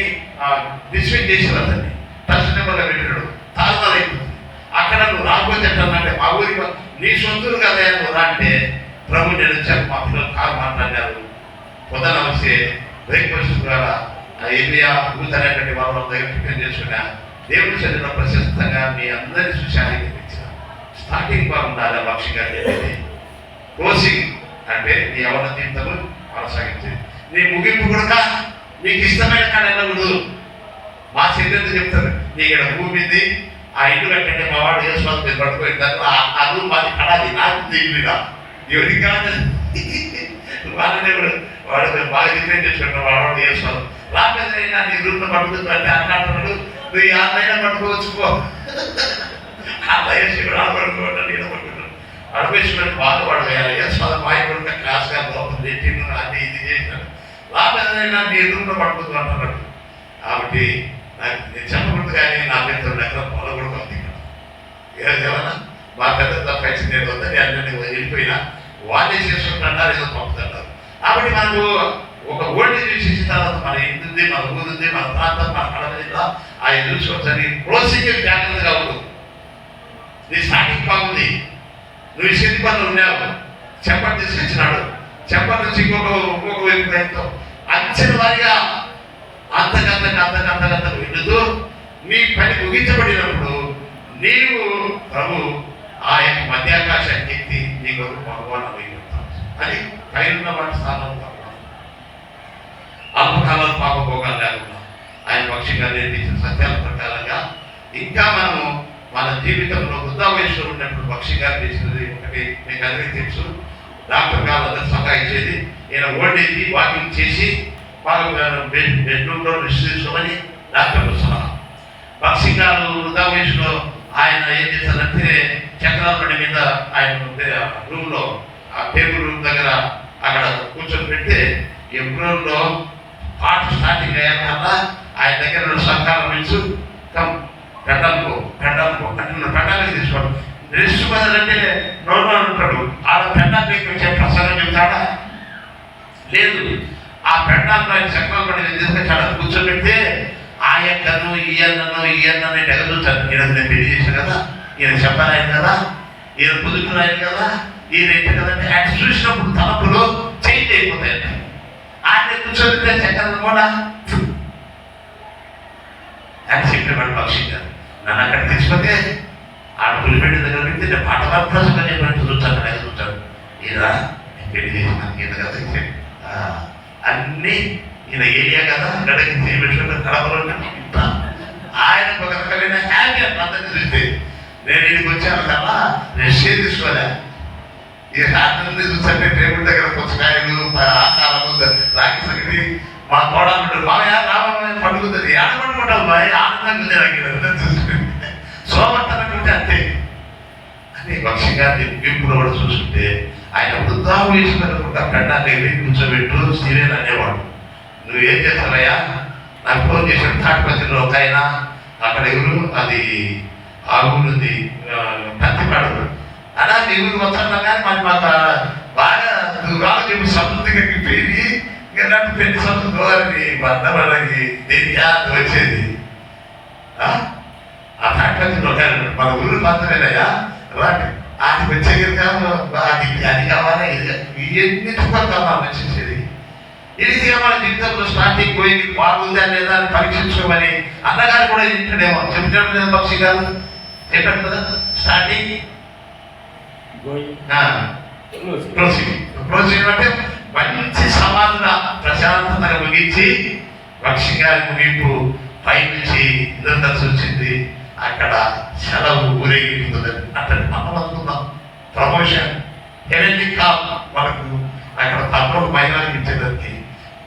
డిస్మిస్ చేశారు. అతన్ని టచ్ నెంబర్లో పెట్టినాడు. తారుమారు అయిపోతుంది. అక్కడ నువ్వు రాకపోతే ఎట్లా అంటే మా ఊరి నీ సొంతూరు కదా నువ్వు రా అంటే ప్రభు నేను వచ్చాను. మా పిల్లలు కారు మాట్లాడారు. పొద్దున వస్తే బ్రేక్ఫాస్ట్ ద్వారా ఏరియా ఊతనేటువంటి వాళ్ళ దగ్గర టిఫిన్ చేసుకున్నా దేవుని చదివిన ప్రశస్తంగా మీ అందరి సుశాలి కనిపించిన స్టార్టింగ్ బాగుండాలి. పక్షిగా చెప్పేది క్లోజింగ్ అంటే నీ ఎవరి జీవితం కొనసాగించేది. నీ ముగింపు కూడా నీకు ఇష్టమైన కాడ వెళ్ళకూడదు. మా చెల్లెలు చెప్తారు నీకు ఇక్కడ భూమి ఉంది, ఆ ఇల్లు కట్టంటే మా వాడు ఏ స్వామి మీద పడుకోవాలి. ఆ రూమ్ మాది కడాలి నాకు దిగులుగా ఎవరికి కాదు. వాళ్ళనే వాడు బాగా డిఫరెంట్ చేసుకుంటారు. వాడు ఏ స్వామి రాకపోతే నీ రూమ్లో పడుకుంటుంటే అన్నాడు నువ్వు ఆన్లైన్ పట్టుకోవచ్చు పో. అలా వేసి కూడా పడుకోవడం నేను పడుకుంటాను. అడుగువేసుకొని బాధపడు ఏ స్వామి మాయపడిన క్లాస్ గా లోపల అది ఇది చేసినాడు. రాకపోతే నీ రూమ్లో పడుకుంటూ అంటున్నాడు. కాబట్టి నాకు నేను చెప్పకూడదు కానీ నా పెద్ద ఎక్కడ పొలకూడదు. ఏమైనా మా పెద్ద పైసలు నేను వద్దని అన్నీ వెళ్ళిపోయినా వాళ్ళే చేసుకుంటున్నారు, ఏదో పంపుతుంటారు. కాబట్టి మనకు ఒక ఓల్డేజ్ చేసిన తర్వాత మన ఇంటి ఉంది, మన ఊరు ఉంది, మన ప్రాంతం, మన కళ ఆయన చూసుకోవచ్చని క్లోజింగ్ జాగ్రత్తగా ఉండదు. నీ స్టార్టింగ్ బాగుంది, నువ్వు శక్తి పనులు ఉన్నావు, చెప్పని తీసుకొచ్చినాడు. చెప్పని నుంచి ఇంకొక వైపు ప్రయత్నం అంచెల వారిగా అంతకంతకు వెళుతూ నీ పని ముగించబడినప్పుడు నీవు ప్రభు ఆ యొక్క మధ్యాకాశ ఎత్తి నీ కొరకు భగవాన్ అయిపోతాం అని పైన వాటి స్థానంలో అల్పకాలం పాపభోగాలు లేకుండా ఆయన పక్షంగా నేర్పించిన సత్యాల ప్రకారంగా ఇంకా మనము మన జీవితంలో వృద్ధా వయసులో ఉన్నప్పుడు పక్షి గారు చేసినది ఒకటి మీకు అందరికీ తెలుసు. డాక్టర్ గారు అందరూ సలహా ఇచ్చేది ఈయన ఓల్డేజ్ వాకింగ్ చేసి వాళ్ళు బెడ్రూమ్లో రెస్ట్ తీసుకోమని డాక్టర్ సలహా. పక్షి గారు వృద్ధా వయసులో ఆయన ఏం చేశారంటే చక్రాల బండి మీద ఆయన రూమ్లో ఆ టేబుల్ రూమ్ దగ్గర అక్కడ కూర్చొని పెడితే ఎప్పుడో పాట స్టార్టింగ్ అయ్యాక ఆయన దగ్గర సహకారం ఇచ్చు పెండాలకు తీసుకోవడం రెస్ట్ అంటే నోర్మల్ ఉంటాడు. ఆడ పెండానికి వచ్చే ప్రసారం చెప్తాడా లేదు. ఆ పెండాలను ఆయన చక్రాల బండి తీసుకొచ్చాడ కూర్చోబెడితే ఆ యొక్కను ఈయన్నను ఎగదుతాను. ఈయన నేను పెళ్లి చేశాను కదా, ఈయన చెప్పారాయను కదా, ఈయన కుదుకురాయను కదా, ఈయన ఏంటి కదంటే ఆయన చూసినప్పుడు తలపులు చేంజ్ అయిపోతాయండి. ఆయన కూర్చోబెడితే చక్రాలను కూడా ఆయన చెప్పేవాడు పక్షి గారు నన్ను అక్కడ తీసుకుంటే ఆడ పులిపెట్టి దగ్గర పెడితే నేను పాట ప్రశ్న చెప్పినట్టు చూస్తాను ఎదుగుతాను. ఈయన పెళ్లి చేసిన ఈయన కదా అన్నీ ఈయన ఏరియా కదా గడకి పెట్టుకుంటే కడపలో ఆయనకు ఒక రకమైన హ్యాపీ అందరినీ చూస్తే నేను ఇంటికి వచ్చాను కదా నేను షేర్ తీసుకోలే. ఈ అందరినీ చూస్తే టేబుల్ దగ్గర పుచ్చకాయలు ఆకారము రాగి సంగతి మా కోడలు బాగా రావాలని పండుగుతుంది. ఆడ పండుకుంటాం బాయ్ ఆనందంగా ఉంది సోమట్టనుకుంటే అంతే అని పక్షి గారిని పెంపులో కూడా చూసుకుంటే ఆయన వృద్ధా వయసుకుంటా పెండాన్ని కూర్చోబెట్టు సీరియల్ అనేవాడు. నువ్వేం చేస్తావయ్యా నాకు ఫోన్ చేశాడు తాటిపత్రిలో ఒక ఆయన అక్కడ ఎవరు అది ఆ ఊరుంది కత్తిపాడు అలా నీ ఊరికి వస్తున్నా కానీ మరి మాకు బాగా దూరాలు చెప్పి సంతృప్తిగా పెరిగి ఇలాంటి పెళ్లి సంతృప్తి భర్త వాళ్ళకి దేనియా వచ్చేది. ఆ తాటిపత్రిలో మన ఊరు మాత్రమేనయ్యా రాండి ఆడికి వచ్చే అది కావాలా ఇవన్నీ చుక్కలు వచ్చేసేది. ఇది మన జీవితంలో స్టార్టింగ్ పోయి బాగుందా లేదా అని పరీక్షించుకోమని అన్నగారు కూడా ఇంటడేమో చెప్తాడు లేదా పక్షి గారు చెప్పాడు కదా స్టార్టింగ్ అంటే మంచి సమాధాన ప్రశాంతతగా ముగించి పక్షి గారి ముగింపు పైనుంచి ఇదంతా వచ్చింది. అక్కడ సెలవు ఊరేగిపోతుందని అతను మనం అనుకున్నాం ప్రమోషన్ హెవెన్లీ కాల్ మనకు అక్కడ తప్పకు మహిళలకు ఇచ్చేదానికి.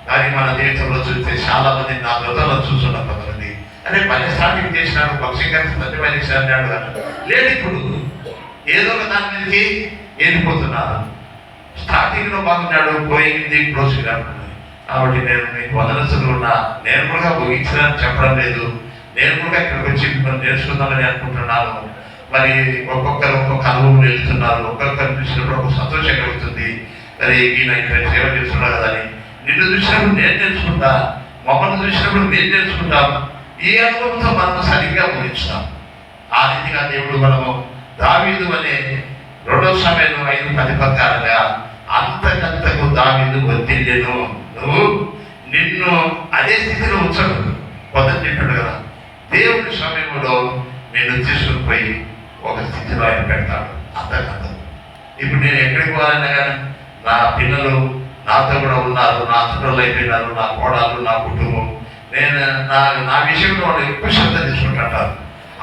కానీ మన దేశంలో చూస్తే చాలా మంది నా గతంలో చూస్తున్న కొంతమంది అంటే పని స్టార్టింగ్ చేసినాడు పక్షి గారికి సత్యమైన అన్నాడు లేదు. ఇప్పుడు ఏదో ఒక దాని మీదకి వెళ్ళిపోతున్నారు. స్టార్టింగ్ లో బాగున్నాడు పోయింది క్లోజ్ కాదు. కాబట్టి నేను మీకు వదనసులు ఉన్నా నేను కూడా ముగించాలని చెప్పడం లేదు. నేను కూడా ఇక్కడికి వచ్చి నేర్చుకుందామని అనుకుంటున్నాను. మరి ఒక్కొక్కరు ఒక్కొక్క అనుభవం వెళ్తున్నారు. ఒక్కొక్కరు చూసినప్పుడు ఒక సంతోషం కలుగుతుంది. మరి ఈయన ఇక్కడ సేవ చేస్తున్నా కదా అని నిన్ను చూసినప్పుడు నేను నేర్చుకుంటా, మమ్మల్ని చూసినప్పుడు నేను నేర్చుకుంటాం. ఈ అనుభవంతో మనం సరిగ్గా ముగించుతాం. ఆ రీతిగా దేవుడు మనము దావీదు అనే 2వ సమయంలో 5:10 ప్రకారంగా అంతకంతకు దావీదు వర్ధిల్లెను. నువ్వు నిన్ను అదే స్థితిలో ఉంచడు. పొద్దున చెప్పాడు కదా దేవుడి సమయంలో నేను తీసుకుని పోయి ఒక స్థితిలో ఆయన పెడతాడు అంతకంతకు. ఇప్పుడు నేను ఎక్కడికి పోవాలన్నా కానీ నా పిల్లలు నాతో కూడా ఉన్నారు, నా చుట్టలు అయిపోయినారు, నా కోడలు, నా కుటుంబం. నేను నా విషయంలో వాళ్ళు ఎక్కువ శ్రద్ధ తీసుకుంటుంటారు.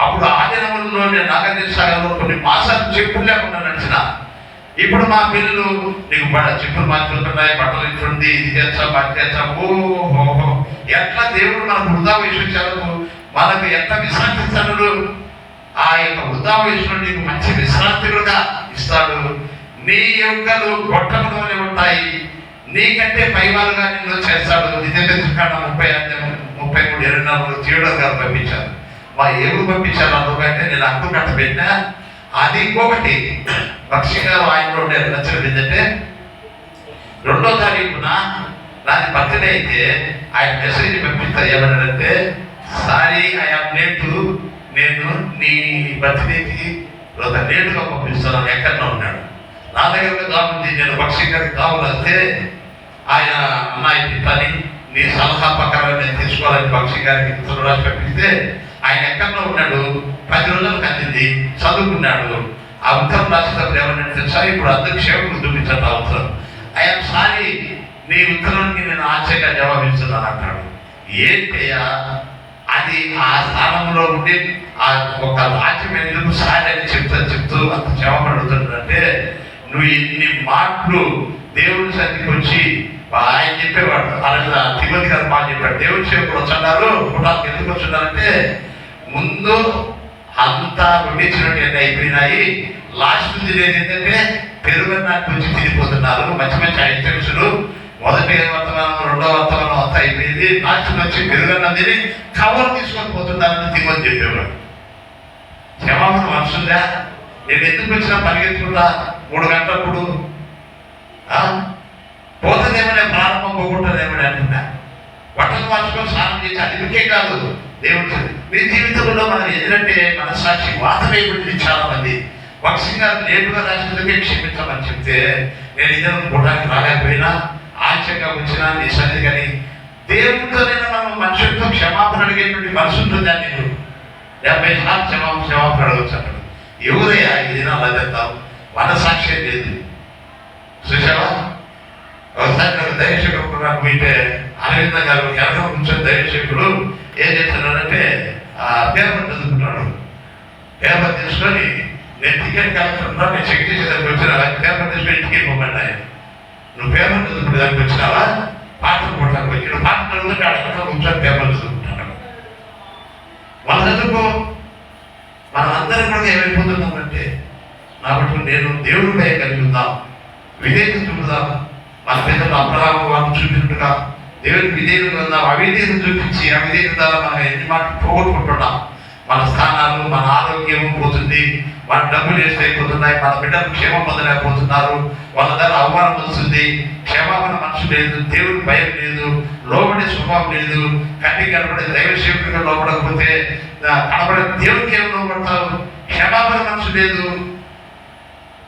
అప్పుడు ఆ దినములలో నేను నాగేశ్వరంలో కొన్ని మాసాలు చెప్పులు లేకుండా నడిచిన. ఇప్పుడు మా పిల్లలు నీకు చెప్పులు మార్చుకుంటున్నాయి, బట్టలు ఇచ్చుంది, ఇది చేస్తాం అది చేస్తాం. ఓహో ఎట్లా దేవుడు మనకు వృధా వయసు మనకు ఎంత విశ్రాంతిస్తాడు. ఆ యొక్క వృధా వయసులో నీకు మంచి విశ్రాంతిగా ఇస్తాడు. నీ యొక్కలు గొట్టములోనే ఉంటాయి, నీకంటే పైవాలుగా నిన్ను చేస్తాడు. నిజంగా 33:24 థియోడర్ గారు పంపించారు. మా ఏవురు పంపించారు అందుకంటే నేను అక్కు కట్ట పెట్టినా. అది ఇంకొకటి పక్షి గారు ఆయనలో నచ్చినది ఏంటంటే 2వ తారీఖున నాది బర్త్డే అయితే ఆయన మెసేజ్ పంపిస్తా ఏమన్నాడంటే సారీ ఐ ఆమ్ లేట్, నేను నీ బర్త్డేకి ఒక లేటుగా పంపిస్తున్నాను ఎక్కడో ఉన్నాడు. నా దగ్గర కావాలి నేను పక్షి గారికి కావాలంటే ఆయన అమ్మాయి పని నీ సలహా ప్రకారం నేను తీసుకోవాలని పక్షి గారికి రాసి పంపిస్తే ఆయన ఎక్కడో ఉన్నాడు. 10 రోజులు కందింది, చదువుకున్నాడు. ఆ ఉత్తరం రాసేటప్పుడు ఏమన్నా తెలుసా, ఇప్పుడు అందరికి క్షేమం చూపించండి ఆ ఉత్తరం. ఐఎమ్ సారీ, నీ ఉత్తరానికి నేను ఆశగా జవాబిస్తున్నాను అంటాడు. ఏంటయ్యా అది ఆ స్థానంలో ఉండి ఆ ఒక రాజ్యం ఎందుకు సారీ అని చెప్తూ అంత క్షేమం అడుగుతుంటే, నువ్వు ఇన్ని మాటలు దేవుని సన్నిధికి వచ్చి ఆయన చెప్పేవాడు. అలా తిమోతి గారు బాగా చెప్పాడు, దేవుని సేవకుడు వచ్చన్నారు కుటుంబానికి ఎందుకు వచ్చున్నారంటే, ముందు అంతా వడ్డించినట్టు అయిపోయినాయి, లాస్ట్ తినేది ఏంటంటే పెరుగన్నానికి వచ్చి తిరిగిపోతున్నారు. మంచి మంచి ఐటమ్స్లు మొదటి వర్తమానం రెండో వర్తమానం అంతా అయిపోయింది, లాస్ట్ వచ్చి పెరుగన్నం తిని కవర్ తీసుకొని పోతున్నారని తిమోతి చెప్పేవాడు. క్షమాపణ మనసుందా? నేను ఎందుకు వచ్చినా పరిగెత్తుకుంటా 3 గంటలప్పుడు పోతుందేమనే, ప్రారంభం పోగొట్టదేమని అనుకున్నా. బట్టలు మార్చుకొని స్నానం చేసి అది ఇంకే కాదు దేవుడు మీ జీవితంలో మనం ఎదురంటే మనస్సాక్షి వాతమైపోయింది. చాలా మంది భక్సింగ్ గారు నేరుగా రాసినందుకే క్షమించమని చెప్తే, నేను ఇద్దరు కూడడానికి రాలేకపోయినా ఆశ్చర్యంగా వచ్చినా నీ సన్నిధి కానీ దేవుడితోనైనా మనం మనుషులతో క్షమాపణ అడిగేటువంటి మనసు ఉంటుందా? నేను 70 సార్లు క్షమాపణ అడగచ్చు అన్నాడు. ఎవరయ్యా ఇది అలా చేద్దాం, మనసాక్షి లేదు. చూసావా, ఒకసారి దైవశకుడు నాకు పోయితే అరవింద గారు వెనక కూర్చొని దైవశకుడు ఏం చేస్తున్నాడంటే పేపర్ చదువుకుంటాడు. పేపర్ తీసుకొని నేను టికెట్ కలుగుతున్నా, నేను చెక్ చేసేదానికి వచ్చినా పేపర్ తీసుకొని టికెట్ పోమండి ఆయన. నువ్వు పేపర్ చదువుకునే దానికి వచ్చినావా, పాటలు కొట్టడానికి వచ్చి పాటలు చదువుతుంటే అక్కడ కూర్చొని పేపర్ చదువుకుంటాడు. మన చదువుకో, మనం అందరం కూడా ఏమైపోతున్నామంటే, కాబట్టి నేను దేవుడిపై కలిగి ఉందాం, విధేయత చూపుదాం. మన పెద్దలు అబ్రహాము వాళ్ళు చూపినట్టుగా దేవుడికి విధేయులు ఉందాం. అవిధేయత చూపించి అవిధేయత ద్వారా మనం ఎన్ని మాటలు పోగొట్టుకుంటున్నాం. మన స్థానాలు, మన ఆరోగ్యం పోతుంది, మన డబ్బులు వేస్ట్ అయిపోతున్నాయి, మన బిడ్డలు క్షేమం పొందలేకపోతున్నారు, వాళ్ళ ద్వారా అవమానం వస్తుంది, క్షేమాపణ మనసు లేదు, దేవుడి భయం లేదు, లోబడే స్వభావం లేదు. కంటికి కనబడే దైవ సేవకుడిగా లోపడకపోతే కనబడే దేవుడికి ఏమి లోపడతావు? క్షేమాపణ మనసు లేదు.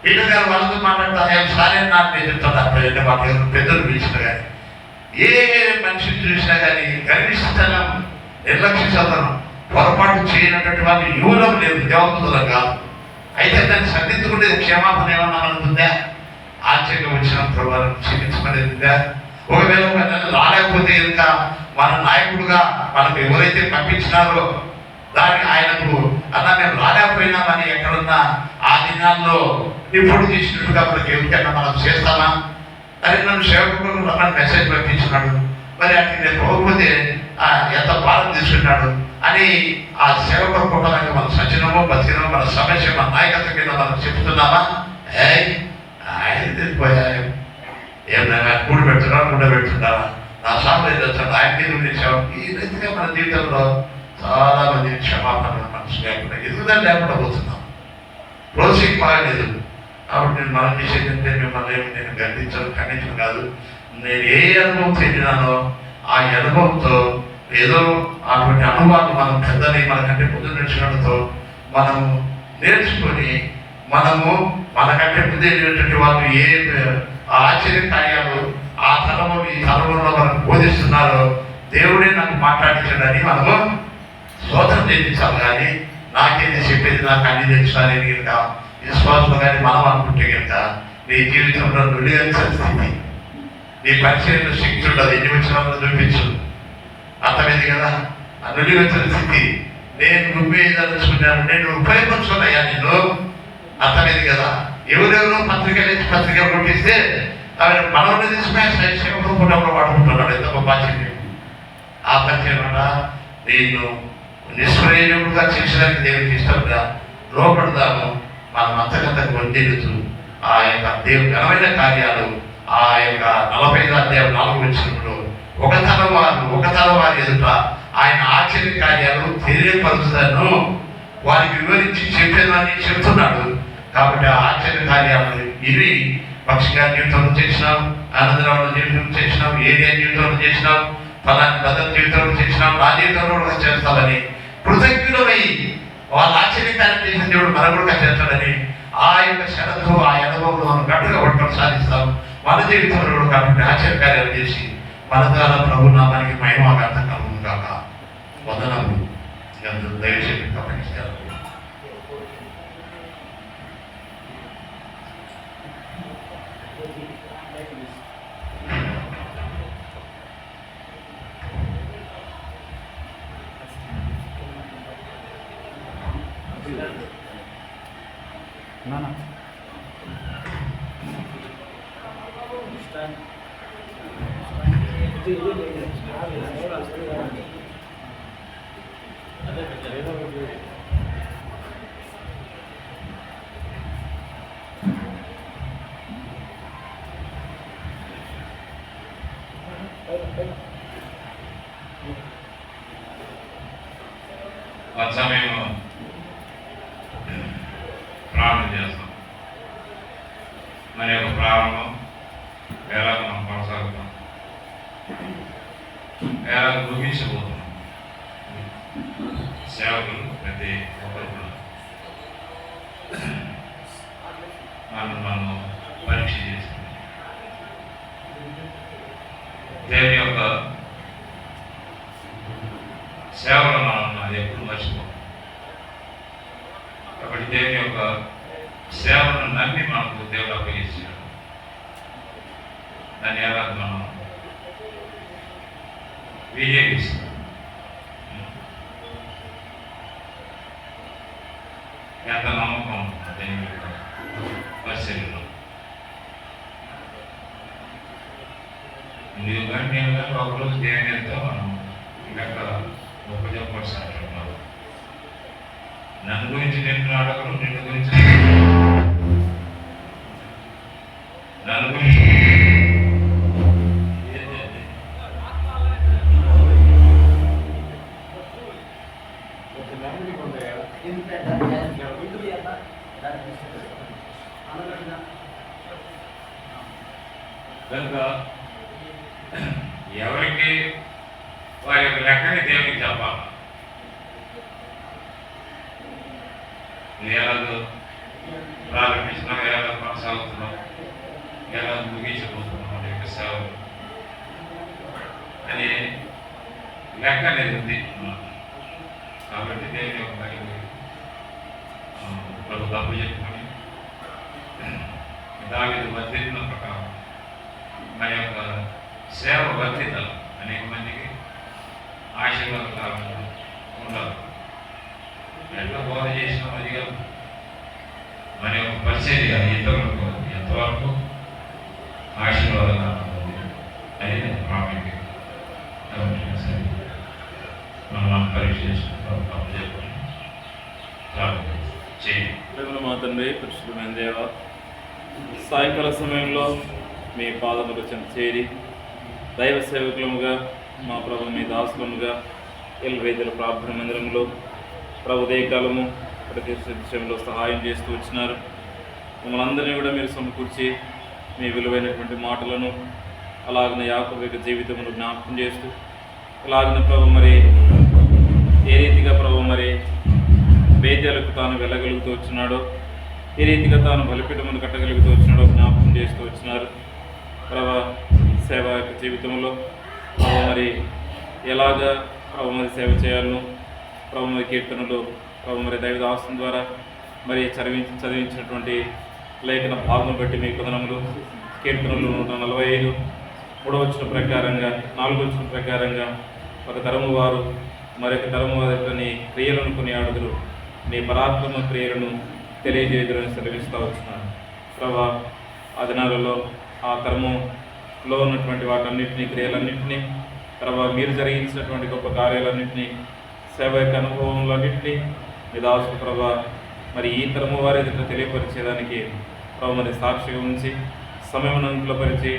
వీళ్ళ గారు వాళ్ళతో మాట్లాడతాను సారే నాకు నేను చెప్తాను అప్పుడు మాకు పెద్దలు పిలిచిన కానీ ఏ మనిషిని చూసినా కానీ గర్విస్తనం, నిర్లక్ష్యతనం, పొరపాటు చేయనటువంటి వాళ్ళు యువలం లేదు, దేవతలం కాదు. అయితే దాన్ని సరిదిద్దుకుంటే క్షేమాపణ ఏమన్నా ఉంటుందా? ఆశ్చర్యంగా వచ్చిన ప్రభావం క్షమించమనేదిగా. ఒకవేళ రాలేకపోతే ఇంకా మన నాయకుడుగా మనకు ఎవరైతే పంపించినారో దాన్ని ఆయనకు అలా మేము రాలేకపోయినామని ఎక్కడున్నా ఆ దినాల్లో ఇప్పుడు చేసినట్టుగా మనకి ఎవరికైనా మనం చేస్తామా? అని నన్ను సేవకుడు రమ్మని మెసేజ్ పంపించినాడు, మరి అక్కడికి నేను పోకపోతే ఎంత బాధ తీసుకున్నాడు అని ఆ సేవకుడు కుటుంబానికి మన సచినమో బతికినమో మన సమస్య మన నాయకత్వం కింద మనం చెప్తున్నామా? ఆయన పోయాయి ఏమన్నా కూడి పెడుతున్నావా నా సాంబ ఆయన తీర్చేవాడు. ఈ రీతిగా మన జీవితంలో చాలా మంది క్షమాపణ మనసు లేకుండా ఎదుగుదల లేకుండా పోతున్నాం. రోజుకి బాగలేదు. కాబట్టి నేను మనం చేసేదంటే మిమ్మల్ని నేను ఖండించడం కాదు. నేను ఏ అనుభవం చెందినానో ఆ అనుభవంతో ఏదో అటువంటి అనుభవాలు మనం పెద్దని మనకంటే ముందు నడిచినతో మనము నేర్చుకొని మనము మనకంటే ముందు వెళ్ళినటువంటి వాళ్ళు ఏ ఆశ్చర్య కార్యాలు ఆ తలము ఈ తలంలో మనకు బోధిస్తున్నారో దేవుడే నాకు మాట్లాడించడని మనము స్తోత్రం చెల్లించాలి. కానీ నాకేది చెప్పేది నాకు అన్ని తెలుసాలి కనుక విశ్వాసం కానీ మనం అనుకుంటే కనుక నీ జీవితంలో నుడిగలిసిన స్థితి, నీ పరిచయంలో శక్తి ఉండదు. ఎన్ని వచ్చిన చూపించు, అర్థమైంది కదా? ఆ నుడిగలిసిన స్థితి నేను నువ్వేదలుచుకున్నాను, నేను ఉపయోగించుకున్నాయా నిన్ను, అర్థమైంది కదా? ఎవరెవరో పత్రికలు కొట్టిస్తే అవి మనల్ని తీసుకుని సేవకుడు వాడుకుంటున్నాడు. ఎంత గొప్ప ఆశ్చర్యం! ఆ పరిచయం నేను నిష్ప్రయోజకుడుగా చేసడానికి దేవుడికి ఇష్టంగా లోపడదాము. మనం అంతకంతకు వండిలుతూ ఆ యొక్క దేవుడు ఘనమైన కార్యాలు ఆ యొక్క 45వ అధ్యాయం 4వ వచనంలో ఒక తల వారి ఎదుట ఆయన ఆశ్చర్య కార్యాలు తెలియపరుచుతాను వారికి వివరించి చెప్పేదని చెప్తున్నాడు. కాబట్టి ఆ ఆశ్చర్య కార్యాలను ఇవి పక్షి గారి జీవితంలో చేసినావు, ఆనందరావు జీవితంలో చేసినావు, ఏరియా జీవితంలో చేసినావు, ఫలాని భద్రత జీవితంలో చేసినావు, నా జీవితంలో కూడా చేస్తామని కృతజ్ఞులమై వాళ్ళ ఆశ్చర్యకార్యం చేసిన దేవుడు మనం కూడా చేస్తాడని ఆ యొక్క శ్రద్ధతో ఆ అనుభవంలో మనం గట్టుగా పట్టుకొని సాధిస్తాం. మన జీవితంలో కూడా కాబట్టి ఆశ్చర్యకార్యాలు చేసి మన ద్వారా ప్రభు నామానికి మహిమాగాంత కలుగును కాక. వందనము. దయచేసి గమనిస్తారు. వచ్చా మేము ప్రారంభం చేస్తాం. మన యొక్క ప్రారంభం ఎలా మనం కొనసాగుతాం, ఎలా ముగించబోతున్నాం. సేవకులు ప్రతి ఒక్కరు కూడా మనం పరీక్ష చేసుకుంటాం. దేవుని యొక్క సేవలు మనం ఎప్పుడు మర్చిపోం. కాబట్టి దేవుని యొక్క సేవలను నమ్మి మనకు దేవుడు అప్పగించాడు. దాన్ని ఎలా మనం వినియోగిస్తాం. ఎంత నమ్మకం ఉంటుంది దేవుని యొక్క పరిశీలన. నువ్వు కానీ నేను కానీ ఒకరోజు దేవుని ఎంతో మనం లెక్క ఉపయోగపడుతున్నట్టున్నారు. నన్ను గురించి నిన్ను అడగరు, నిన్ను గురించి నన్ను గురించి కనుక ఎవరికి వారి యొక్క లెక్కని దేవునికి చెప్పాలి. ఎలాగో ప్రారంభించినాం, ఎలా కొనసాగుతున్నాం, ఎలా ముగించబోతున్నాం మన యొక్క సేవలు అని లెక్క అనేది ఉంది. కాబట్టి దేవుని యొక్క ప్రభు తప్పు చెప్పుకొని దావీదు వర్ధిల్లిన ప్రకారం మన యొక్క సేవ వర్ధిల్లాలి. అనేక మందికి ఆశీర్వాదకరంగా ఉండాలి. ఎట్లా బోధ చేసిన మదిగా మన యొక్క పరిచర్య ఇతరులకు ఎంతవరకు ఆశీర్వాదకరంగా ఉంది అనేది ప్రాముఖ్యత. సరే మనం పరీక్ష చేసినప్పుడు తప్పు చెప్పండి చేయండి. మా తండ్రి పరిశుద్ధమైన దేవ, సాయంకాల సమయంలో మీ పాదములకు చెంత చేరి దైవ సేవకులముగా మా ప్రభు మీ దాసులముగా ఎల్వేదల ప్రార్థన మందిరంలో ప్రభు ఉదయకాలము ప్రతి విషయంలో సహాయం చేస్తూ వచ్చినారు. మమ్మల్ని అందరినీ కూడా మీరు సమకూర్చి మీ విలువైనటువంటి మాటలను అలాగనే యాకోబు యొక్క జీవితమును జ్ఞాపకం చేస్తూ అలాగనే ప్రభు మరి ఏ రీతిగా ప్రభు మరి వేద్యాలకు తాను వెళ్ళగలుగుతూ వచ్చినాడో, ఏ రీతిగా తాను బలిపీఠమును కట్టగలుగుతూ వచ్చినాడో జ్ఞాపకం చేస్తూ వచ్చినారు. ప్రభు సేవ యొక్క జీవితంలో ప్రభు మరి ఎలాగా ప్రభు మరి సేవ చేయాలను ప్రభు మరి కీర్తనలు ప్రభు మరి దైవదాసం ద్వారా మరి చదివించినటువంటి లేఖన భాగం బట్టి మీ కథనములు కీర్తనలు 145 3వ వచనం ప్రకారంగా 4వ వచనం ప్రకారంగా ఒక తరము వారు మరొక తరము వారిని క్రియలను కొనియాడుదురు, నీ పరాక్రమ క్రియలను తెలియజేయుదురని సెలవిస్తూ వచ్చినాను. ప్రభు ఆ దినాలలో ఆ తరములో ఉన్నటువంటి వాటన్నింటినీ క్రియలన్నింటినీ ప్రభు మీరు జరిగించినటువంటి గొప్ప కార్యాలన్నింటినీ సేవ యొక్క అనుభవంలన్నింటినీ మీ దాసుడు ప్రభు మరి ఈ తరము వారి ఎదుట తెలియపరిచేదానికి ప్రభు మరి సాక్షిగా ఉంచి సమయమునంతలో పరిచి